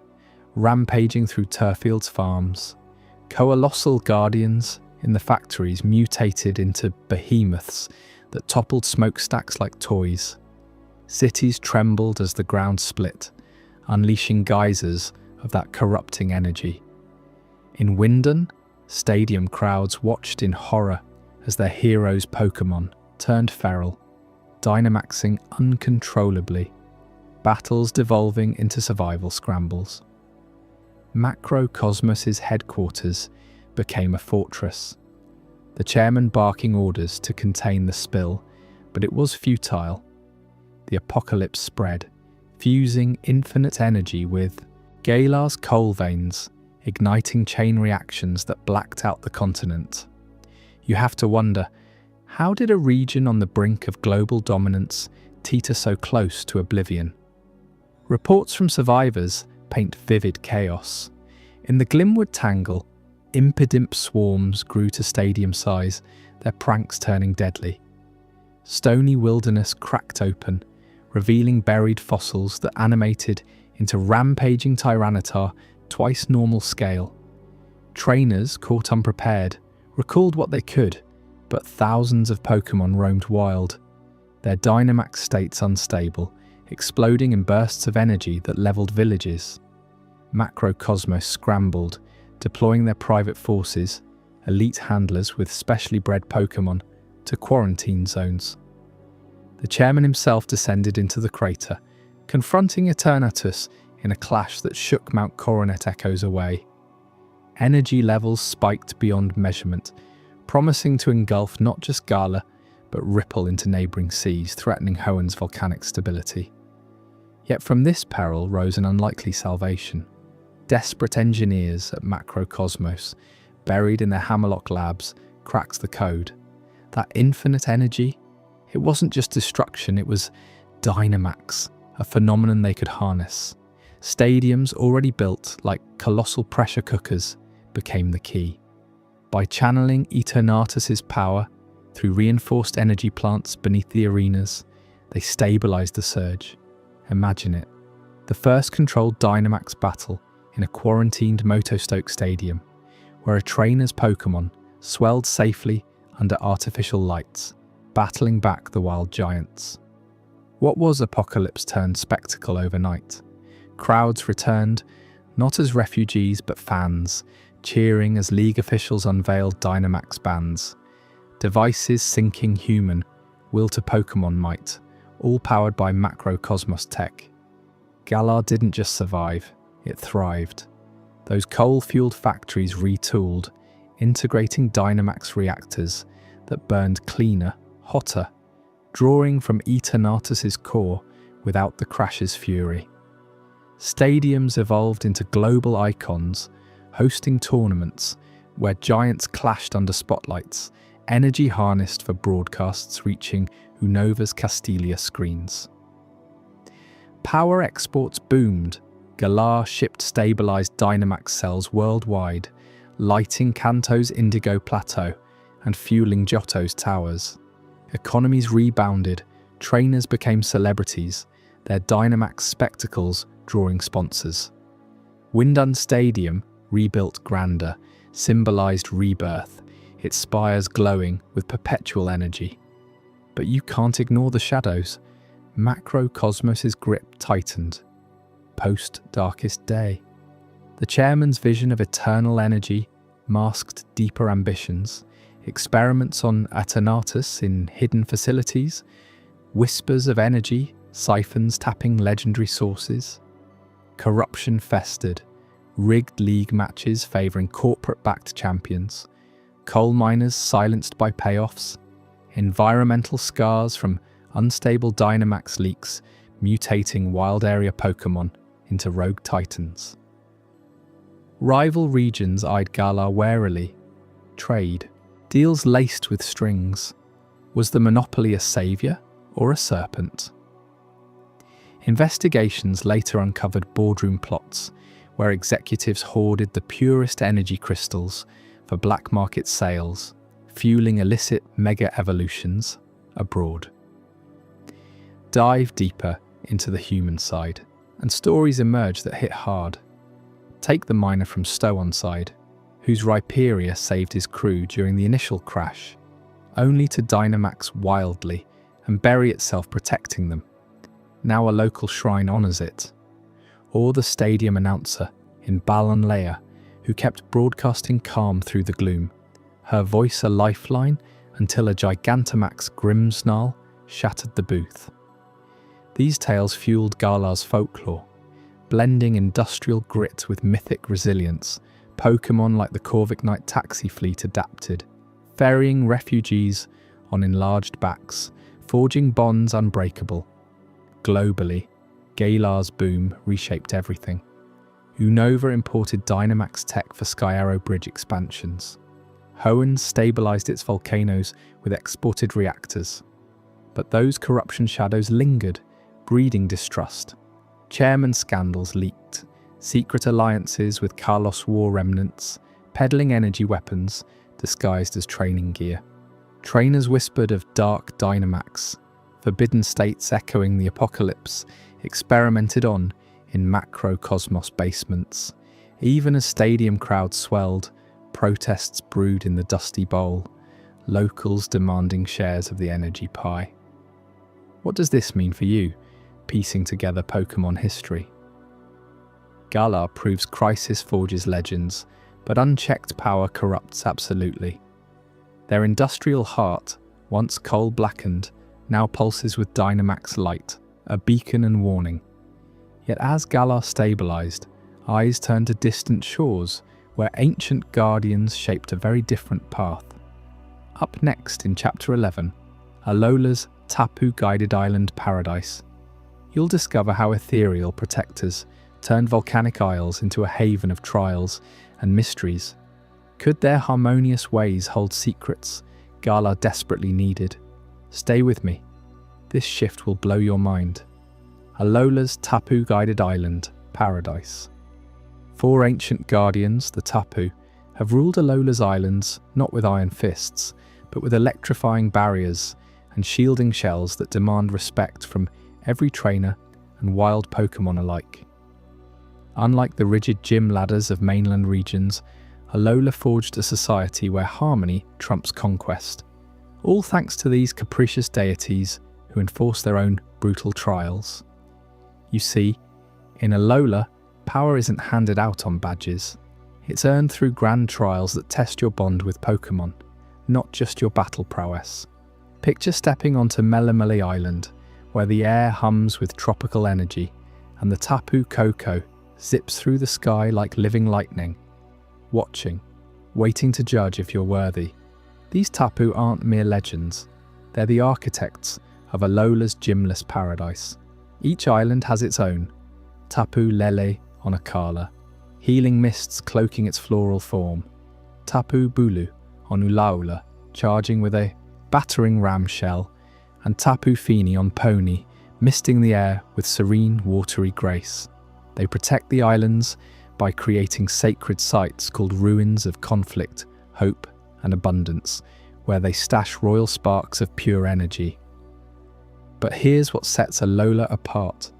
rampaging through Turfield's farms. Colossal guardians in the factories mutated into behemoths that toppled smokestacks like toys. Cities trembled as the ground split, unleashing geysers of that corrupting energy. In Windon, stadium crowds watched in horror as their heroes' Pokémon turned feral, Dynamaxing uncontrollably, battles devolving into survival scrambles. Macrocosmos's headquarters became a fortress. the chairman barking orders to contain the spill, but it was futile. The apocalypse spread, fusing infinite energy with Galar's coal veins, igniting chain reactions that blacked out the continent. You have to wonder, how did a region on the brink of global dominance teeter so close to oblivion? Reports from survivors paint vivid chaos. In the Glimwood tangle, impidimp swarms grew to stadium size, their pranks turning deadly. Stony wilderness cracked open, revealing buried fossils that animated into rampaging Tyranitar twice normal scale. Trainers, caught unprepared, recalled what they could, but thousands of Pokémon roamed wild, their Dynamax states unstable, exploding in bursts of energy that leveled villages. Macrocosmos scrambled, deploying their private forces, elite handlers with specially bred Pokémon, to quarantine zones. The chairman himself descended into the crater, confronting Eternatus in a clash that shook Mount Coronet echoes away. Energy levels spiked beyond measurement, promising to engulf not just Galar, but ripple into neighbouring seas, threatening Hoenn's volcanic stability. Yet from this peril rose an unlikely salvation. Desperate engineers at Macrocosmos, buried in their Hammerlock labs, cracked the code. That infinite energy, it wasn't just destruction, it was Dynamax, a phenomenon they could harness. Stadiums already built like colossal pressure cookers became the key. By channeling Eternatus's power through reinforced energy plants beneath the arenas, they stabilized the surge. Imagine it, the first controlled Dynamax battle in a quarantined Motostoke stadium, where a trainer's Pokémon swelled safely under artificial lights, battling back the wild giants. What was Apocalypse turned spectacle overnight? Crowds returned, not as refugees but fans, cheering as League officials unveiled Dynamax bands. Devices syncing human, will to Pokémon might, all powered by Macrocosmos tech. Galar didn't just survive, it thrived. Those coal-fueled factories retooled, integrating Dynamax reactors that burned cleaner, hotter, drawing from Eternatus's core without the crash's fury. Stadiums evolved into global icons, hosting tournaments where giants clashed under spotlights, energy harnessed for broadcasts reaching Unova's Castilia screens. Power exports boomed. Galar shipped stabilized Dynamax cells worldwide, lighting Kanto's Indigo Plateau and fueling Johto's towers. Economies rebounded, trainers became celebrities, their Dynamax spectacles drawing sponsors. Windun Stadium, rebuilt grander, symbolized rebirth, its spires glowing with perpetual energy. But you can't ignore the shadows. Macrocosmos's grip tightened. Post-darkest day. The chairman's vision of eternal energy masked deeper ambitions, experiments on Eternatus in hidden facilities, whispers of energy, siphons tapping legendary sources. Corruption festered, rigged league matches favouring corporate-backed champions, coal miners silenced by payoffs, environmental scars from unstable Dynamax leaks mutating wild area Pokémon into rogue titans. Rival regions eyed Galar warily. Trade, deals laced with strings. Was the monopoly a saviour or a serpent? Investigations later uncovered boardroom plots where executives hoarded the purest energy crystals for black market sales, fueling illicit mega-evolutions abroad. Dive deeper into the human side, and stories emerge that hit hard. Take the miner from Stow side, whose Rhyperia saved his crew during the initial crash, only to Dynamax wildly and bury itself protecting them. Now a local shrine honours it. Or the stadium announcer in Balonlea, who kept broadcasting calm through the gloom, her voice a lifeline until a Gigantamax Grimmsnarl shattered the booth. These tales fueled Galar's folklore, blending industrial grit with mythic resilience. Pokémon like the Corviknight taxi fleet adapted, ferrying refugees on enlarged backs, forging bonds unbreakable. Globally, Galar's boom reshaped everything. Unova imported Dynamax tech for Sky Arrow Bridge expansions. Hoenn stabilized its volcanoes with exported reactors. But those corruption shadows lingered, breeding distrust. Chairman scandals leaked, secret alliances with Kalos war remnants, peddling energy weapons disguised as training gear. Trainers whispered of dark Dynamax, forbidden states echoing the apocalypse, experimented on in macrocosmos basements. Even as stadium crowds swelled, protests brewed in the dusty bowl, locals demanding shares of the energy pie. What does this mean for you, piecing together Pokémon history? Galar proves crisis forges legends, but unchecked power corrupts absolutely. Their industrial heart, once coal-blackened, now pulses with Dynamax light, a beacon and warning. Yet as Galar stabilized, eyes turned to distant shores where ancient guardians shaped a very different path. Up next in Chapter 11, Alola's Tapu-guided island paradise, you'll discover how ethereal protectors turned volcanic isles into a haven of trials and mysteries. Could their harmonious ways hold secrets Galar desperately needed? Stay with me. This shift will blow your mind. Alola's Tapu-guided island paradise. 4 ancient guardians, the Tapu, have ruled Alola's islands not with iron fists, but with electrifying barriers and shielding shells that demand respect from every trainer and wild Pokémon alike. Unlike the rigid gym ladders of mainland regions, Alola forged a society where harmony trumps conquest. All thanks to these capricious deities who enforce their own brutal trials. You see, in Alola, power isn't handed out on badges. It's earned through grand trials that test your bond with Pokémon, not just your battle prowess. Picture stepping onto Melamele Island, where the air hums with tropical energy, and the Tapu Koko zips through the sky like living lightning, watching, waiting to judge if you're worthy. These Tapu aren't mere legends, they're the architects of Alola's gymless paradise. Each island has its own, Tapu Lele on Akala, healing mists cloaking its floral form, Tapu Bulu on Ulaula, charging with a battering ram shell, and Tapu Fini on Pony, misting the air with serene, watery grace. They protect the islands by creating sacred sites called ruins of conflict, hope, and abundance, where they stash royal sparks of pure energy. But here's what sets Alola apart.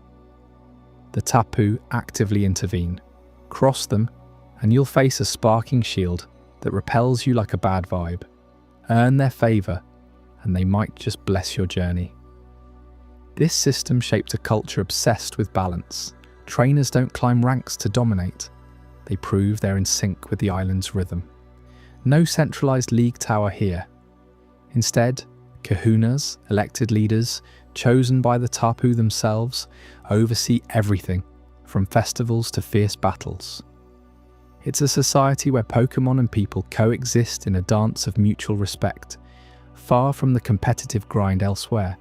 The Tapu actively intervene. Cross them, and you'll face a sparking shield that repels you like a bad vibe. Earn their favour, and they might just bless your journey. This system shaped a culture obsessed with balance. Trainers don't climb ranks to dominate. They prove they're in sync with the island's rhythm. No centralised league tower here. Instead, kahunas, elected leaders, chosen by the Tapu themselves, oversee everything, from festivals to fierce battles. It's a society where Pokémon and people coexist in a dance of mutual respect, far from the competitive grind elsewhere.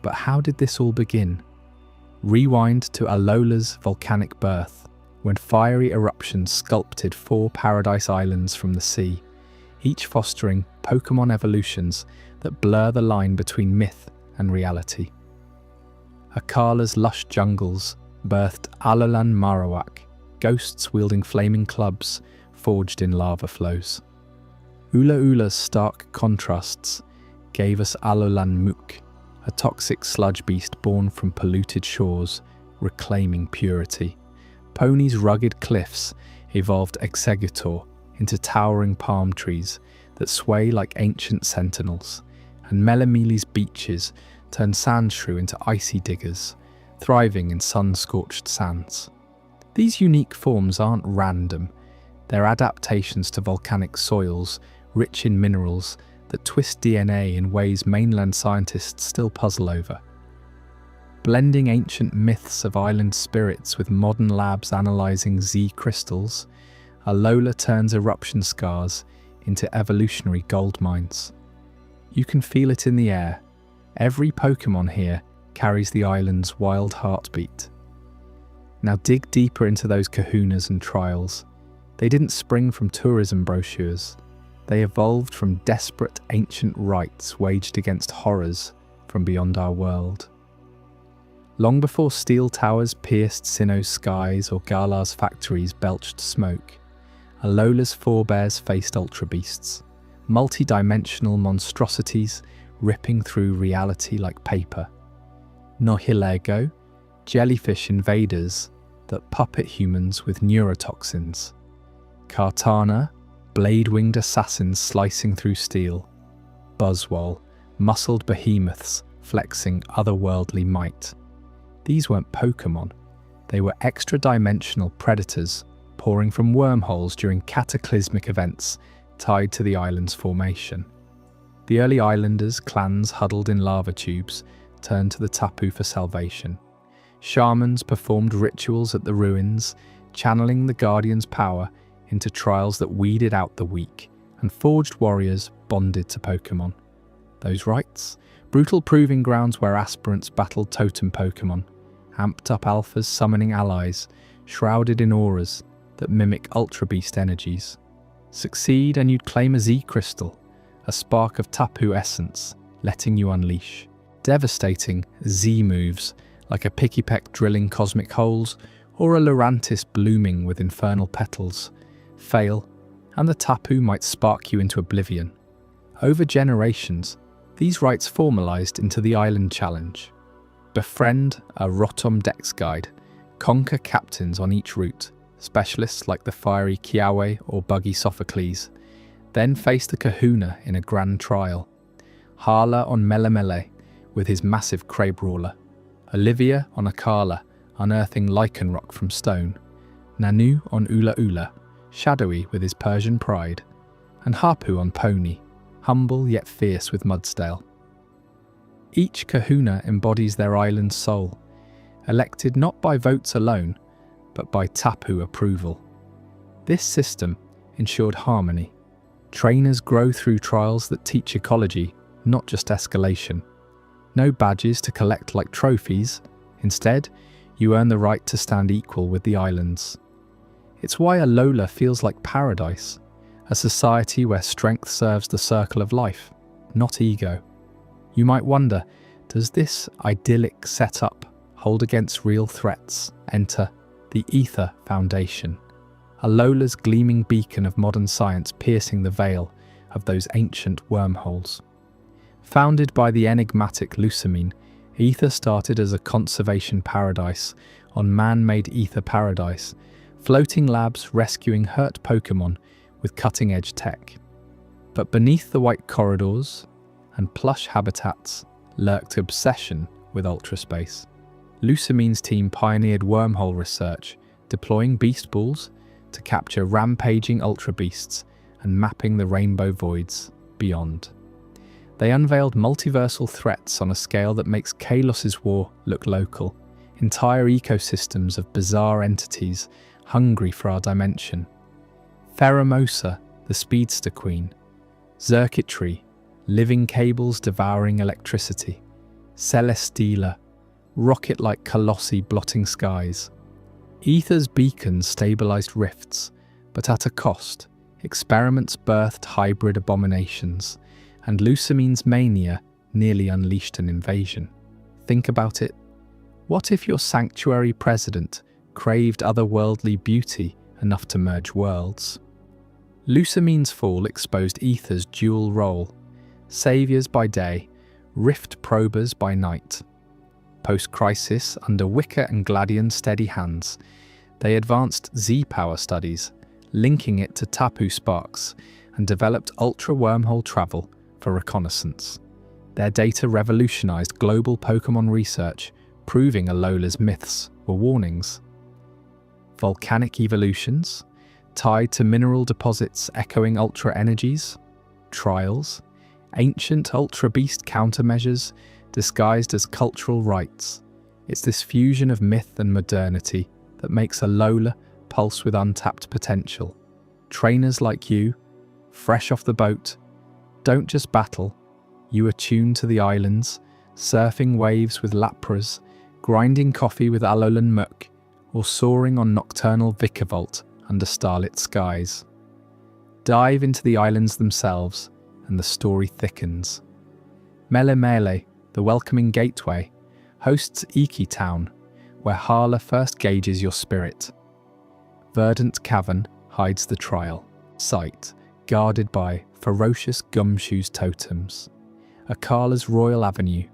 But how did this all begin? Rewind to Alola's volcanic birth, when fiery eruptions sculpted 4 paradise islands from the sea, each fostering Pokémon evolutions that blur the line between myth and reality. Akala's lush jungles birthed Alolan Marowak, ghosts wielding flaming clubs forged in lava flows. Ula's stark contrasts gave us Alolan Mook, a toxic sludge beast born from polluted shores, reclaiming purity. Pony's rugged cliffs evolved Exeggutor into towering palm trees that sway like ancient sentinels, and Melamele's beaches turned Sandshrew into icy diggers, thriving in sun-scorched sands. These unique forms aren't random, they're adaptations to volcanic soils rich in minerals that twist DNA in ways mainland scientists still puzzle over. Blending ancient myths of island spirits with modern labs analysing Z crystals, Alola turns eruption scars into evolutionary gold mines. You can feel it in the air. Every Pokémon here carries the island's wild heartbeat. Now dig deeper into those kahunas and trials. They didn't spring from tourism brochures. They evolved from desperate ancient rites waged against horrors from beyond our world. Long before steel towers pierced Sinnoh's skies or Galar's factories belched smoke, Alola's forebears faced ultra beasts, multi-dimensional monstrosities ripping through reality like paper. Nohilego, jellyfish invaders that puppet humans with neurotoxins. Kartana, blade-winged assassins slicing through steel. Buzzwole, muscled behemoths flexing otherworldly might. These weren't Pokémon, they were extra-dimensional predators pouring from wormholes during cataclysmic events tied to the island's formation. The early islanders, clans huddled in lava tubes, turned to the Tapu for salvation. Shamans performed rituals at the ruins, channeling the Guardian's power into trials that weeded out the weak, and forged warriors bonded to Pokémon. Those rites? Brutal proving grounds where aspirants battled totem Pokémon, amped up alphas summoning allies, shrouded in auras that mimic Ultra Beast energies. Succeed and you'd claim a Z-crystal, a spark of Tapu essence, letting you unleash devastating Z moves like a Pikipek drilling cosmic holes or a Lurantis blooming with infernal petals. Fail, and the Tapu might spark you into oblivion. Over generations, these rites formalized into the Island Challenge. Befriend a Rotom Dex Guide, conquer captains on each route, specialists like the fiery Kiawe or buggy Sophocles, then face the Kahuna in a grand trial. Hala on Melemele with his massive Crabrawler, Olivia on Akala, unearthing lichen rock from stone, Nanu on Ula Ula, shadowy with his Persian pride, and Hapu on Pony, humble yet fierce with Mudsdale. Each Kahuna embodies their island's soul, elected not by votes alone, but by Tapu approval. This system ensured harmony. Trainers grow through trials that teach ecology, not just escalation. No badges to collect like trophies. Instead, you earn the right to stand equal with the islands. It's why Alola feels like paradise, a society where strength serves the circle of life, not ego. You might wonder, does this idyllic setup hold against real threats? Enter the Ether Foundation, Alola's gleaming beacon of modern science piercing the veil of those ancient wormholes. Founded by the enigmatic Lusamine, Ether started as a conservation paradise on man-made Ether Paradise, floating labs rescuing hurt Pokémon with cutting-edge tech. But beneath the white corridors and plush habitats lurked obsession with ultraspace. Lusamine's team pioneered wormhole research, deploying beast balls to capture rampaging ultra beasts and mapping the rainbow voids beyond. They unveiled multiversal threats on a scale that makes Kalos's war look local, entire ecosystems of bizarre entities hungry for our dimension. Pheromosa, the speedster queen. Circuitry, living cables devouring electricity. Celesteela, rocket-like colossi blotting skies. Ether's beacons stabilized rifts, but at a cost. Experiments birthed hybrid abominations, and Lusamine's mania nearly unleashed an invasion. Think about it. What if your sanctuary president craved otherworldly beauty enough to merge worlds? Lusamine's fall exposed Ether's dual role, saviors by day, rift probers by night. Post-crisis, under Wicker and Gladian's steady hands, they advanced Z-power studies, linking it to Tapu sparks, and developed ultra-wormhole travel for reconnaissance. Their data revolutionized global Pokémon research, proving Alola's myths were warnings. Volcanic evolutions, tied to mineral deposits echoing ultra energies, trials, ancient ultra beast countermeasures disguised as cultural rites. It's this fusion of myth and modernity that makes Alola pulse with untapped potential. Trainers like you, fresh off the boat, don't just battle. You attune to the islands, surfing waves with lapras, grinding coffee with Alolan Muk, or soaring on nocturnal Vikavolt under starlit skies. Dive into the islands themselves, and the story thickens. Mele Mele, the welcoming gateway, hosts Iki Town, where Hala first gauges your spirit. Verdant Cavern hides the trial site, guarded by ferocious gumshoes totems. Akala's Royal Avenue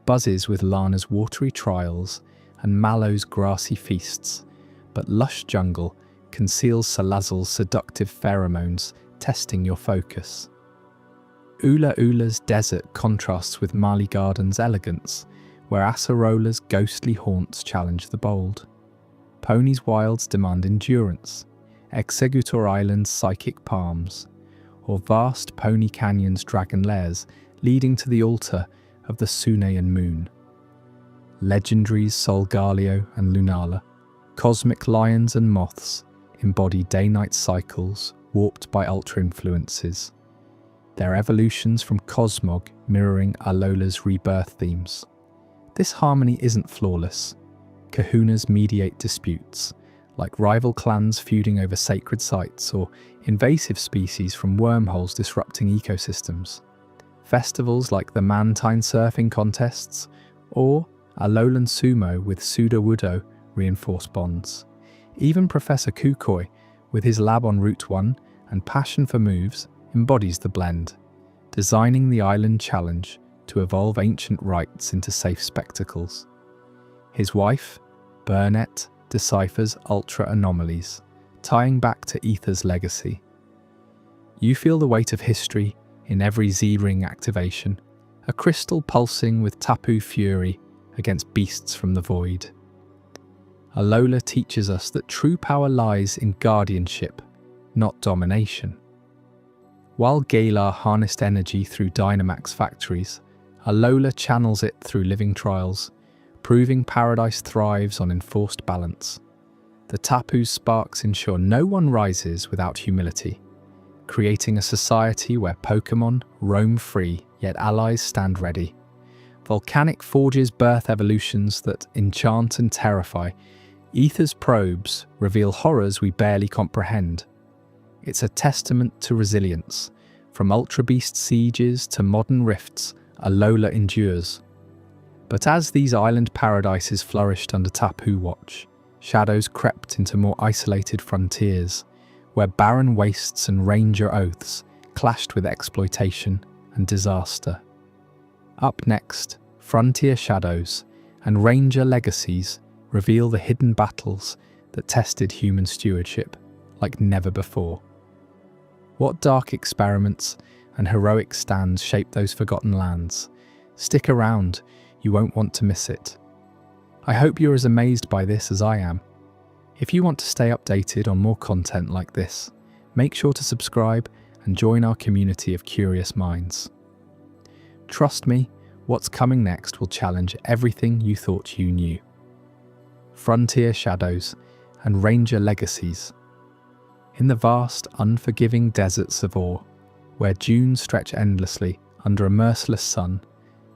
buzzes with Lana's watery trials and Mallow's grassy feasts, but lush jungle conceals Salazal's seductive pheromones, testing your focus. Ula Ula's desert contrasts with Mali Garden's elegance, where Acerola's ghostly haunts challenge the bold. Pony's wilds demand endurance, Executor Island's psychic palms, or vast Pony Canyon's dragon lairs leading to the altar of the Sunayan moon. Legendaries Solgaleo and Lunala, cosmic lions and moths, embody day-night cycles warped by ultra-influences, their evolutions from Cosmog mirroring Alola's rebirth themes. This harmony isn't flawless. Kahunas mediate disputes, like rival clans feuding over sacred sites or invasive species from wormholes disrupting ecosystems. Festivals like the Mantine surfing contests or Alolan Sumo with Sudowoodo reinforce bonds. Even Professor Kukoi, with his lab on Route 1 and passion for moves, embodies the blend, designing the island challenge to evolve ancient rites into safe spectacles. His wife, Burnett, deciphers ultra anomalies, tying back to Aether's legacy. You feel the weight of history in every Z-ring activation, a crystal pulsing with Tapu fury against beasts from the void. Alola teaches us that true power lies in guardianship, not domination. While Galar harnessed energy through Dynamax factories, Alola channels it through living trials, proving paradise thrives on enforced balance. The Tapu's sparks ensure no one rises without humility, creating a society where Pokémon roam free, yet allies stand ready. Volcanic forges birth evolutions that enchant and terrify. Aether's probes reveal horrors we barely comprehend. It's a testament to resilience. From Ultra Beast sieges to modern rifts, Alola endures. But as these island paradises flourished under Tapu watch, shadows crept into more isolated frontiers, where barren wastes and ranger oaths clashed with exploitation and disaster. Up next, Frontier Shadows and Ranger Legacies reveal the hidden battles that tested human stewardship like never before. What dark experiments and heroic stands shaped those forgotten lands? Stick around, you won't want to miss it. I hope you're as amazed by this as I am. If you want to stay updated on more content like this, make sure to subscribe and join our community of curious minds. Trust me, what's coming next will challenge everything you thought you knew. Frontier Shadows and Ranger Legacies. In the vast, unforgiving deserts of Ore, where dunes stretch endlessly under a merciless sun,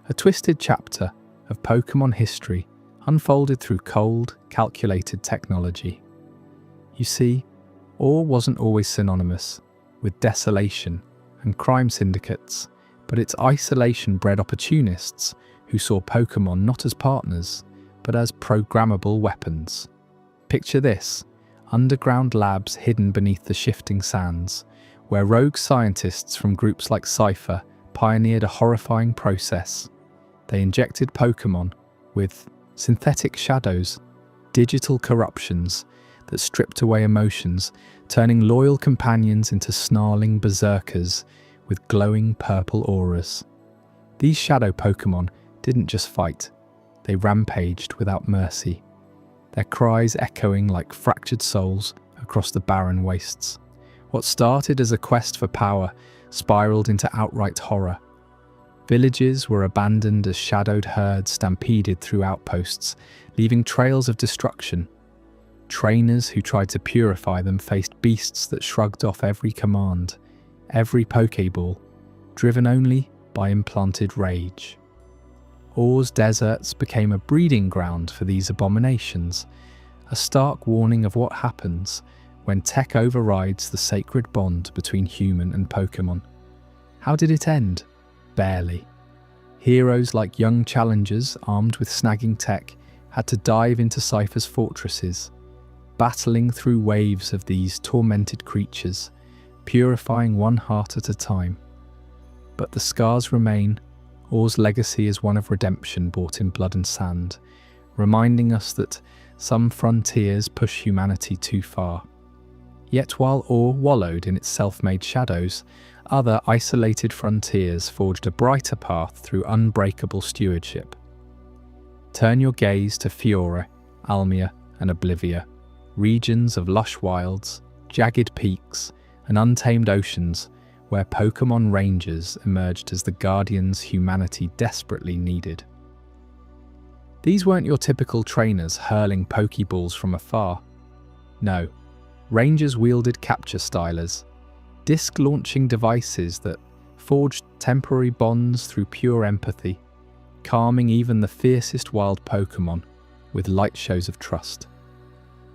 a twisted chapter of Pokémon history unfolded through cold, calculated technology. You see, Ore wasn't always synonymous with desolation and crime syndicates, but its isolation bred opportunists who saw Pokémon not as partners, but as programmable weapons. Picture this: underground labs hidden beneath the shifting sands, where rogue scientists from groups like Cypher pioneered a horrifying process. They injected Pokémon with synthetic shadows, digital corruptions that stripped away emotions, turning loyal companions into snarling berserkers with glowing purple auras. These shadow Pokémon didn't just fight, they rampaged without mercy, their cries echoing like fractured souls across the barren wastes. What started as a quest for power spiraled into outright horror. Villages were abandoned as shadowed herds stampeded through outposts, leaving trails of destruction. Trainers who tried to purify them faced beasts that shrugged off every command. every Pokeball, driven only by implanted rage. Or's deserts became a breeding ground for these abominations, a stark warning of what happens when tech overrides the sacred bond between human and Pokémon. How did it end? Barely. Heroes like young challengers armed with snagging tech had to dive into Cypher's fortresses, battling through waves of these tormented creatures, purifying one heart at a time. But the scars remain. Or's legacy is one of redemption bought in blood and sand, reminding us that some frontiers push humanity too far. Yet while Or wallowed in its self-made shadows, other isolated frontiers forged a brighter path through unbreakable stewardship. Turn your gaze to Fiora, Almia, and Oblivia, regions of lush wilds, jagged peaks, and untamed oceans where Pokémon Rangers emerged as the guardians humanity desperately needed. These weren't your typical trainers hurling Pokeballs from afar. No, Rangers wielded capture stylers, disc-launching devices that forged temporary bonds through pure empathy, calming even the fiercest wild Pokémon with light shows of trust.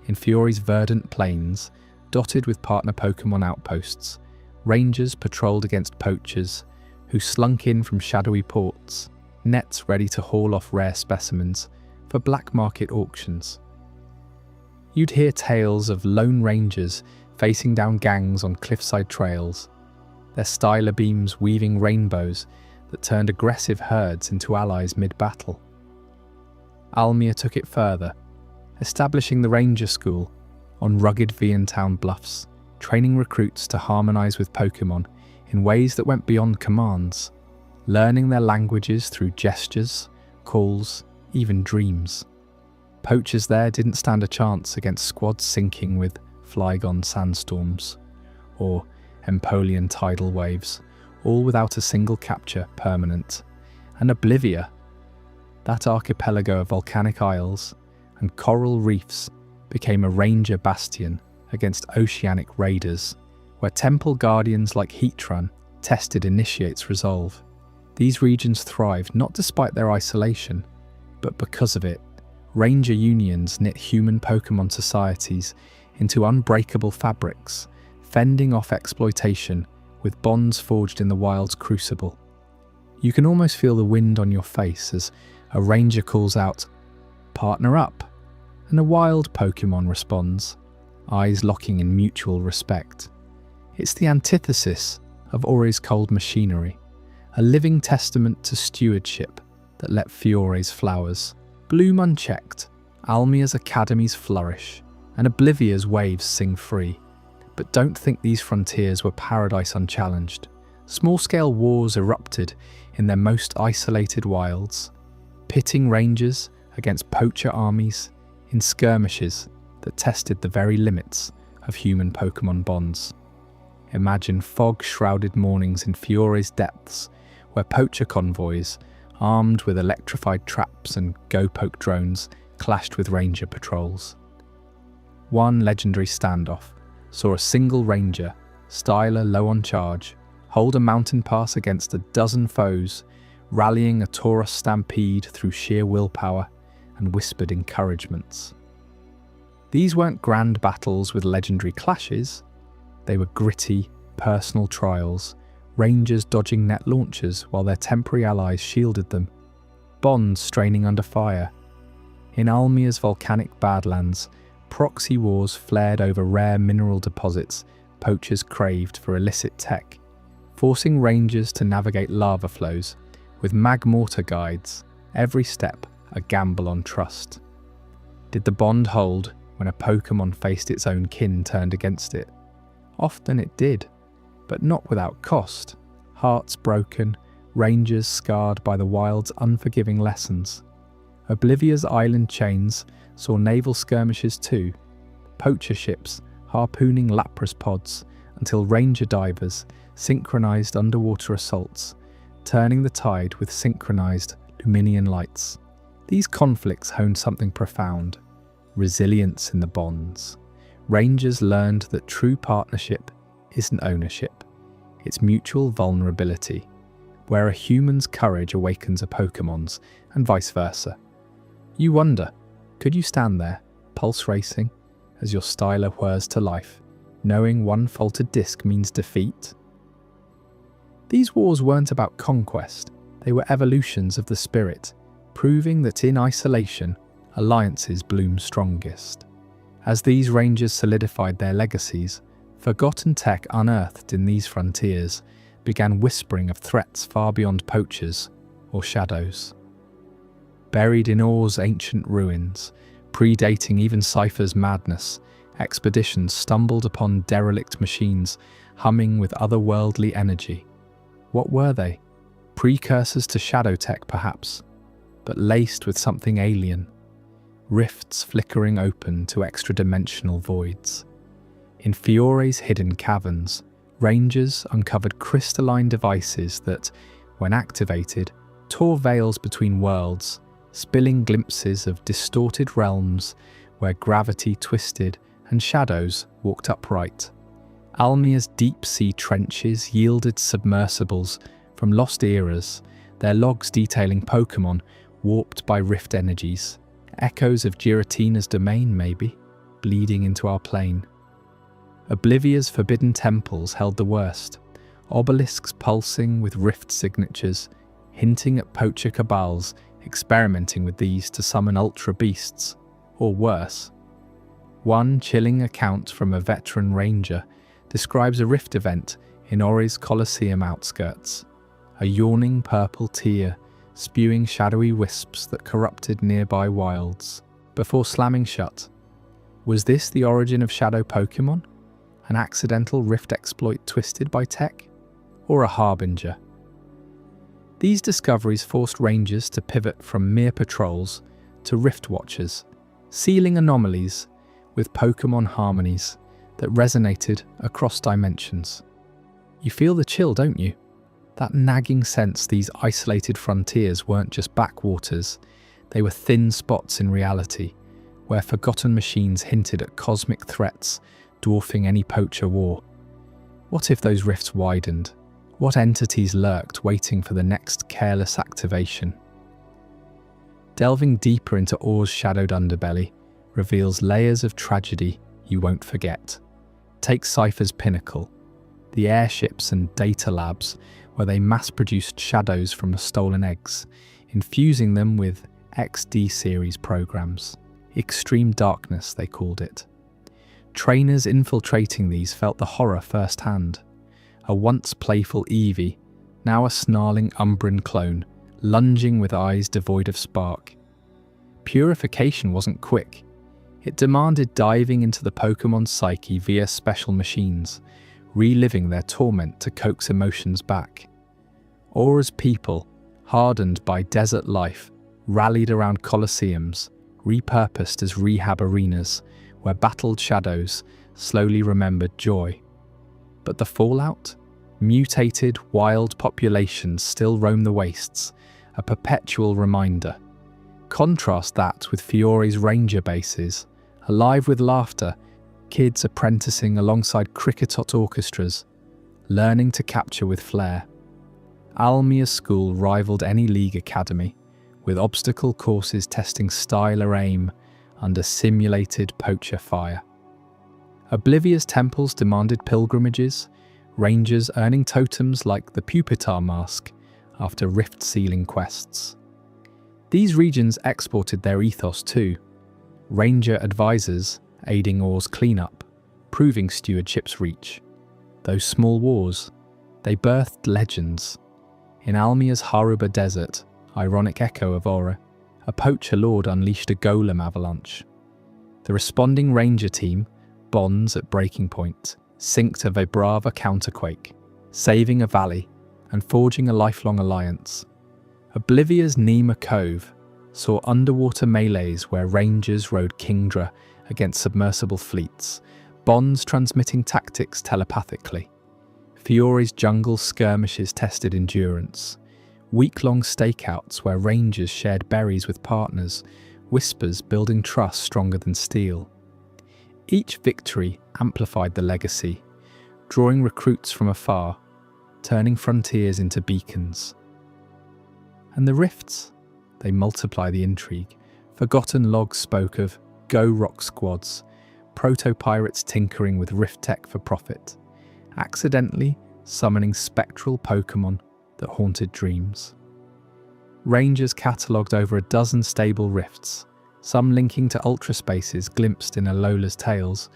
In Fiora's verdant plains, dotted with partner Pokémon outposts, Rangers patrolled against poachers who slunk in from shadowy ports, nets ready to haul off rare specimens for black market auctions. You'd hear tales of lone Rangers facing down gangs on cliffside trails, their styler beams weaving rainbows that turned aggressive herds into allies mid-battle. Almia took it further, establishing the Ranger School on rugged Viantown bluffs, training recruits to harmonize with Pokémon in ways that went beyond commands, learning their languages through gestures, calls, even dreams. Poachers there didn't stand a chance against squads sinking with Flygon sandstorms or Empoleon tidal waves, all without a single capture permanent. And Oblivia, that archipelago of volcanic isles and coral reefs, became a ranger bastion against oceanic raiders, where temple guardians like Heatran tested Initiate's resolve. These regions thrived not despite their isolation, but because of it. Ranger unions knit human Pokémon societies into unbreakable fabrics, fending off exploitation with bonds forged in the wild's crucible. You can almost feel the wind on your face as a ranger calls out, "Partner up," and a wild Pokémon responds, eyes locking in mutual respect. It's the antithesis of Ori's cold machinery, a living testament to stewardship that let Fiora's flowers bloom unchecked, Almia's academies flourish, and Oblivia's waves sing free. But don't think these frontiers were paradise unchallenged. Small-scale wars erupted in their most isolated wilds, pitting rangers against poacher armies in skirmishes that tested the very limits of human Pokémon bonds. Imagine fog-shrouded mornings in Fiora's depths, where poacher convoys, armed with electrified traps and go-poke drones, clashed with ranger patrols. One legendary standoff saw a single ranger, styler low on charge, hold a mountain pass against a dozen foes, rallying a Tauros stampede through sheer willpower and whispered encouragements. These weren't grand battles with legendary clashes, they were gritty, personal trials, rangers dodging net launchers while their temporary allies shielded them, bonds straining under fire. In Almia's volcanic badlands, proxy wars flared over rare mineral deposits poachers craved for illicit tech, forcing rangers to navigate lava flows with magmortar guides, every step a gamble on trust. Did the bond hold when a Pokémon faced its own kin turned against it? Often it did, but not without cost. Hearts broken, rangers scarred by the wild's unforgiving lessons. Oblivia's island chains saw naval skirmishes too, poacher ships harpooning Lapras pods until ranger divers synchronized underwater assaults, turning the tide with synchronized Luminian lights. These conflicts honed something profound: resilience in the bonds. Rangers learned that true partnership isn't ownership, its mutual vulnerability, where a human's courage awakens a Pokémon's, and vice versa. You wonder, could you stand there, pulse racing, as your styler whirs to life, knowing one faltered disc means defeat? These wars weren't about conquest, they were evolutions of the spirit, proving that in isolation, alliances bloom strongest. As these rangers solidified their legacies, forgotten tech unearthed in these frontiers began whispering of threats far beyond poachers or shadows. Buried in Or's ancient ruins, predating even Cypher's madness, expeditions stumbled upon derelict machines humming with otherworldly energy. What were they? Precursors to shadow tech, perhaps, but laced with something alien. Rifts flickering open to extra-dimensional voids. In Fiore's hidden caverns, rangers uncovered crystalline devices that, when activated, tore veils between worlds, spilling glimpses of distorted realms where gravity twisted and shadows walked upright. Almia's deep-sea trenches yielded submersibles from lost eras, their logs detailing Pokémon warped by rift energies. Echoes of Giratina's domain, maybe, bleeding into our plane. Oblivia's forbidden temples held the worst, obelisks pulsing with rift signatures, hinting at poacher cabals experimenting with these to summon ultra beasts, or worse. One chilling account from a veteran ranger describes a rift event in Ori's Colosseum outskirts, a yawning purple tear spewing shadowy wisps that corrupted nearby wilds, before slamming shut. Was this the origin of Shadow Pokémon? An accidental rift exploit twisted by tech? Or a harbinger? These discoveries forced rangers to pivot from mere patrols to rift watchers, sealing anomalies with Pokémon harmonies that resonated across dimensions. You feel the chill, don't you? That nagging sense these isolated frontiers weren't just backwaters, they were thin spots in reality, where forgotten machines hinted at cosmic threats dwarfing any poacher war. What if those rifts widened? What entities lurked waiting for the next careless activation? Delving deeper into Or's shadowed underbelly reveals layers of tragedy you won't forget. Take Cypher's pinnacle, the airships and data labs where they mass-produced shadows from the stolen eggs, infusing them with XD series programs. Extreme darkness, they called it. Trainers infiltrating these felt the horror firsthand. A once playful Eevee, now a snarling Umbran clone, lunging with eyes devoid of spark. Purification wasn't quick. It demanded diving into the Pokémon's psyche via special machines, reliving their torment to coax emotions back. Aura's people, hardened by desert life, rallied around colosseums, repurposed as rehab arenas, where battled shadows slowly remembered joy. But the fallout? Mutated, wild populations still roam the wastes, a perpetual reminder. Contrast that with Fiore's ranger bases, alive with laughter, kids apprenticing alongside cricketot orchestras, learning to capture with flair. Almia's school rivaled any league academy, with obstacle courses testing style or aim under simulated poacher fire. Oblivia's temples demanded pilgrimages, rangers earning totems like the Pupitar mask after rift-sealing quests. These regions exported their ethos too, ranger advisors aiding Or's cleanup, proving stewardship's reach. Those small wars, they birthed legends. In Almia's Haruba Desert, ironic echo of Aura, a poacher lord unleashed a golem avalanche. The responding ranger team, bonds at breaking point, synced a Vibrava counterquake, saving a valley and forging a lifelong alliance. Oblivia's Nema Cove saw underwater melees where rangers rode Kingdra against submersible fleets, bonds transmitting tactics telepathically. Fiore's jungle skirmishes tested endurance, week-long stakeouts where rangers shared berries with partners, whispers building trust stronger than steel. Each victory amplified the legacy, drawing recruits from afar, turning frontiers into beacons. And the rifts? They multiply the intrigue. Forgotten logs spoke of Go Rock squads, proto-pirates tinkering with rift tech for profit, accidentally summoning spectral Pokémon that haunted dreams. Rangers catalogued over a dozen stable rifts, some linking to ultraspaces glimpsed in Alola's tales,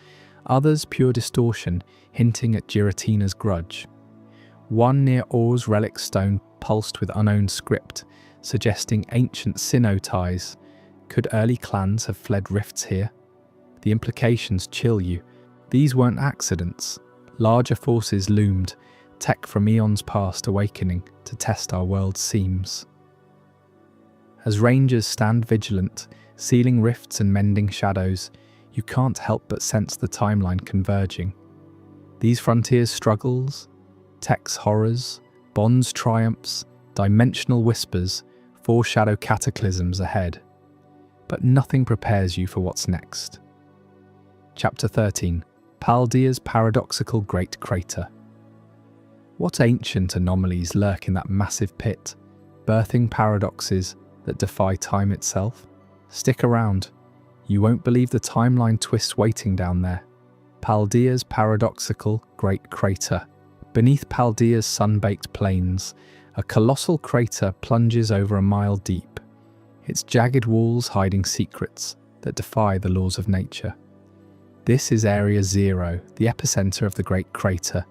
others pure distortion hinting at Giratina's grudge. One near Or's relic stone pulsed with unowned script, suggesting ancient Sinnoh ties. Could early clans have fled rifts here? The implications chill you. These weren't accidents. Larger forces loomed, tech from eons past awakening to test our world's seams. As rangers stand vigilant, sealing rifts and mending shadows, you can't help but sense the timeline converging. These frontiers' struggles, tech's horrors, bonds' triumphs, dimensional whispers foreshadow cataclysms ahead. But nothing prepares you for what's next. Chapter 13. Paldea's Paradoxical Great Crater. What ancient anomalies lurk in that massive pit, birthing paradoxes that defy time itself? Stick around. You won't believe the timeline twists waiting down there. Paldea's Paradoxical Great Crater. Beneath Paldea's sun-baked plains, a colossal crater plunges over a mile deep, its jagged walls hiding secrets that defy the laws of nature. This is Area Zero, the epicenter of the Great Crater,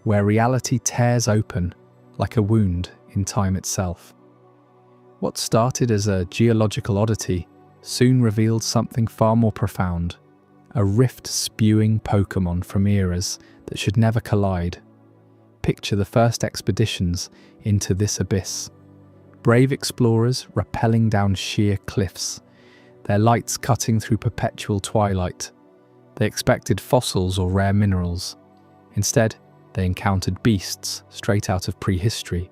where reality tears open like a wound in time itself. What started as a geological oddity soon revealed something far more profound, a rift-spewing Pokémon from eras that should never collide. Picture the first expeditions into this abyss. Brave explorers rappelling down sheer cliffs, their lights cutting through perpetual twilight. They expected fossils or rare minerals. Instead, they encountered beasts straight out of prehistory.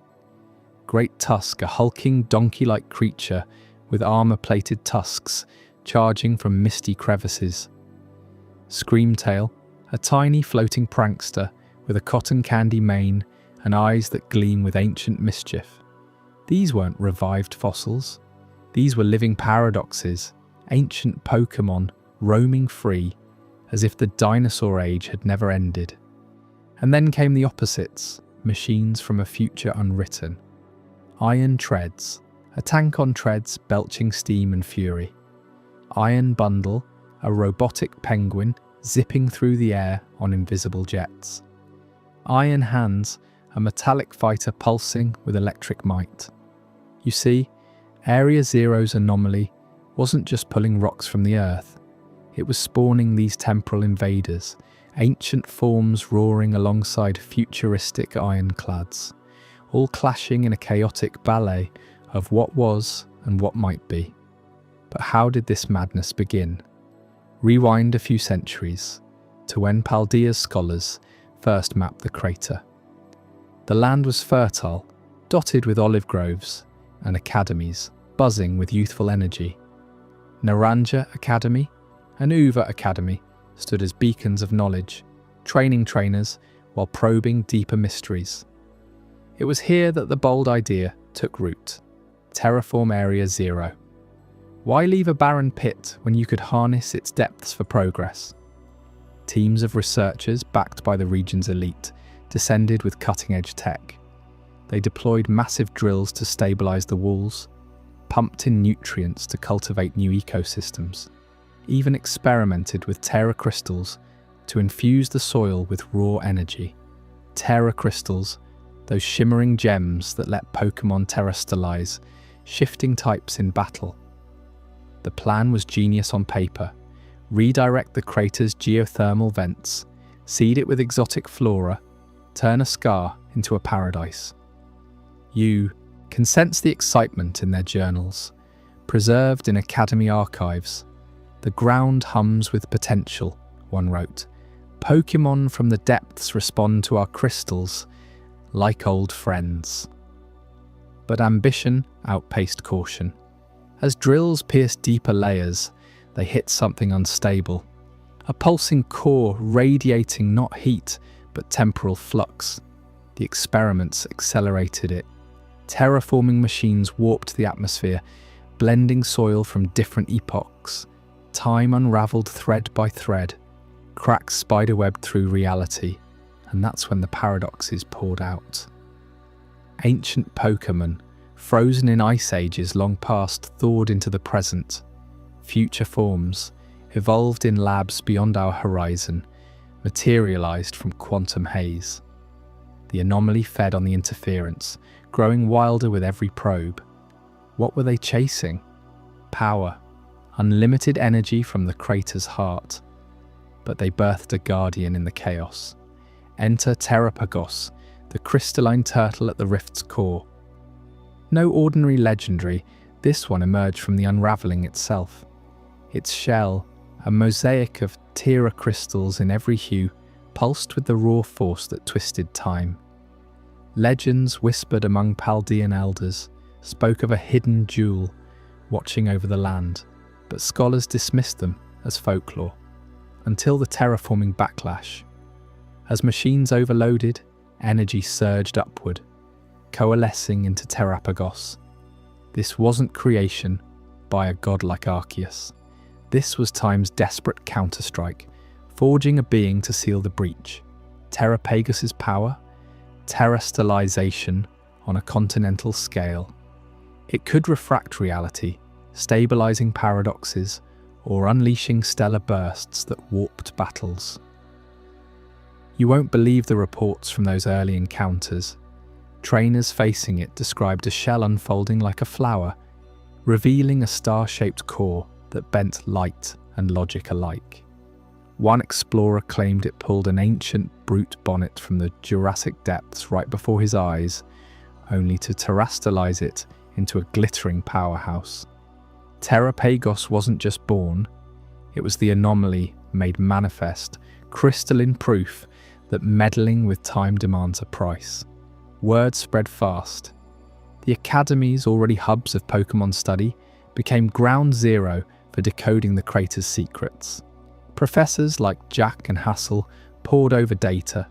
Great Tusk, a hulking donkey-like creature with armor-plated tusks charging from misty crevices. Screamtail, a tiny floating prankster with a cotton candy mane and eyes that gleam with ancient mischief. These weren't revived fossils. These were living paradoxes, ancient Pokémon roaming free, as if the dinosaur age had never ended. And then came the opposites, machines from a future unwritten. Iron Treads, a tank on treads belching steam and fury. Iron Bundle, a robotic penguin zipping through the air on invisible jets. Iron Hands, a metallic fighter pulsing with electric might. You see, Area Zero's anomaly wasn't just pulling rocks from the earth. It was spawning these temporal invaders, ancient forms roaring alongside futuristic ironclads, all clashing in a chaotic ballet of what was and what might be. But how did this madness begin? Rewind a few centuries to when Paldea's scholars first mapped the crater. The land was fertile, dotted with olive groves and academies buzzing with youthful energy. Naranja Academy and Uva Academy stood as beacons of knowledge, training trainers while probing deeper mysteries. It was here that the bold idea took root. Terraform Area Zero. Why leave a barren pit when you could harness its depths for progress? Teams of researchers backed by the region's elite descended with cutting-edge tech. They deployed massive drills to stabilize the walls, pumped in nutrients to cultivate new ecosystems, even experimented with Terra crystals to infuse the soil with raw energy. Terra crystals, those shimmering gems that let Pokémon terrestrialize, shifting types in battle. The plan was genius on paper. Redirect the crater's geothermal vents, seed it with exotic flora, turn a scar into a paradise. You can sense the excitement in their journals, preserved in Academy archives. The ground hums with potential, one wrote. Pokémon from the depths respond to our crystals like old friends. But ambition outpaced caution. As drills pierced deeper layers, they hit something unstable. A pulsing core radiating not heat, but temporal flux. The experiments accelerated it. Terraforming machines warped the atmosphere, blending soil from different epochs. Time unraveled thread by thread, cracks spiderwebbed through reality, and that's when the paradoxes poured out. Ancient Pokémon, frozen in ice ages long past, thawed into the present. Future forms, evolved in labs beyond our horizon, materialized from quantum haze. The anomaly fed on the interference, growing wilder with every probe. What were they chasing? Power, unlimited energy from the crater's heart. But they birthed a guardian in the chaos. Enter Terrapagos, the crystalline turtle at the rift's core. No ordinary legendary, this one emerged from the unravelling itself. Its shell, a mosaic of Terra crystals in every hue, pulsed with the raw force that twisted time. Legends whispered among Paldean elders spoke of a hidden jewel watching over the land, but scholars dismissed them as folklore, until the terraforming backlash. As machines overloaded, energy surged upward, coalescing into Terrapagos. This wasn't creation by a god like Arceus. This was time's desperate counterstrike, forging a being to seal the breach. Terrapagos's power, terrestrialization on a continental scale. It could refract reality, stabilizing paradoxes, or unleashing stellar bursts that warped battles. You won't believe the reports from those early encounters. Trainers facing it described a shell unfolding like a flower, revealing a star-shaped core that bent light and logic alike. One explorer claimed it pulled an ancient brute bonnet from the Jurassic depths right before his eyes, only to terrestrialize it into a glittering powerhouse. Terrapagos wasn't just born, it was the anomaly made manifest, crystalline proof that meddling with time demands a price. Word spread fast. The academies, already hubs of Pokémon study, became ground zero for decoding the crater's secrets. Professors like Jack and Hassel pored over data,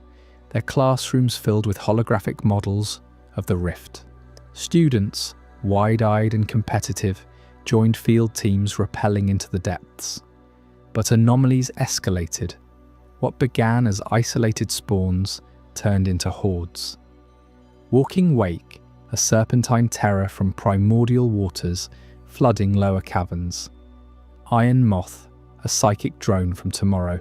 their classrooms filled with holographic models of the rift. Students, wide-eyed and competitive, joined field teams rappelling into the depths. But anomalies escalated. What began as isolated spawns turned into hordes. Walking Wake, a serpentine terror from primordial waters flooding lower caverns. Iron Moth, a psychic drone from tomorrow,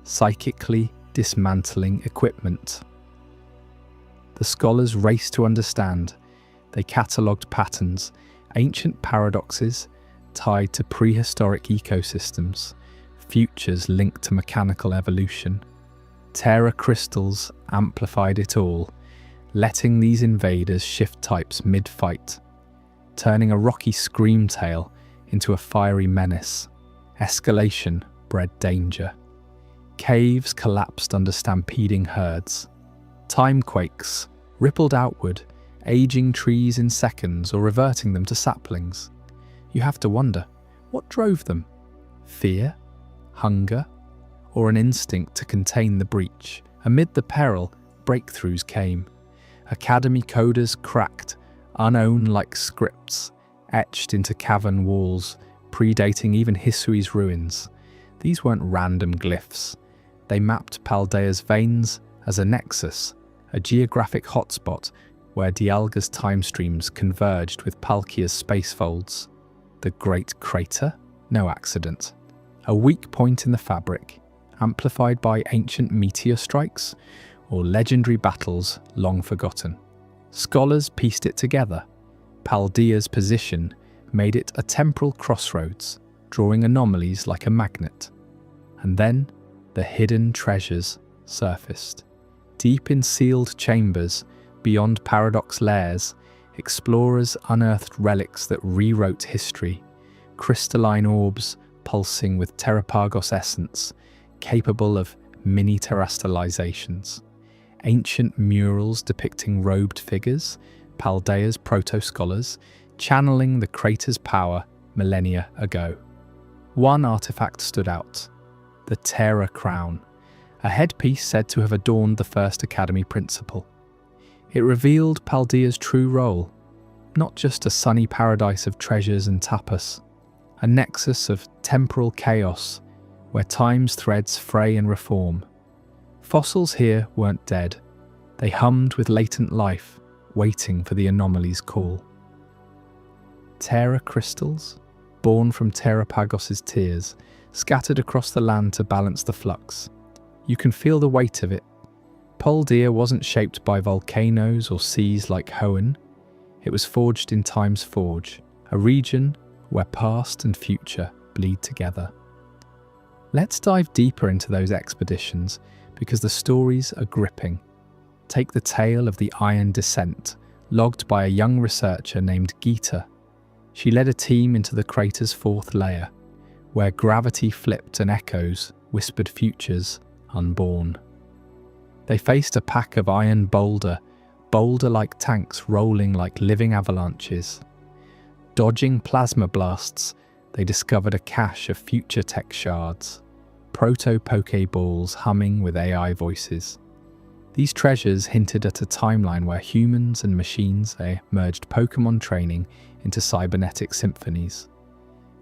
psychically dismantling equipment. The scholars raced to understand. They catalogued patterns, ancient paradoxes tied to prehistoric ecosystems, futures linked to mechanical evolution. Terra crystals amplified it all, letting these invaders shift types mid-fight, turning a rocky screamtail into a fiery menace. Escalation bred danger. Caves collapsed under stampeding herds. Timequakes rippled outward, aging trees in seconds or reverting them to saplings. You have to wonder, what drove them? Fear? Hunger? Or an instinct to contain the breach? Amid the peril, breakthroughs came. Academy coders cracked, unown-like scripts, etched into cavern walls, predating even Hisui's ruins. These weren't random glyphs. They mapped Paldea's veins as a nexus, a geographic hotspot where Dialga's time streams converged with Palkia's space folds. The Great Crater? No accident. A weak point in the fabric, amplified by ancient meteor strikes or legendary battles long forgotten. Scholars pieced it together. Paldea's position made it a temporal crossroads, drawing anomalies like a magnet. And then, the hidden treasures surfaced. Deep in sealed chambers, beyond paradox layers, explorers unearthed relics that rewrote history, crystalline orbs pulsing with Terrapagos essence, capable of mini-terrestrializations. Ancient murals depicting robed figures, Paldea's proto-scholars, channeling the crater's power millennia ago. One artifact stood out, the Terra Crown, a headpiece said to have adorned the first Academy principal. It revealed Paldea's true role, not just a sunny paradise of treasures and tapas, a nexus of temporal chaos where time's threads fray and reform. Fossils here weren't dead. They hummed with latent life, waiting for the anomaly's call. Terra crystals, born from Terrapagos's tears, scattered across the land to balance the flux. You can feel the weight of it. Paldea wasn't shaped by volcanoes or seas like Hoenn. It was forged in time's forge, a region where past and future bleed together. Let's dive deeper into those expeditions because the stories are gripping. Take the tale of the Iron Descent, logged by a young researcher named Geeta. She led a team into the crater's fourth layer, where gravity flipped and echoes whispered futures unborn. They faced a pack of iron boulder-like tanks rolling like living avalanches. Dodging plasma blasts, they discovered a cache of future tech shards, proto-Pokeballs humming with AI voices. These treasures hinted at a timeline where humans and machines merged Pokémon training into cybernetic symphonies.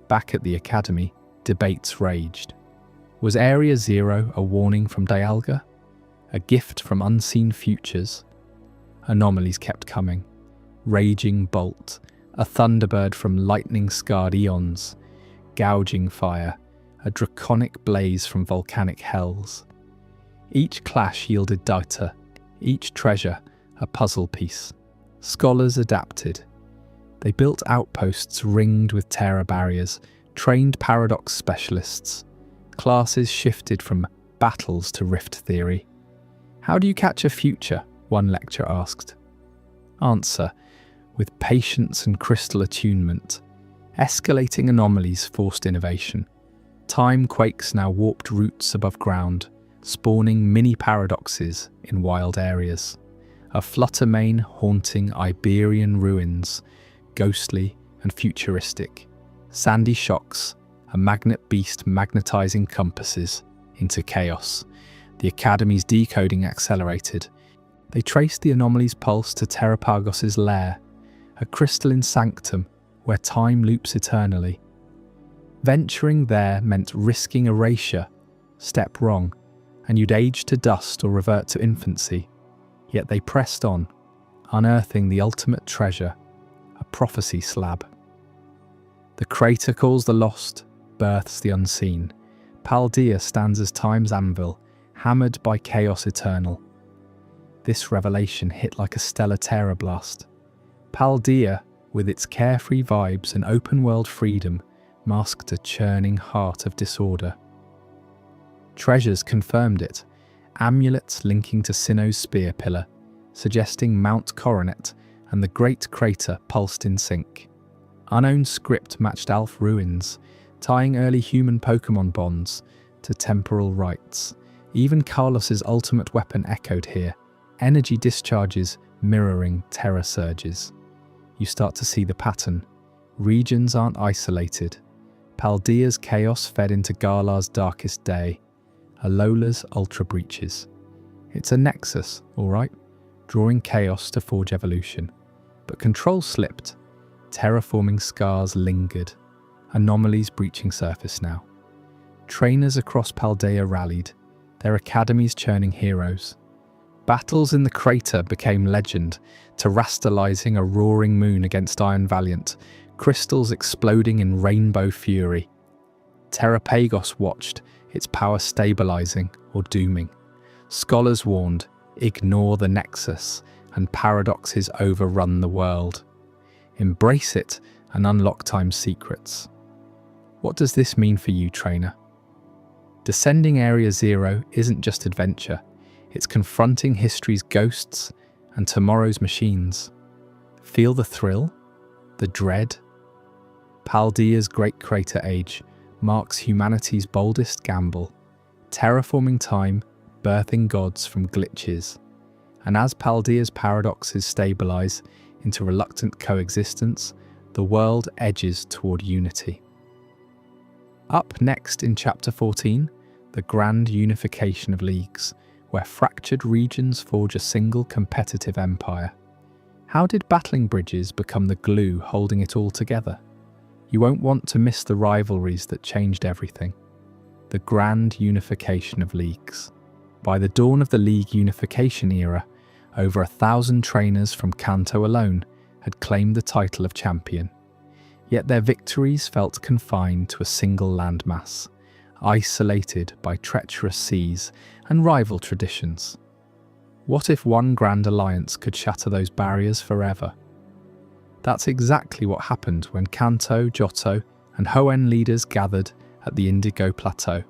Back at the Academy, debates raged. Was Area Zero a warning from Dialga? A gift from unseen futures? Anomalies kept coming. Raging bolt, a thunderbird from lightning-scarred eons, gouging fire, a draconic blaze from volcanic hells. Each clash yielded data, each treasure a puzzle piece. Scholars adapted. They built outposts ringed with terror barriers, trained paradox specialists. Classes shifted from battles to rift theory. How do you catch a future? One lecturer asked. Answer: with patience and crystal attunement. Escalating anomalies forced innovation. Time quakes now warped roots above ground, spawning mini paradoxes in wild areas. A fluttermane haunting Iberian ruins, ghostly and futuristic. Sandy shocks, a magnet beast magnetizing compasses into chaos. The Academy's decoding accelerated. They traced the anomaly's pulse to Terrapagos's lair, a crystalline sanctum where time loops eternally. Venturing there meant risking erasure. Step wrong, and you'd age to dust or revert to infancy. Yet they pressed on, unearthing the ultimate treasure, a prophecy slab. The crater calls the lost, births the unseen. Paldea stands as time's anvil, hammered by chaos eternal. This revelation hit like a stellar terror blast. Paldea, with its carefree vibes and open-world freedom, masked a churning heart of disorder. Treasures confirmed it, amulets linking to Sinnoh's spear pillar, suggesting Mount Coronet and the Great Crater pulsed in sync. Unknown script matched Alph ruins, tying early human Pokémon bonds to temporal rites. Even Kalos's ultimate weapon echoed here, energy discharges mirroring terror surges. You start to see the pattern. Regions aren't isolated. Paldea's chaos fed into Galar's darkest day, Alola's ultra breaches. It's a nexus, alright, drawing chaos to forge evolution. But control slipped. Terraforming scars lingered. Anomalies breaching surface now. Trainers across Paldea rallied, their academies churning heroes. Battles in the crater became legend, terrastalizing a roaring moon against Iron Valiant, crystals exploding in rainbow fury. Terrapagos watched, its power stabilizing or dooming. Scholars warned, ignore the nexus, and paradoxes overrun the world. Embrace it and unlock time's secrets. What does this mean for you, trainer? Descending Area Zero isn't just adventure, it's confronting history's ghosts and tomorrow's machines. Feel the thrill? The dread? Paldea's Great Crater Age marks humanity's boldest gamble, terraforming time, birthing gods from glitches. And as Paldea's paradoxes stabilize into reluctant coexistence, the world edges toward unity. Up next in Chapter 14, the grand unification of leagues, where fractured regions forge a single competitive empire. How did battling bridges become the glue holding it all together? You won't want to miss the rivalries that changed everything. The grand unification of leagues. By the dawn of the league unification era, over 1,000 trainers from Kanto alone had claimed the title of champion. Yet their victories felt confined to a single landmass, isolated by treacherous seas and rival traditions. What if one grand alliance could shatter those barriers forever? That's exactly what happened when Kanto, Johto, and Hoenn leaders gathered at the Indigo Plateau,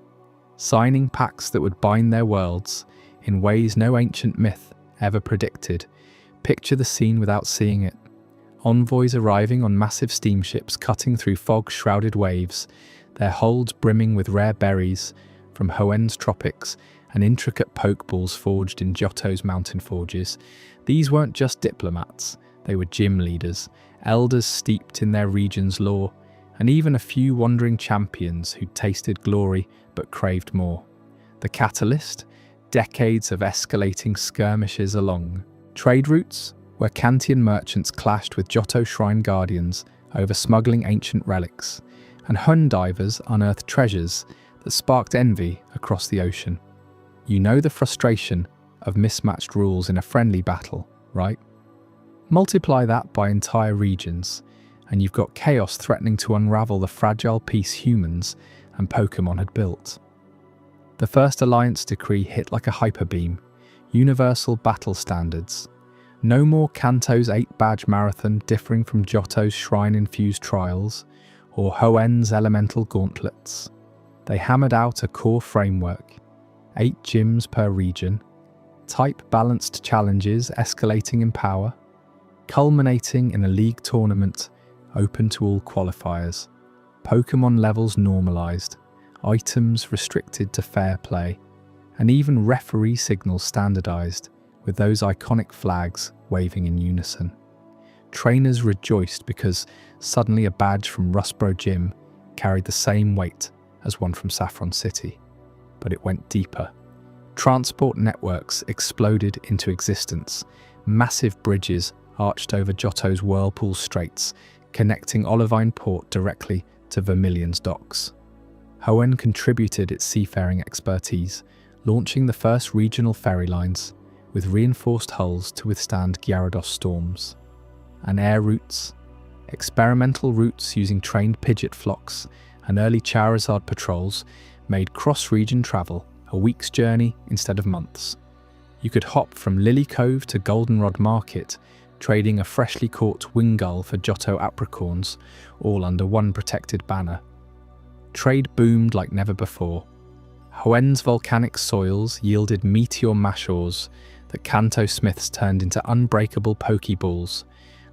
signing pacts that would bind their worlds in ways no ancient myth ever predicted. Picture the scene without seeing it. Envoys arriving on massive steamships cutting through fog-shrouded waves, their holds brimming with rare berries from Hoenn's tropics and intricate pokeballs forged in Johto's mountain forges. These weren't just diplomats, they were gym leaders, elders steeped in their region's lore, and even a few wandering champions who'd tasted glory but craved more. The catalyst? Decades of escalating skirmishes along trade routes, where Kantian merchants clashed with Johto shrine guardians over smuggling ancient relics, and Hoenn divers unearthed treasures that sparked envy across the ocean. You know the frustration of mismatched rules in a friendly battle, right? Multiply that by entire regions, and you've got chaos threatening to unravel the fragile peace humans and Pokémon had built. The first alliance decree hit like a hyperbeam: universal battle standards. No more Kanto's 8-badge marathon differing from Johto's shrine-infused trials, or Hoenn's elemental gauntlets. They hammered out a core framework, 8 gyms per region, type-balanced challenges escalating in power, culminating in a league tournament open to all qualifiers, Pokémon levels normalised, items restricted to fair play, and even referee signals standardised, with those iconic flags waving in unison. Trainers rejoiced because suddenly a badge from Rustboro Gym carried the same weight as one from Saffron City. But it went deeper. Transport networks exploded into existence. Massive bridges arched over Johto's Whirlpool Straits, connecting Olivine Port directly to Vermilion's docks. Hoenn contributed its seafaring expertise, launching the first regional ferry lines, with reinforced hulls to withstand Gyarados storms. And air routes, experimental routes using trained Pidgeot flocks and early Charizard patrols, made cross-region travel a week's journey instead of months. You could hop from Lily Cove to Goldenrod Market, trading a freshly caught Wingull for Johto apricorns, all under one protected banner. Trade boomed like never before. Hoenn's volcanic soils yielded meteor mashors that Kanto smiths turned into unbreakable Pokeballs,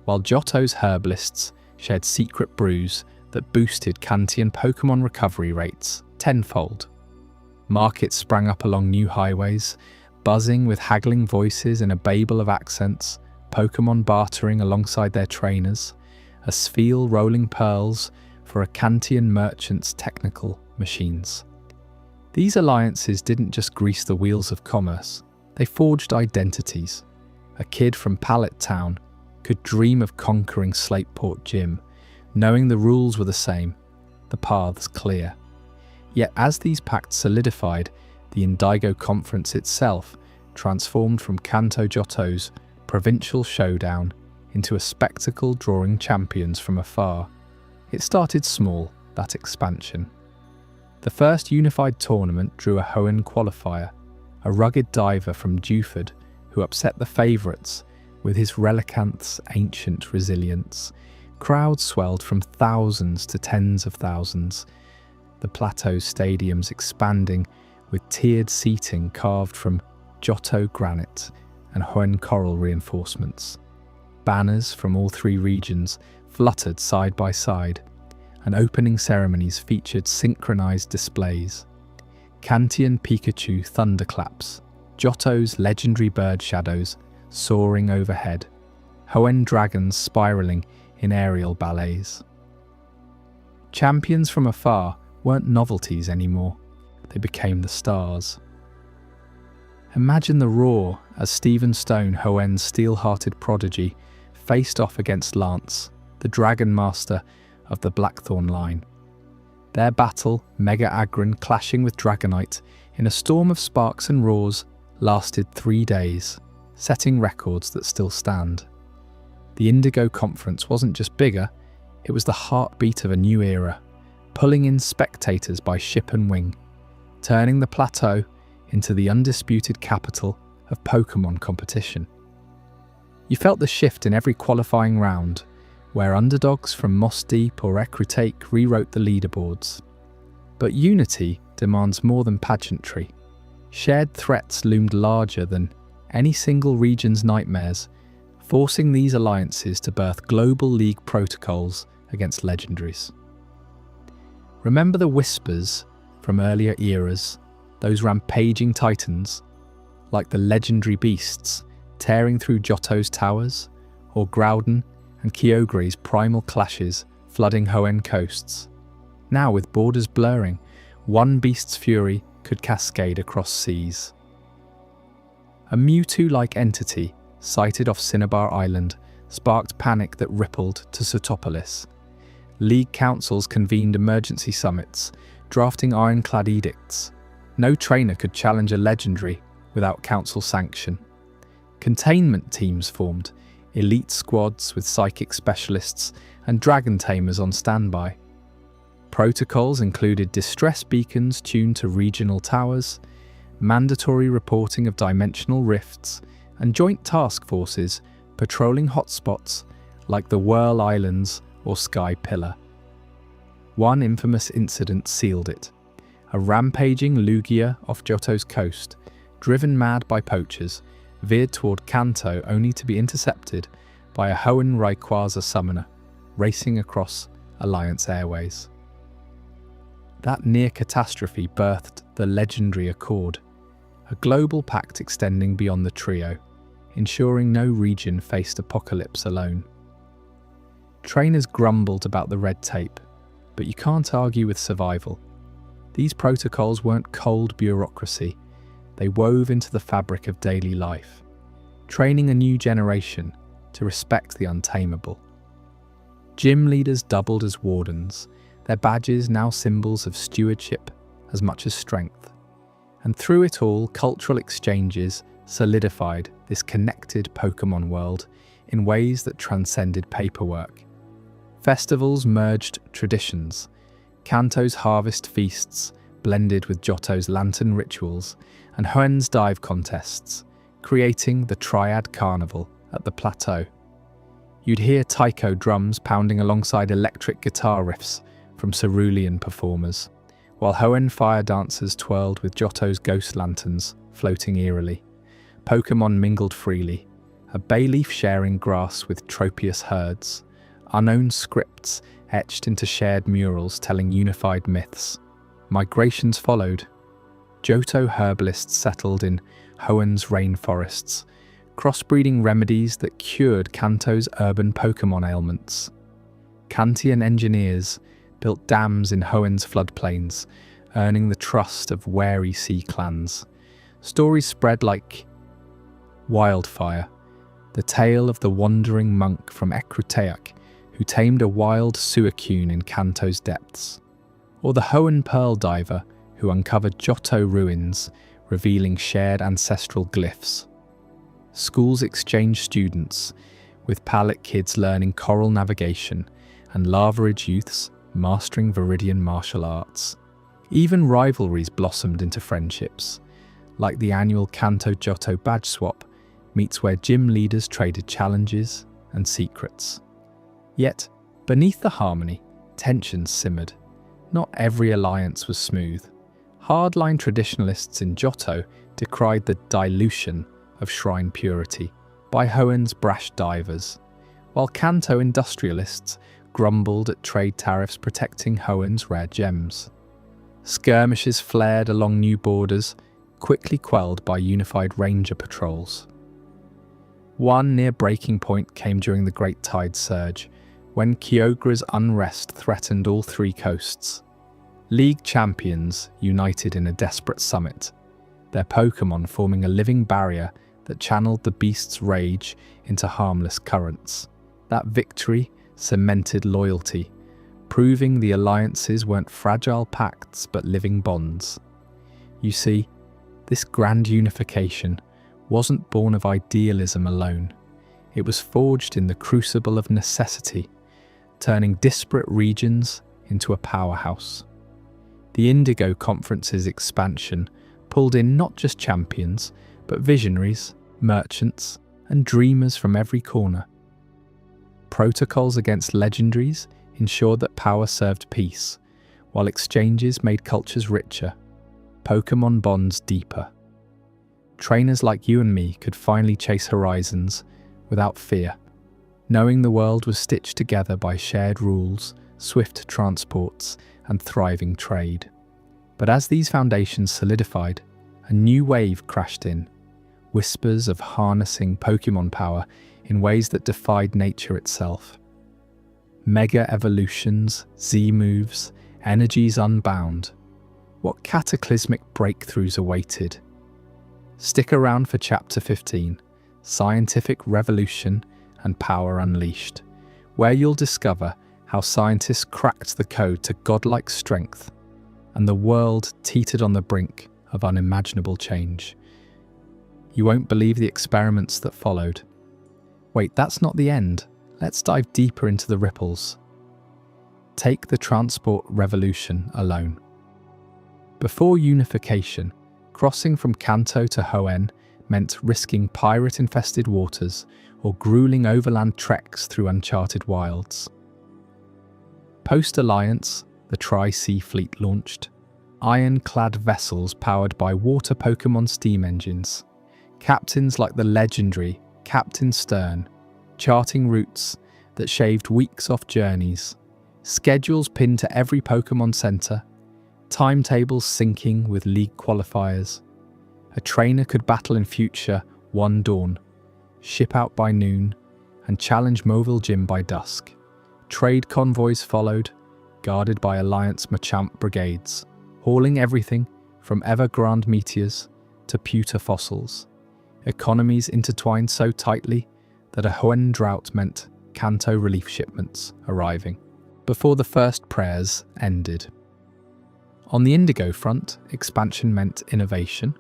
while Johto's herbalists shared secret brews that boosted Kantian Pokémon recovery rates tenfold. Markets sprang up along new highways, buzzing with haggling voices in a babel of accents, Pokémon bartering alongside their trainers, a sphere rolling pearls for a Kantian merchant's technical machines. These alliances didn't just grease the wheels of commerce, they forged identities. A kid from Pallet Town could dream of conquering Slateport Gym, knowing the rules were the same, the paths clear. Yet as these pacts solidified, the Indigo Conference itself transformed from Kanto Johto's provincial showdown into a spectacle drawing champions from afar. It started small, that expansion. The first unified tournament drew a Hoenn qualifier, a rugged diver from Dewford who upset the favourites with his Relicanth's ancient resilience. Crowds swelled from thousands to tens of thousands, the plateau's stadiums expanding with tiered seating carved from Johto granite and Hoenn coral reinforcements. Banners from all 3 regions fluttered side by side, and opening ceremonies featured synchronized displays. Kantian Pikachu thunderclaps, Johto's legendary bird shadows soaring overhead, Hoenn dragons spiraling in aerial ballets. Champions from afar weren't novelties anymore, they became the stars. Imagine the roar as Stephen Stone, Hoenn's steel-hearted prodigy, faced off against Lance, the Dragon Master of the Blackthorn line. Their battle, Mega Agron clashing with Dragonite in a storm of sparks and roars, lasted 3 days, setting records that still stand. The Indigo Conference wasn't just bigger, it was the heartbeat of a new era, pulling in spectators by ship and wing, turning the plateau into the undisputed capital of Pokémon competition. You felt the shift in every qualifying round, where underdogs from Moss Deep or Ecruteak rewrote the leaderboards. But Unity demands more than pageantry. Shared threats loomed larger than any single region's nightmares, forcing these alliances to birth global league protocols against legendaries. Remember the whispers from earlier eras, those rampaging titans, like the legendary beasts tearing through Johto's towers, or Groudon and Kyogre's primal clashes flooding Hoenn coasts. Now, with borders blurring, one beast's fury could cascade across seas. A Mewtwo-like entity sighted off Cinnabar Island sparked panic that rippled to Sootopolis. League councils convened emergency summits, drafting ironclad edicts. No trainer could challenge a legendary without council sanction. Containment teams formed, elite squads with psychic specialists and dragon tamers on standby. Protocols included distress beacons tuned to regional towers, mandatory reporting of dimensional rifts, and joint task forces patrolling hotspots like the Whirl Islands or Sky Pillar. One infamous incident sealed it. A rampaging Lugia off Johto's coast, driven mad by poachers, veered toward Kanto only to be intercepted by a Hoenn Rayquaza summoner racing across Alliance Airways. That near catastrophe birthed the legendary Accord, a global pact extending beyond the trio, ensuring no region faced apocalypse alone. Trainers grumbled about the red tape, but you can't argue with survival. These protocols weren't cold bureaucracy, they wove into the fabric of daily life, training a new generation to respect the untamable. Gym leaders doubled as wardens, their badges now symbols of stewardship as much as strength. And through it all, cultural exchanges solidified this connected Pokémon world in ways that transcended paperwork. Festivals merged traditions. Kanto's harvest feasts blended with Johto's lantern rituals and Hoenn's dive contests, creating the Triad Carnival at the plateau. You'd hear taiko drums pounding alongside electric guitar riffs from cerulean performers, while Hoenn fire dancers twirled with Johto's ghost lanterns floating eerily. Pokémon mingled freely, a bayleaf sharing grass with Tropius herds, unknown scripts etched into shared murals telling unified myths. Migrations followed. Johto herbalists settled in Hoenn's rainforests, crossbreeding remedies that cured Kanto's urban Pokémon ailments. Kantian engineers built dams in Hoenn's floodplains, earning the trust of wary sea clans. Stories spread like wildfire, the tale of the wandering monk from Ecruteak who tamed a wild Suicune in Kanto's depths, or the Hoenn Pearl diver who uncovered Johto ruins, revealing shared ancestral glyphs. Schools exchanged students, with Pallet kids learning coral navigation and Lavaridge youths mastering Viridian martial arts. Even rivalries blossomed into friendships, like the annual Kanto Johto badge swap meets where gym leaders traded challenges and secrets. Yet, beneath the harmony, tensions simmered. Not every alliance was smooth. Hardline traditionalists in Johto decried the dilution of shrine purity by Hoenn's brash divers, while Kanto industrialists grumbled at trade tariffs protecting Hoenn's rare gems. Skirmishes flared along new borders, quickly quelled by unified ranger patrols. One near breaking point came during the Great Tide Surge, when Kyogre's unrest threatened all three coasts. League champions united in a desperate summit, their Pokémon forming a living barrier that channeled the beast's rage into harmless currents. That victory cemented loyalty, proving the alliances weren't fragile pacts but living bonds. You see, this grand unification wasn't born of idealism alone. It was forged in the crucible of necessity, turning disparate regions into a powerhouse. The Indigo Conference's expansion pulled in not just champions, but visionaries, merchants, and dreamers from every corner. Protocols against legendaries ensured that power served peace, while exchanges made cultures richer, Pokémon bonds deeper. Trainers like you and me could finally chase horizons without fear, knowing the world was stitched together by shared rules, swift transports, and thriving trade. But as these foundations solidified, a new wave crashed in, whispers of harnessing Pokémon power in ways that defied nature itself. Mega evolutions, Z-moves, energies unbound. What cataclysmic breakthroughs awaited? Stick around for Chapter 15, Scientific Revolution and Power Unleashed, where you'll discover how scientists cracked the code to godlike strength, and the world teetered on the brink of unimaginable change. You won't believe the experiments that followed. Wait, that's not the end. Let's dive deeper into the ripples. Take the transport revolution alone. Before unification, crossing from Kanto to Hoenn meant risking pirate-infested waters or grueling overland treks through uncharted wilds. Post-Alliance, the Tri-Sea Fleet launched, iron-clad vessels powered by water Pokémon steam engines, captains like the legendary Captain Stern, charting routes that shaved weeks off journeys, schedules pinned to every Pokémon Center, timetables syncing with league qualifiers. A trainer could battle in future one dawn, ship out by noon, and challenge Mobile Gym by dusk. Trade convoys followed, guarded by Alliance Machamp brigades, hauling everything from Evergrande meteors to pewter fossils. Economies intertwined so tightly that a Hoenn drought meant Kanto relief shipments arriving before the first prayers ended. On the Indigo front, expansion meant innovation.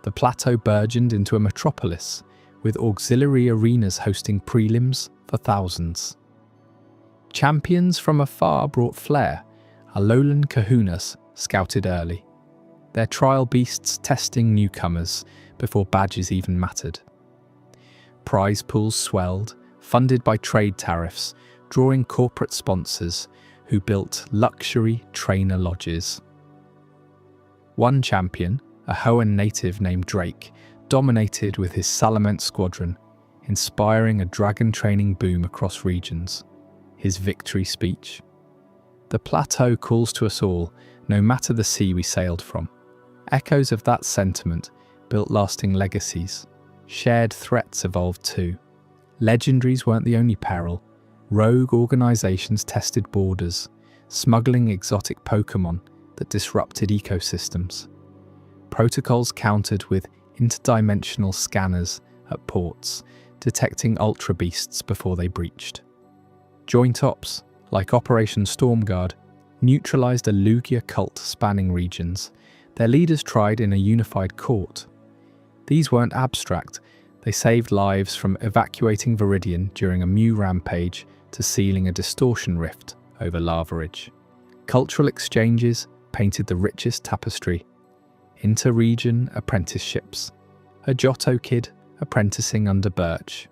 The plateau burgeoned into a metropolis, with auxiliary arenas hosting prelims for thousands. Champions from afar brought flair. Alolan Kahunas scouted early, their trial beasts testing newcomers before badges even mattered. Prize pools swelled, funded by trade tariffs, drawing corporate sponsors who built luxury trainer lodges. One champion, a Hoenn native named Drake, dominated with his Salamence squadron, inspiring a dragon training boom across regions. His victory speech: "The plateau calls to us all, no matter the sea we sailed from." Echoes of that sentiment built lasting legacies. Shared threats evolved too. Legendaries weren't the only peril. Rogue organizations tested borders, smuggling exotic Pokémon that disrupted ecosystems. Protocols countered with interdimensional scanners at ports, detecting ultra beasts before they breached. Joint ops, like Operation Stormguard, neutralized a Lugia cult spanning regions. Their leaders tried in a unified court. These weren't abstract. They saved lives from evacuating Viridian during a Mew rampage to sealing a distortion rift over Lava Ridge. Cultural exchanges painted the richest tapestry. Inter-region apprenticeships. A Johto kid apprenticing under Birch,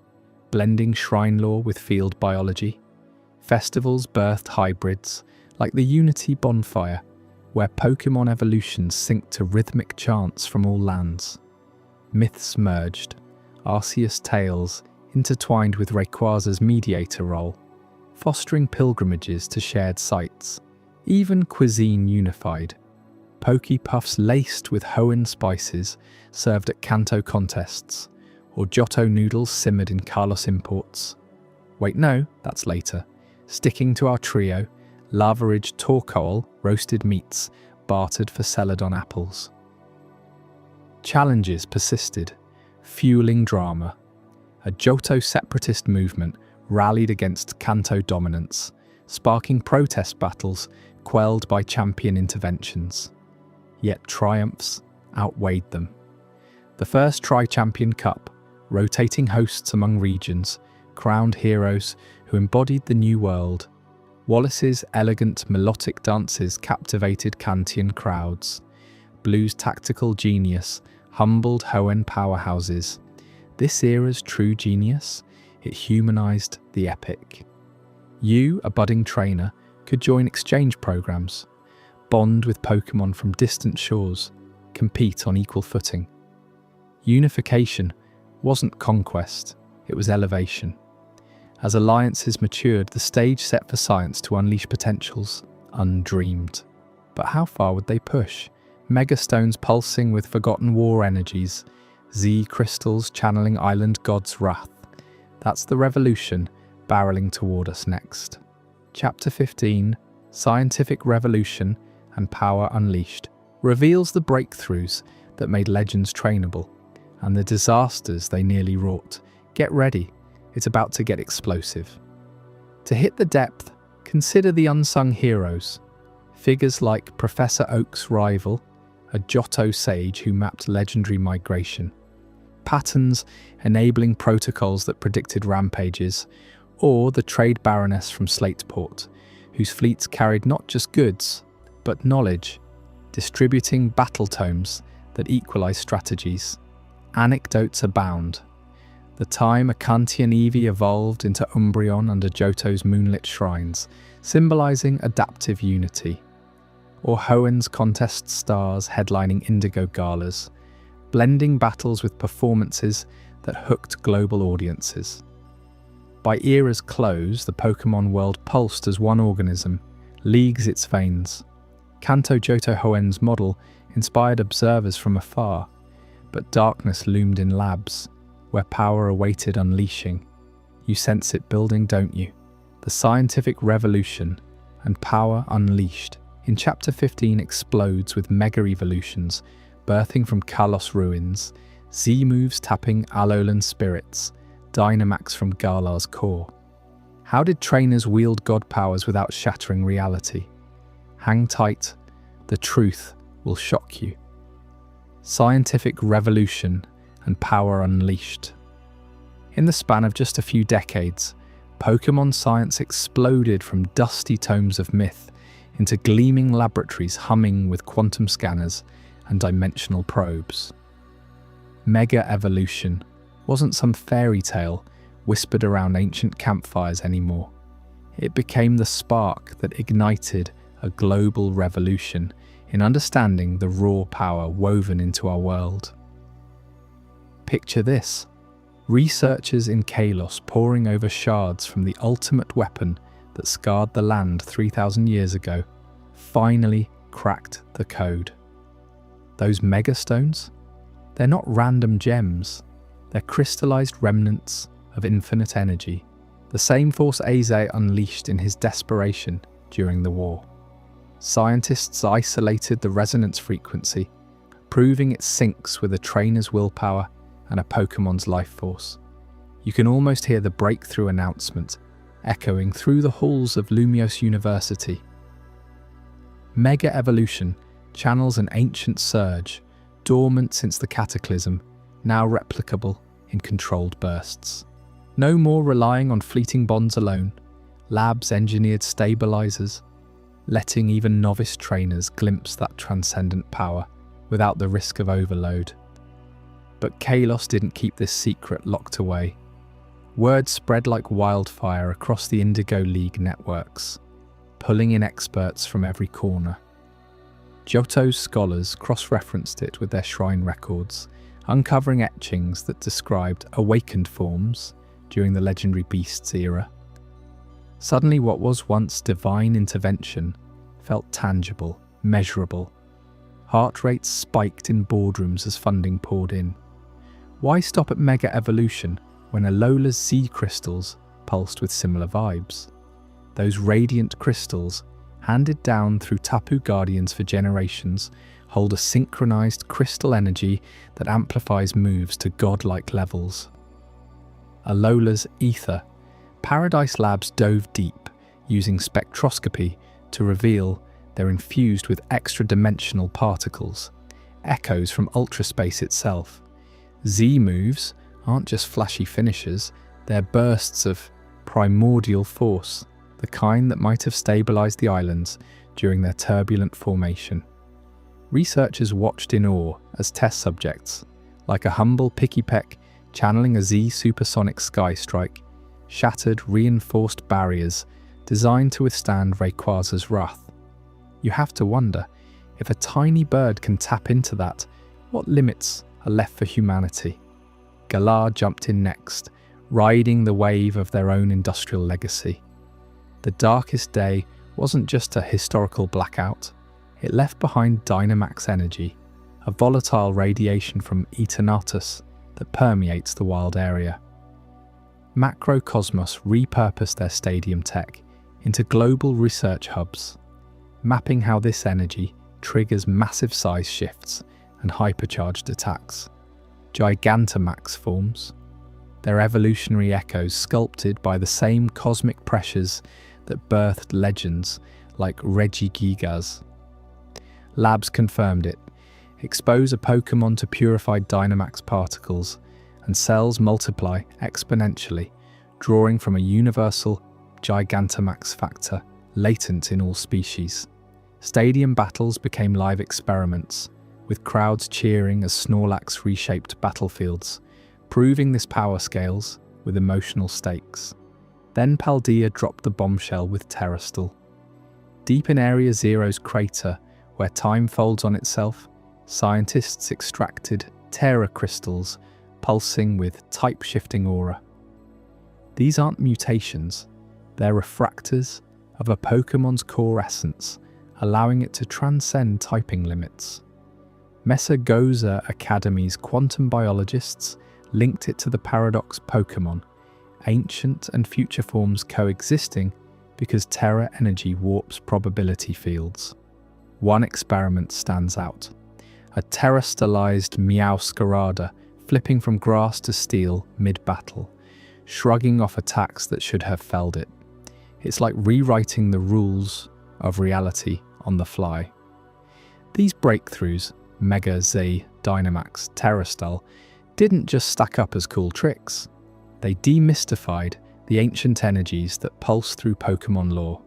blending shrine lore with field biology. Festivals birthed hybrids, like the Unity Bonfire, where Pokémon evolutions synced to rhythmic chants from all lands. Myths merged, Arceus tales intertwined with Rayquaza's mediator role, fostering pilgrimages to shared sites. Even cuisine unified. Pokepuffs laced with Hoenn spices served at Kanto contests, or Johto noodles simmered in Kalos imports. Wait, no, that's later. Sticking to our trio, Lava Ridge Torkoal roasted meats bartered for Celadon apples. Challenges persisted, fueling drama. A Johto separatist movement rallied against Kanto dominance, sparking protest battles quelled by champion interventions. Yet triumphs outweighed them. The first Tri-Champion Cup, rotating hosts among regions, crowned heroes who embodied the new world. Wallace's elegant melodic dances captivated Kantian crowds. Blue's tactical genius humbled Hoenn powerhouses. This era's true genius, it humanized the epic. You, a budding trainer, could join exchange programs, bond with Pokémon from distant shores, compete on equal footing. Unification wasn't conquest, it was elevation. As alliances matured, the stage set for science to unleash potentials undreamed. But how far would they push? Megastones pulsing with forgotten war energies, Z crystals channeling Island God's wrath. That's the revolution barreling toward us next. Chapter 15, Scientific Revolution and Power Unleashed, reveals the breakthroughs that made legends trainable, and the disasters they nearly wrought. Get ready, it's about to get explosive. To hit the depth, consider the unsung heroes. Figures like Professor Oak's rival, a Johto sage who mapped legendary migration. Patterns enabling protocols that predicted rampages, or the trade baroness from Slateport, whose fleets carried not just goods, but knowledge, distributing battle tomes that equalize strategies. Anecdotes abound. The time a Kantian Eevee evolved into Umbreon under Johto's moonlit shrines, symbolizing adaptive unity. Or Hoenn's contest stars headlining Indigo Galas, blending battles with performances that hooked global audiences. By era's close, the Pokémon world pulsed as one organism, leagues its veins. Kanto Johto Hoenn's model inspired observers from afar, but darkness loomed in labs, where power awaited unleashing. You sense it building, don't you? The scientific revolution and power unleashed in Chapter 15 explodes with mega evolutions, birthing from Kalos ruins, Z-moves tapping Alolan spirits, Dynamax from Galar's core. How did trainers wield god powers without shattering reality? Hang tight, the truth will shock you. Scientific revolution and power unleashed. In the span of just a few decades, Pokémon science exploded from dusty tomes of myth into gleaming laboratories humming with quantum scanners and dimensional probes. Mega evolution wasn't some fairy tale whispered around ancient campfires anymore. It became the spark that ignited a global revolution in understanding the raw power woven into our world. Picture this: researchers in Kalos poring over shards from the ultimate weapon that scarred the land 3,000 years ago, finally cracked the code. Those megastones? They're not random gems, they're crystallized remnants of infinite energy, the same force Aze unleashed in his desperation during the war. Scientists isolated the resonance frequency, proving it syncs with a trainer's willpower and a Pokémon's life force. You can almost hear the breakthrough announcement echoing through the halls of Lumiose University. Mega evolution channels an ancient surge, dormant since the cataclysm, now replicable in controlled bursts. No more relying on fleeting bonds alone, labs engineered stabilizers, letting even novice trainers glimpse that transcendent power without the risk of overload. But Kalos didn't keep this secret locked away. Word spread like wildfire across the Indigo League networks, pulling in experts from every corner. Johto's scholars cross-referenced it with their shrine records, uncovering etchings that described awakened forms during the legendary beasts era. Suddenly what was once divine intervention felt tangible, measurable. Heart rates spiked in boardrooms as funding poured in. Why stop at mega evolution when Alola's Z crystals pulsed with similar vibes? Those radiant crystals handed down through Tapu Guardians for generations, hold a synchronized crystal energy that amplifies moves to godlike levels. Alola's Ether. Paradise Labs dove deep, using spectroscopy to reveal they're infused with extra-dimensional particles, echoes from ultraspace itself. Z moves aren't just flashy finishes, they're bursts of primordial force, the kind that might have stabilized the islands during their turbulent formation. Researchers watched in awe as test subjects, like a humble Pikipek channeling a Z supersonic sky strike, shattered reinforced barriers designed to withstand Rayquaza's wrath. You have to wonder, if a tiny bird can tap into that, what limits are left for humanity? Galar jumped in next, riding the wave of their own industrial legacy. The darkest day wasn't just a historical blackout, it left behind Dynamax energy, a volatile radiation from Eternatus that permeates the wild area. Macrocosmos repurposed their stadium tech into global research hubs, mapping how this energy triggers massive size shifts and hypercharged attacks. Gigantamax forms, their evolutionary echoes sculpted by the same cosmic pressures that birthed legends like Regigigas. Labs confirmed it. Expose a Pokémon to purified Dynamax particles, and cells multiply exponentially, drawing from a universal Gigantamax factor latent in all species. Stadium battles became live experiments, with crowds cheering as Snorlax reshaped battlefields, proving this power scales with emotional stakes. Then Paldea dropped the bombshell with Terrastal. Deep in Area Zero's crater, where time folds on itself, scientists extracted Terra crystals pulsing with type-shifting aura. These aren't mutations, they're refractors of a Pokémon's core essence, allowing it to transcend typing limits. Mesa Goza Academy's quantum biologists linked it to the paradox Pokémon, ancient and future forms coexisting because Terra energy warps probability fields. One experiment stands out. A terrestrialized Meowscarada flipping from grass to steel mid-battle, shrugging off attacks that should have felled it. It's like rewriting the rules of reality on the fly. These breakthroughs, Mega Z, Dynamax, Terrastal, didn't just stack up as cool tricks. They demystified the ancient energies that pulse through Pokémon lore.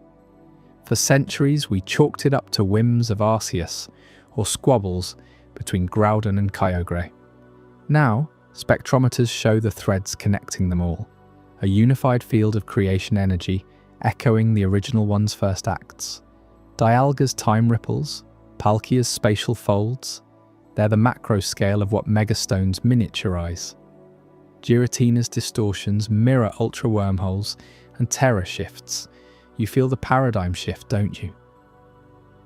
For centuries, we chalked it up to whims of Arceus or squabbles between Groudon and Kyogre. Now, spectrometers show the threads connecting them all, a unified field of creation energy echoing the original one's first acts. Dialga's time ripples, Palkia's spatial folds, they're the macro scale of what Megastones miniaturize. Giratina's distortions mirror ultra wormholes and Terra shifts. You feel the paradigm shift, don't you?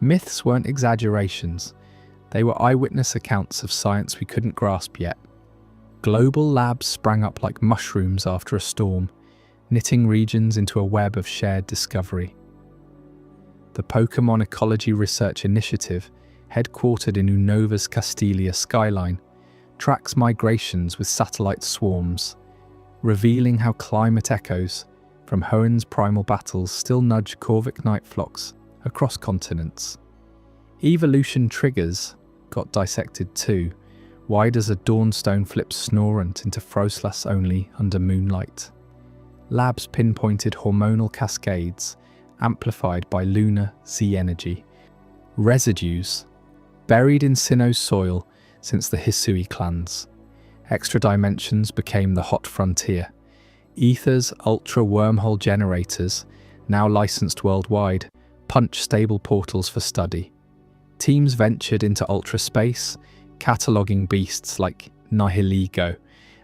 Myths weren't exaggerations. They were eyewitness accounts of science we couldn't grasp yet. Global labs sprang up like mushrooms after a storm, knitting regions into a web of shared discovery. The Pokémon Ecology Research Initiative, headquartered in Unova's Castilia skyline, tracks migrations with satellite swarms, revealing how climate echoes from Hoenn's primal battles still nudge Corvic night flocks across continents. Evolution triggers got dissected too, wide as a Dawnstone flips Snorant into Froslass only under moonlight. Labs pinpointed hormonal cascades, amplified by lunar Z energy. Residues, buried in Sinnoh's soil since the Hisui clans. Extra dimensions became the hot frontier. Ether's ultra wormhole generators, now licensed worldwide, punch stable portals for study. Teams ventured into ultra space, cataloguing beasts like Nihiligo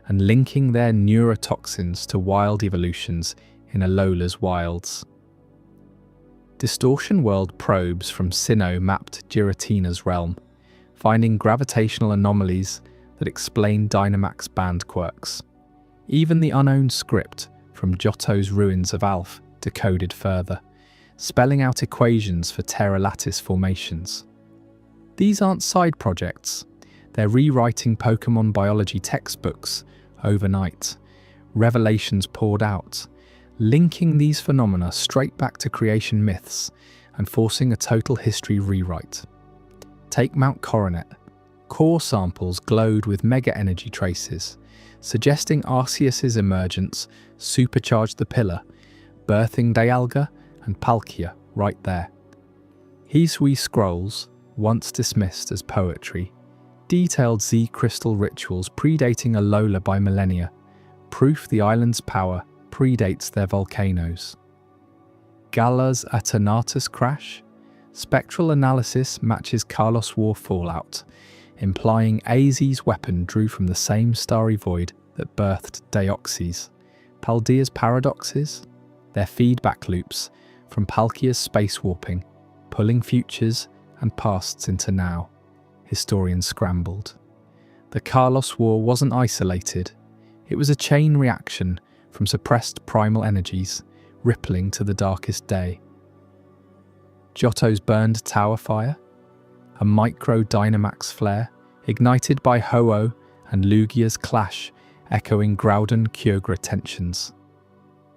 and linking their neurotoxins to wild evolutions in Alola's wilds. Distortion World probes from Sinnoh mapped Giratina's realm, finding gravitational anomalies that explain Dynamax band quirks. Even the unowned script from Johto's Ruins of Alph decoded further. spelling out equations for Terra lattice formations. These aren't side projects. They're rewriting Pokémon biology textbooks overnight. Revelations poured out, linking these phenomena straight back to creation myths and forcing a total history rewrite. Take Mount Coronet. Core samples glowed with mega-energy traces, suggesting Arceus's emergence supercharged the pillar, birthing Dialga and Palkia right there. Hisui scrolls, once dismissed as poetry, detailed Z-crystal rituals predating Alola by millennia, proof the island's power predates their volcanoes. Galar's Aternatus crash? Spectral analysis matches Kalos War fallout, implying AZ's weapon drew from the same starry void that birthed Deoxys. Paldea's paradoxes? Their feedback loops from Palkia's space warping, pulling futures and pasts into now. Historians scrambled. The Kalos War wasn't isolated. It was a chain reaction from suppressed primal energies, rippling to the darkest day. Johto's burned tower fire? A micro-Dynamax flare, ignited by Ho-Oh and Lugia's clash, echoing Groudon-Kyogre tensions.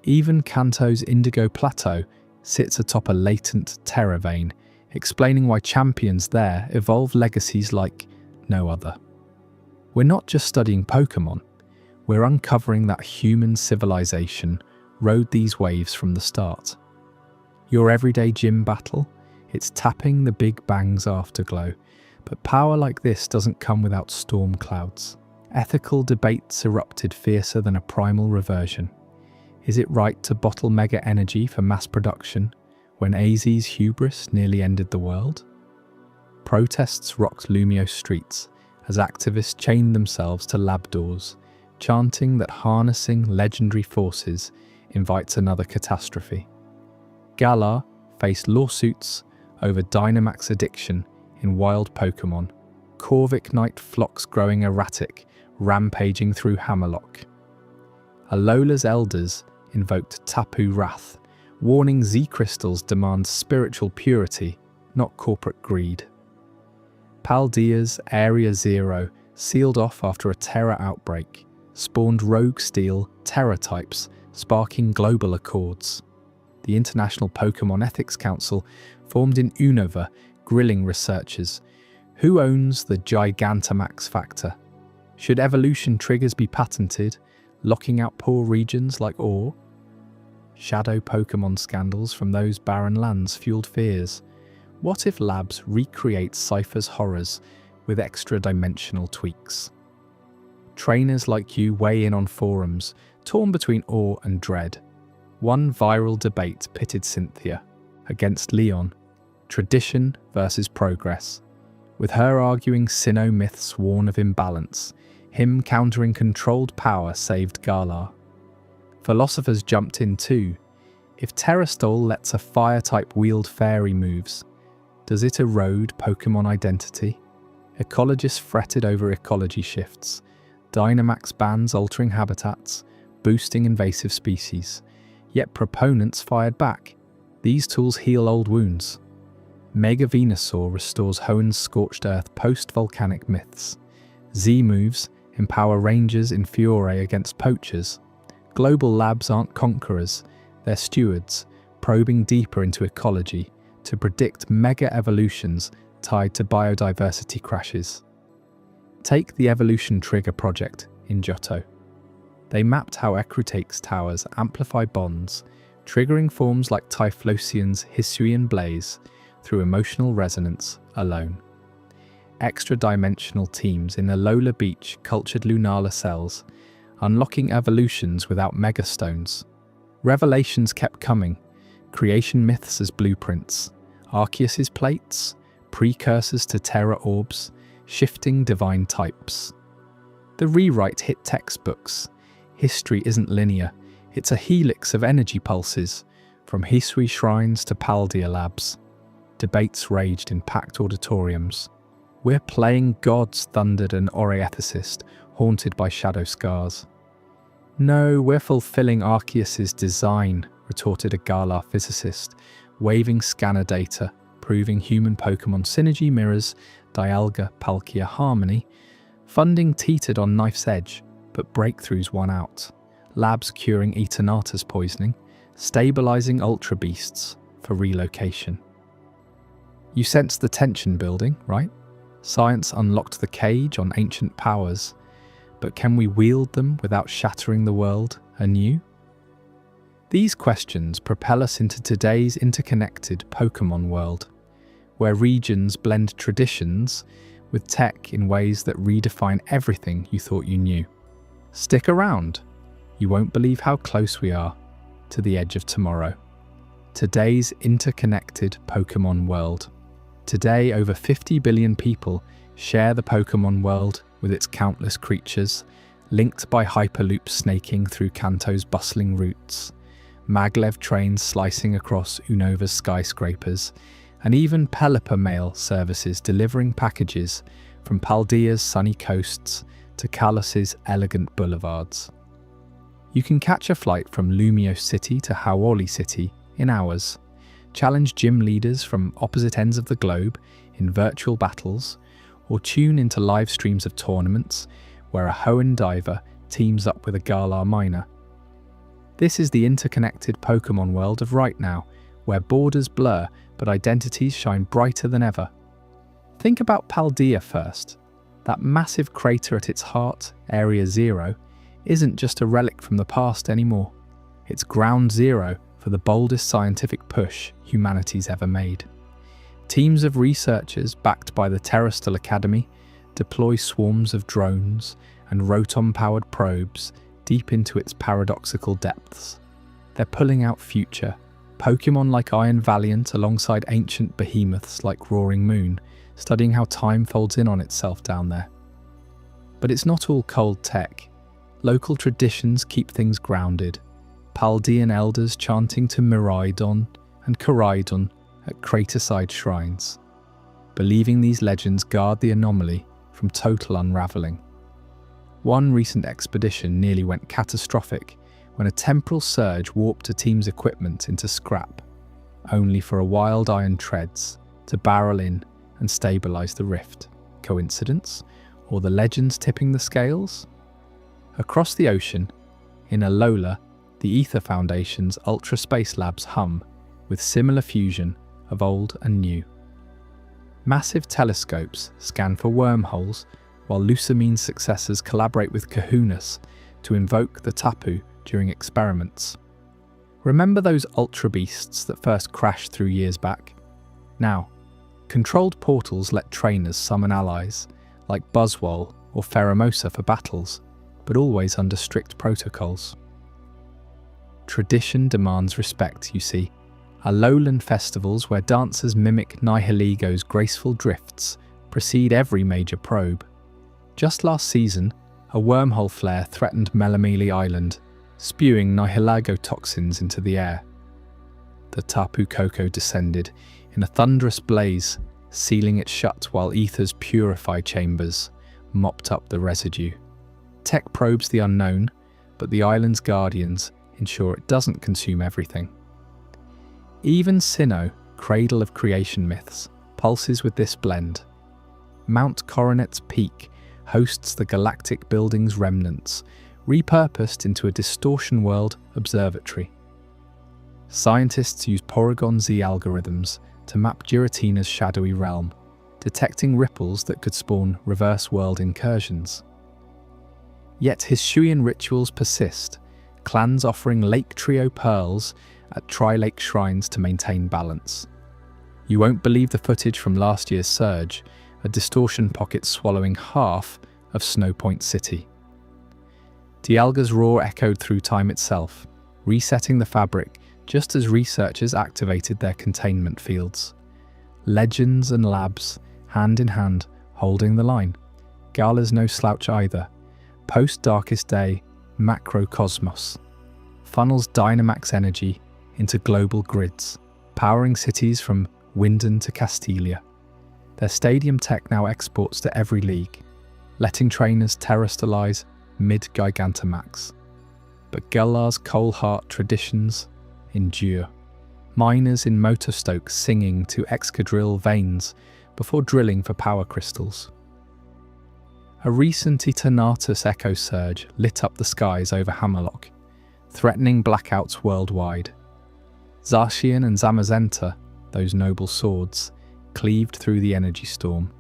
Even Kanto's Indigo Plateau sits atop a latent terror vein, explaining why champions there evolve legacies like no other. We're not just studying Pokémon, we're uncovering that human civilization rode these waves from the start. Your everyday gym battle? It's tapping the Big Bang's afterglow, but power like this doesn't come without storm clouds. Ethical debates erupted fiercer than a primal reversion. Is it right to bottle mega energy for mass production when AZ's hubris nearly ended the world? Protests rocked Lumio streets as activists chained themselves to lab doors, chanting that harnessing legendary forces invites another catastrophe. Galar faced lawsuits over Dynamax addiction in wild Pokémon, Corviknight flocks growing erratic, rampaging through Hammerlock. Alola's elders invoked Tapu Wrath, warning Z-crystals demand spiritual purity, not corporate greed. Paldea's Area Zero, sealed off after a Terra outbreak, spawned rogue steel Terra types, sparking global accords. The International Pokémon Ethics Council formed in Unova, grilling researchers. Who owns the Gigantamax factor? Should evolution triggers be patented, locking out poor regions like Ore? Shadow Pokémon scandals from those barren lands fueled fears. What if labs recreate Cypher's horrors with extra-dimensional tweaks? Trainers like you weigh in on forums, torn between awe and dread. One viral debate pitted Cynthia against Leon, tradition versus progress, with her arguing Sinnoh myths warn of imbalance, him countering controlled power saved Galar. Philosophers jumped in too. If Terrastol lets a fire-type wield fairy moves, does it erode Pokémon identity? Ecologists fretted over ecology shifts, Dynamax bans altering habitats, boosting invasive species. Yet proponents fired back. These tools heal old wounds. Mega Venusaur restores Hoenn's scorched earth post-volcanic myths. Z-moves empower rangers in Fiore against poachers. Global labs aren't conquerors, they're stewards, probing deeper into ecology to predict mega evolutions tied to biodiversity crashes. Take the Evolution Trigger project in Johto. They mapped how Ecrutake's towers amplify bonds, triggering forms like Typhlosion's Hisuian Blaze through emotional resonance alone. Extra-dimensional teams in Alola Beach cultured Lunala cells, unlocking evolutions without megastones. Revelations kept coming, creation myths as blueprints, Arceus's plates, precursors to Terra orbs, shifting divine types. The rewrite hit textbooks. History isn't linear, it's a helix of energy pulses, from Hisui shrines to Paldea labs. Debates raged in packed auditoriums. We're playing gods, thundered an Ore ethicist, haunted by shadow scars. No, we're fulfilling Arceus's design, retorted a Galar physicist, waving scanner data proving human Pokémon synergy mirrors Dialga Palkia harmony. Funding teetered on knife's edge, but breakthroughs won out. Labs curing Eternatus poisoning, stabilizing Ultra Beasts for relocation. You sense the tension building, right? Science unlocked the cage on ancient powers, but can we wield them without shattering the world anew? These questions propel us into today's interconnected Pokémon world, where regions blend traditions with tech in ways that redefine everything you thought you knew. Stick around. You won't believe how close we are to the edge of tomorrow. Today's interconnected Pokémon world. Today, over 50 billion people share the Pokémon world with its countless creatures, linked by hyperloops snaking through Kanto's bustling routes, maglev trains slicing across Unova's skyscrapers, and even Pelipper mail services delivering packages from Paldea's sunny coasts to Kalos's elegant boulevards. You can catch a flight from Lumiose City to Hau'oli City in hours, challenge gym leaders from opposite ends of the globe in virtual battles, or tune into live streams of tournaments where a Hoenn diver teams up with a Galar miner. This is the interconnected Pokémon world of right now, where borders blur but identities shine brighter than ever. Think about Paldea first. That massive crater at its heart, Area Zero, isn't just a relic from the past anymore. It's ground zero for the boldest scientific push humanity's ever made. Teams of researchers backed by the Terrestrial Academy deploy swarms of drones and Rotom-powered probes deep into its paradoxical depths. They're pulling out future Pokémon like Iron Valiant alongside ancient behemoths like Roaring Moon, studying how time folds in on itself down there. But it's not all cold tech. Local traditions keep things grounded. Paldean elders chanting to Miraidon and Koraidon at craterside shrines, believing these legends guard the anomaly from total unravelling. One recent expedition nearly went catastrophic when a temporal surge warped a team's equipment into scrap, only for a wild iron treads to barrel in and stabilise the rift. Coincidence? Or the legends tipping the scales? Across the ocean, in Alola, the Ether Foundation's Ultra Space Labs hum with similar fusion of old and new. Massive telescopes scan for wormholes, while Lucamine's successors collaborate with Kahunas to invoke the Tapu during experiments. Remember those Ultra Beasts that first crashed through years back? Now, controlled portals let trainers summon allies, like Buzzwole or Pheromosa for battles, but always under strict protocols. Tradition demands respect, you see. Alolan festivals where dancers mimic Nihiligo's graceful drifts precede every major probe. Just last season, a wormhole flare threatened Melamili Island, spewing Nihiligo toxins into the air. The Tapu Koko descended in a thunderous blaze, sealing it shut while Ether's purify chambers mopped up the residue. Tech probes the unknown, but the island's guardians ensure it doesn't consume everything. Even Sinnoh, cradle of creation myths, pulses with this blend. Mount Coronet's peak hosts the galactic building's remnants, repurposed into a distortion world observatory. Scientists use Porygon Z algorithms to map Giratina's shadowy realm, detecting ripples that could spawn reverse world incursions. Yet Hisuian rituals persist, clans offering Lake Trio pearls at Tri-Lake shrines to maintain balance. You won't believe the footage from last year's surge, a distortion pocket swallowing half of Snowpoint City. Dialga's roar echoed through time itself, resetting the fabric just as researchers activated their containment fields. Legends and labs, hand in hand, holding the line. Galar's no slouch either. Post-Darkest Day, macrocosmos. Funnels Dynamax energy into global grids, powering cities from Winden to Castelia. Their stadium tech now exports to every league, letting trainers terrestrialize mid-Gigantamax. But Galar's coal heart traditions endure. miners in Motorstoke singing to excadrill veins before drilling for power crystals. A recent Eternatus echo surge lit up the skies over Hammerlock, threatening blackouts worldwide. Zacian and Zamazenta, those noble swords, cleaved through the energy storm,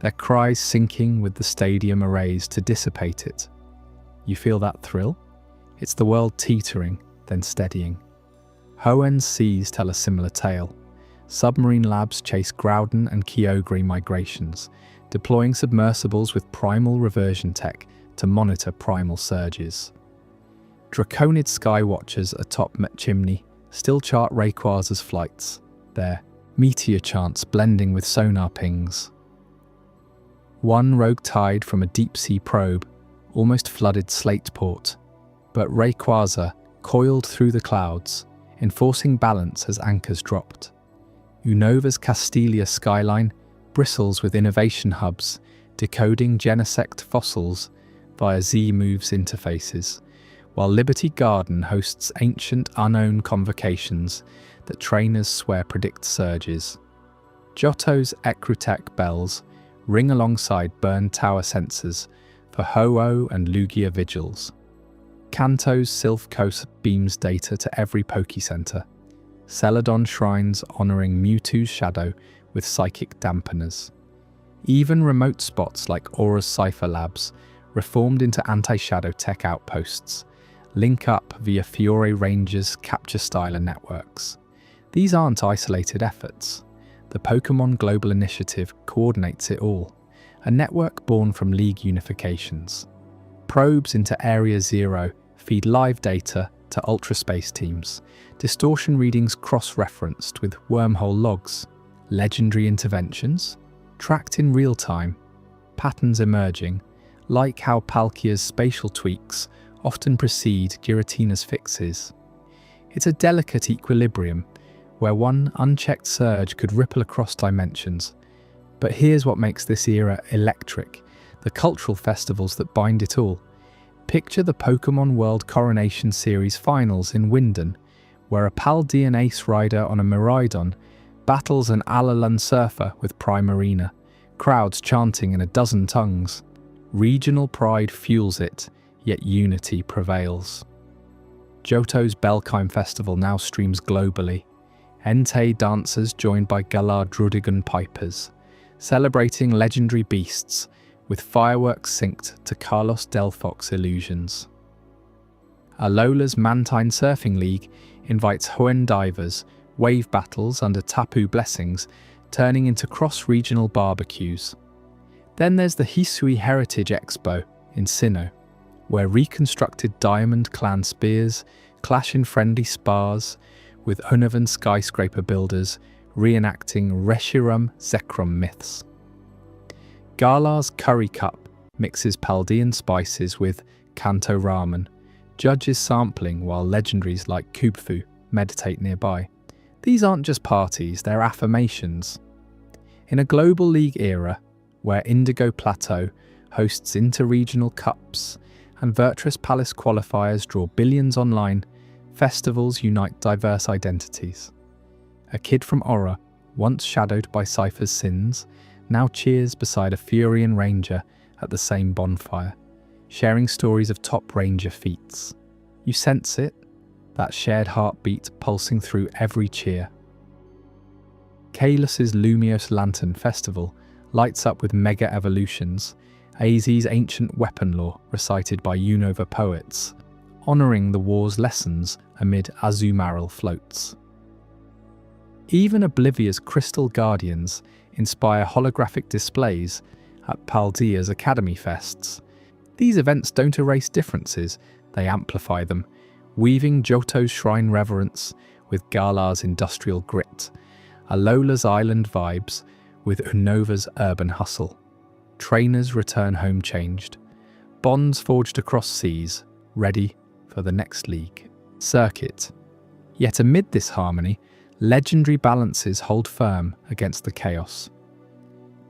their cries sinking with the stadium arrays to dissipate it. You feel that thrill? It's the world teetering, then steadying. Hoenn's seas tell a similar tale. Submarine labs chase Groudon and Kyogre migrations, deploying submersibles with primal reversion tech to monitor primal surges. Draconid skywatchers atop Chimney still chart Rayquaza's flights, their meteor chants blending with sonar pings. One rogue tide from a deep-sea probe almost flooded Slateport, but Rayquaza coiled through the clouds, enforcing balance as anchors dropped. Unova's Castelia skyline bristles with innovation hubs, decoding Genesect fossils via Z-Moves interfaces, while Liberty Garden hosts ancient unknown convocations that trainers swear predict surges. Johto's Ecrutech bells ring alongside Burn Tower sensors for Ho-Oh and Lugia vigils. Kanto's Sylph Coast beams data to every Pokécenter. Celadon shrines honouring Mewtwo's shadow with psychic dampeners. Even remote spots like Aura's Cypher Labs, reformed into anti-shadow tech outposts, link up via Fiore Rangers capture styler networks. These aren't isolated efforts. The Pokémon Global Initiative coordinates it all, a network born from league unifications. Probes into Area Zero feed live data to ultraspace teams, distortion readings cross-referenced with wormhole logs, legendary interventions, tracked in real time, patterns emerging, like how Palkia's spatial tweaks often precede Giratina's fixes. It's a delicate equilibrium, where one unchecked surge could ripple across dimensions. But here's what makes this era electric, the cultural festivals that bind it all. Picture the Pokémon World Coronation Series finals in Winden, where a Paldean ace rider on a Miraidon battles an Alolan surfer with Primarina, crowds chanting in a dozen tongues. Regional pride fuels it, yet unity prevails. Johto's Belkheim Festival now streams globally. Entei dancers joined by Galar Drudigan pipers, celebrating legendary beasts with fireworks synced to Kalos Delphox illusions. Alola's Mantine Surfing League invites Hoenn divers, wave battles under Tapu blessings, turning into cross-regional barbecues. Then there's the Hisui Heritage Expo in Sinnoh, where reconstructed Diamond Clan spears clash in friendly spars, with Unnervan skyscraper builders reenacting Reshiram Zekrom myths. Galar's Curry Cup mixes Paldean spices with Kanto ramen, judges sampling while legendaries like Kubfu meditate nearby. These aren't just parties, they're affirmations. In a global league era, where Indigo Plateau hosts inter-regional cups and Virtuous Palace qualifiers draw billions online, festivals unite diverse identities. A kid from Aura, once shadowed by Cypher's sins, now cheers beside a Furion Ranger at the same bonfire, sharing stories of top Ranger feats. You sense it, that shared heartbeat pulsing through every cheer. Kalos's Lumiose Lantern Festival lights up with mega evolutions, AZ's ancient weapon lore recited by Unova poets, honouring the war's lessons amid Azumarill floats. Even Oblivia's Crystal Guardians inspire holographic displays at Paldea's Academy Fests. These events don't erase differences, they amplify them, weaving Johto's shrine reverence with Galar's industrial grit, Alola's island vibes with Unova's urban hustle. Trainers return home changed, bonds forged across seas, ready for the next league. Circuit. Yet amid this harmony, legendary balances hold firm against the chaos.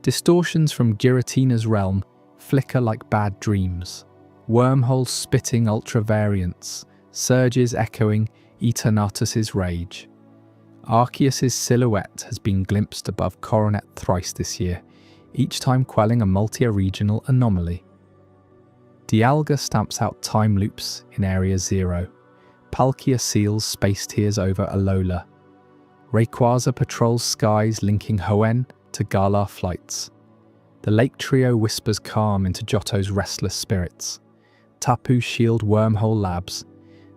Distortions from Giratina's realm flicker like bad dreams, wormholes spitting ultra variants, surges echoing Eternatus's rage. Arceus's silhouette has been glimpsed above Coronet thrice this year, each time quelling a multi-regional anomaly. Dialga stamps out time loops in Area 0. Palkia seals space tiers over Alola. Rayquaza patrols skies linking Hoenn to Galar flights. The Lake Trio whispers calm into Johto's restless spirits. Tapu shield wormhole labs.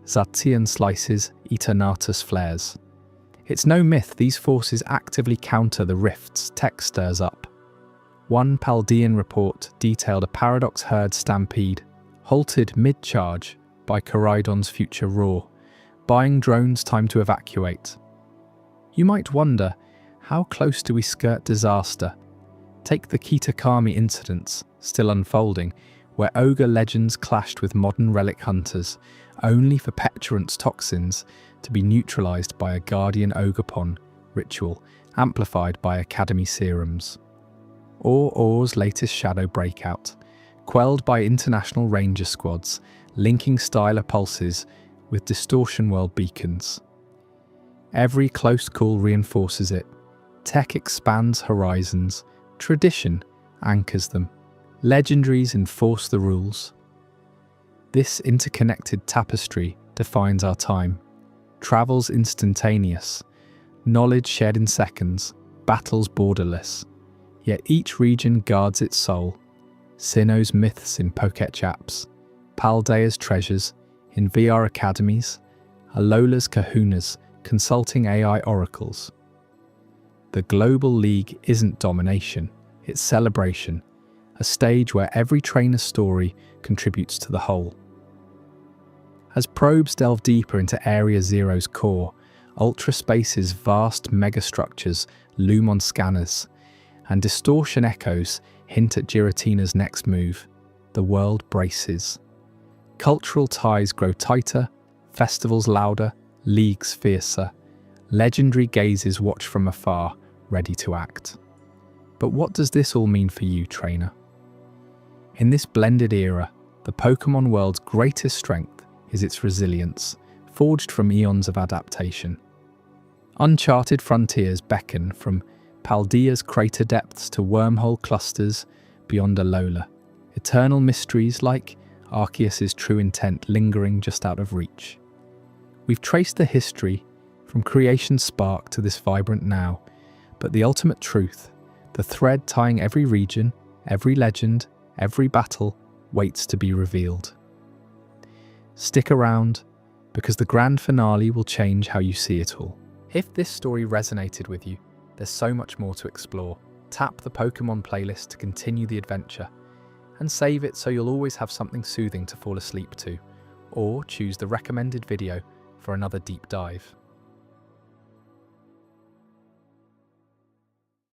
Zacian slices Eternatus flares. It's no myth these forces actively counter the rifts tech stirs up. One Paldean report detailed a Paradox herd stampede, halted mid-charge by Koraidon's future roar, buying drones time to evacuate. You might wonder, how close do we skirt disaster? Take the Kitakami incidents, still unfolding, where ogre legends clashed with modern relic hunters, only for Peturant's toxins to be neutralized by a Guardian Ogerpon ritual, amplified by Academy serums. Or Or's latest shadow breakout, quelled by international ranger squads, linking styler pulses with distortion world beacons. Every close call reinforces it. Tech expands horizons, tradition anchors them, legendaries enforce the rules. This interconnected tapestry defines our time. Travel's instantaneous, knowledge shared in seconds, battles borderless. Yet each region guards its soul. Sinnoh's myths in Pokémon apps, Paldea's treasures in VR academies, Alola's kahunas consulting AI oracles. The Global League isn't domination, it's celebration, a stage where every trainer's story contributes to the whole. As probes delve deeper into Area Zero's core, Ultra Space's vast megastructures loom on scanners, and distortion echoes hint at Giratina's next move. The world braces. Cultural ties grow tighter, festivals louder, leagues fiercer. Legendary gazes watch from afar, ready to act. But what does this all mean for you, trainer? In this blended era, the Pokémon world's greatest strength is its resilience, forged from eons of adaptation. Uncharted frontiers beckon from Paldea's crater depths to wormhole clusters beyond Alola, eternal mysteries like Arceus's true intent lingering just out of reach. We've traced the history from creation's spark to this vibrant now, but the ultimate truth, the thread tying every region, every legend, every battle, waits to be revealed. Stick around, because the grand finale will change how you see it all. If this story resonated with you, there's so much more to explore. Tap the Pokémon playlist to continue the adventure, and save it so you'll always have something soothing to fall asleep to, or choose the recommended video for another deep dive.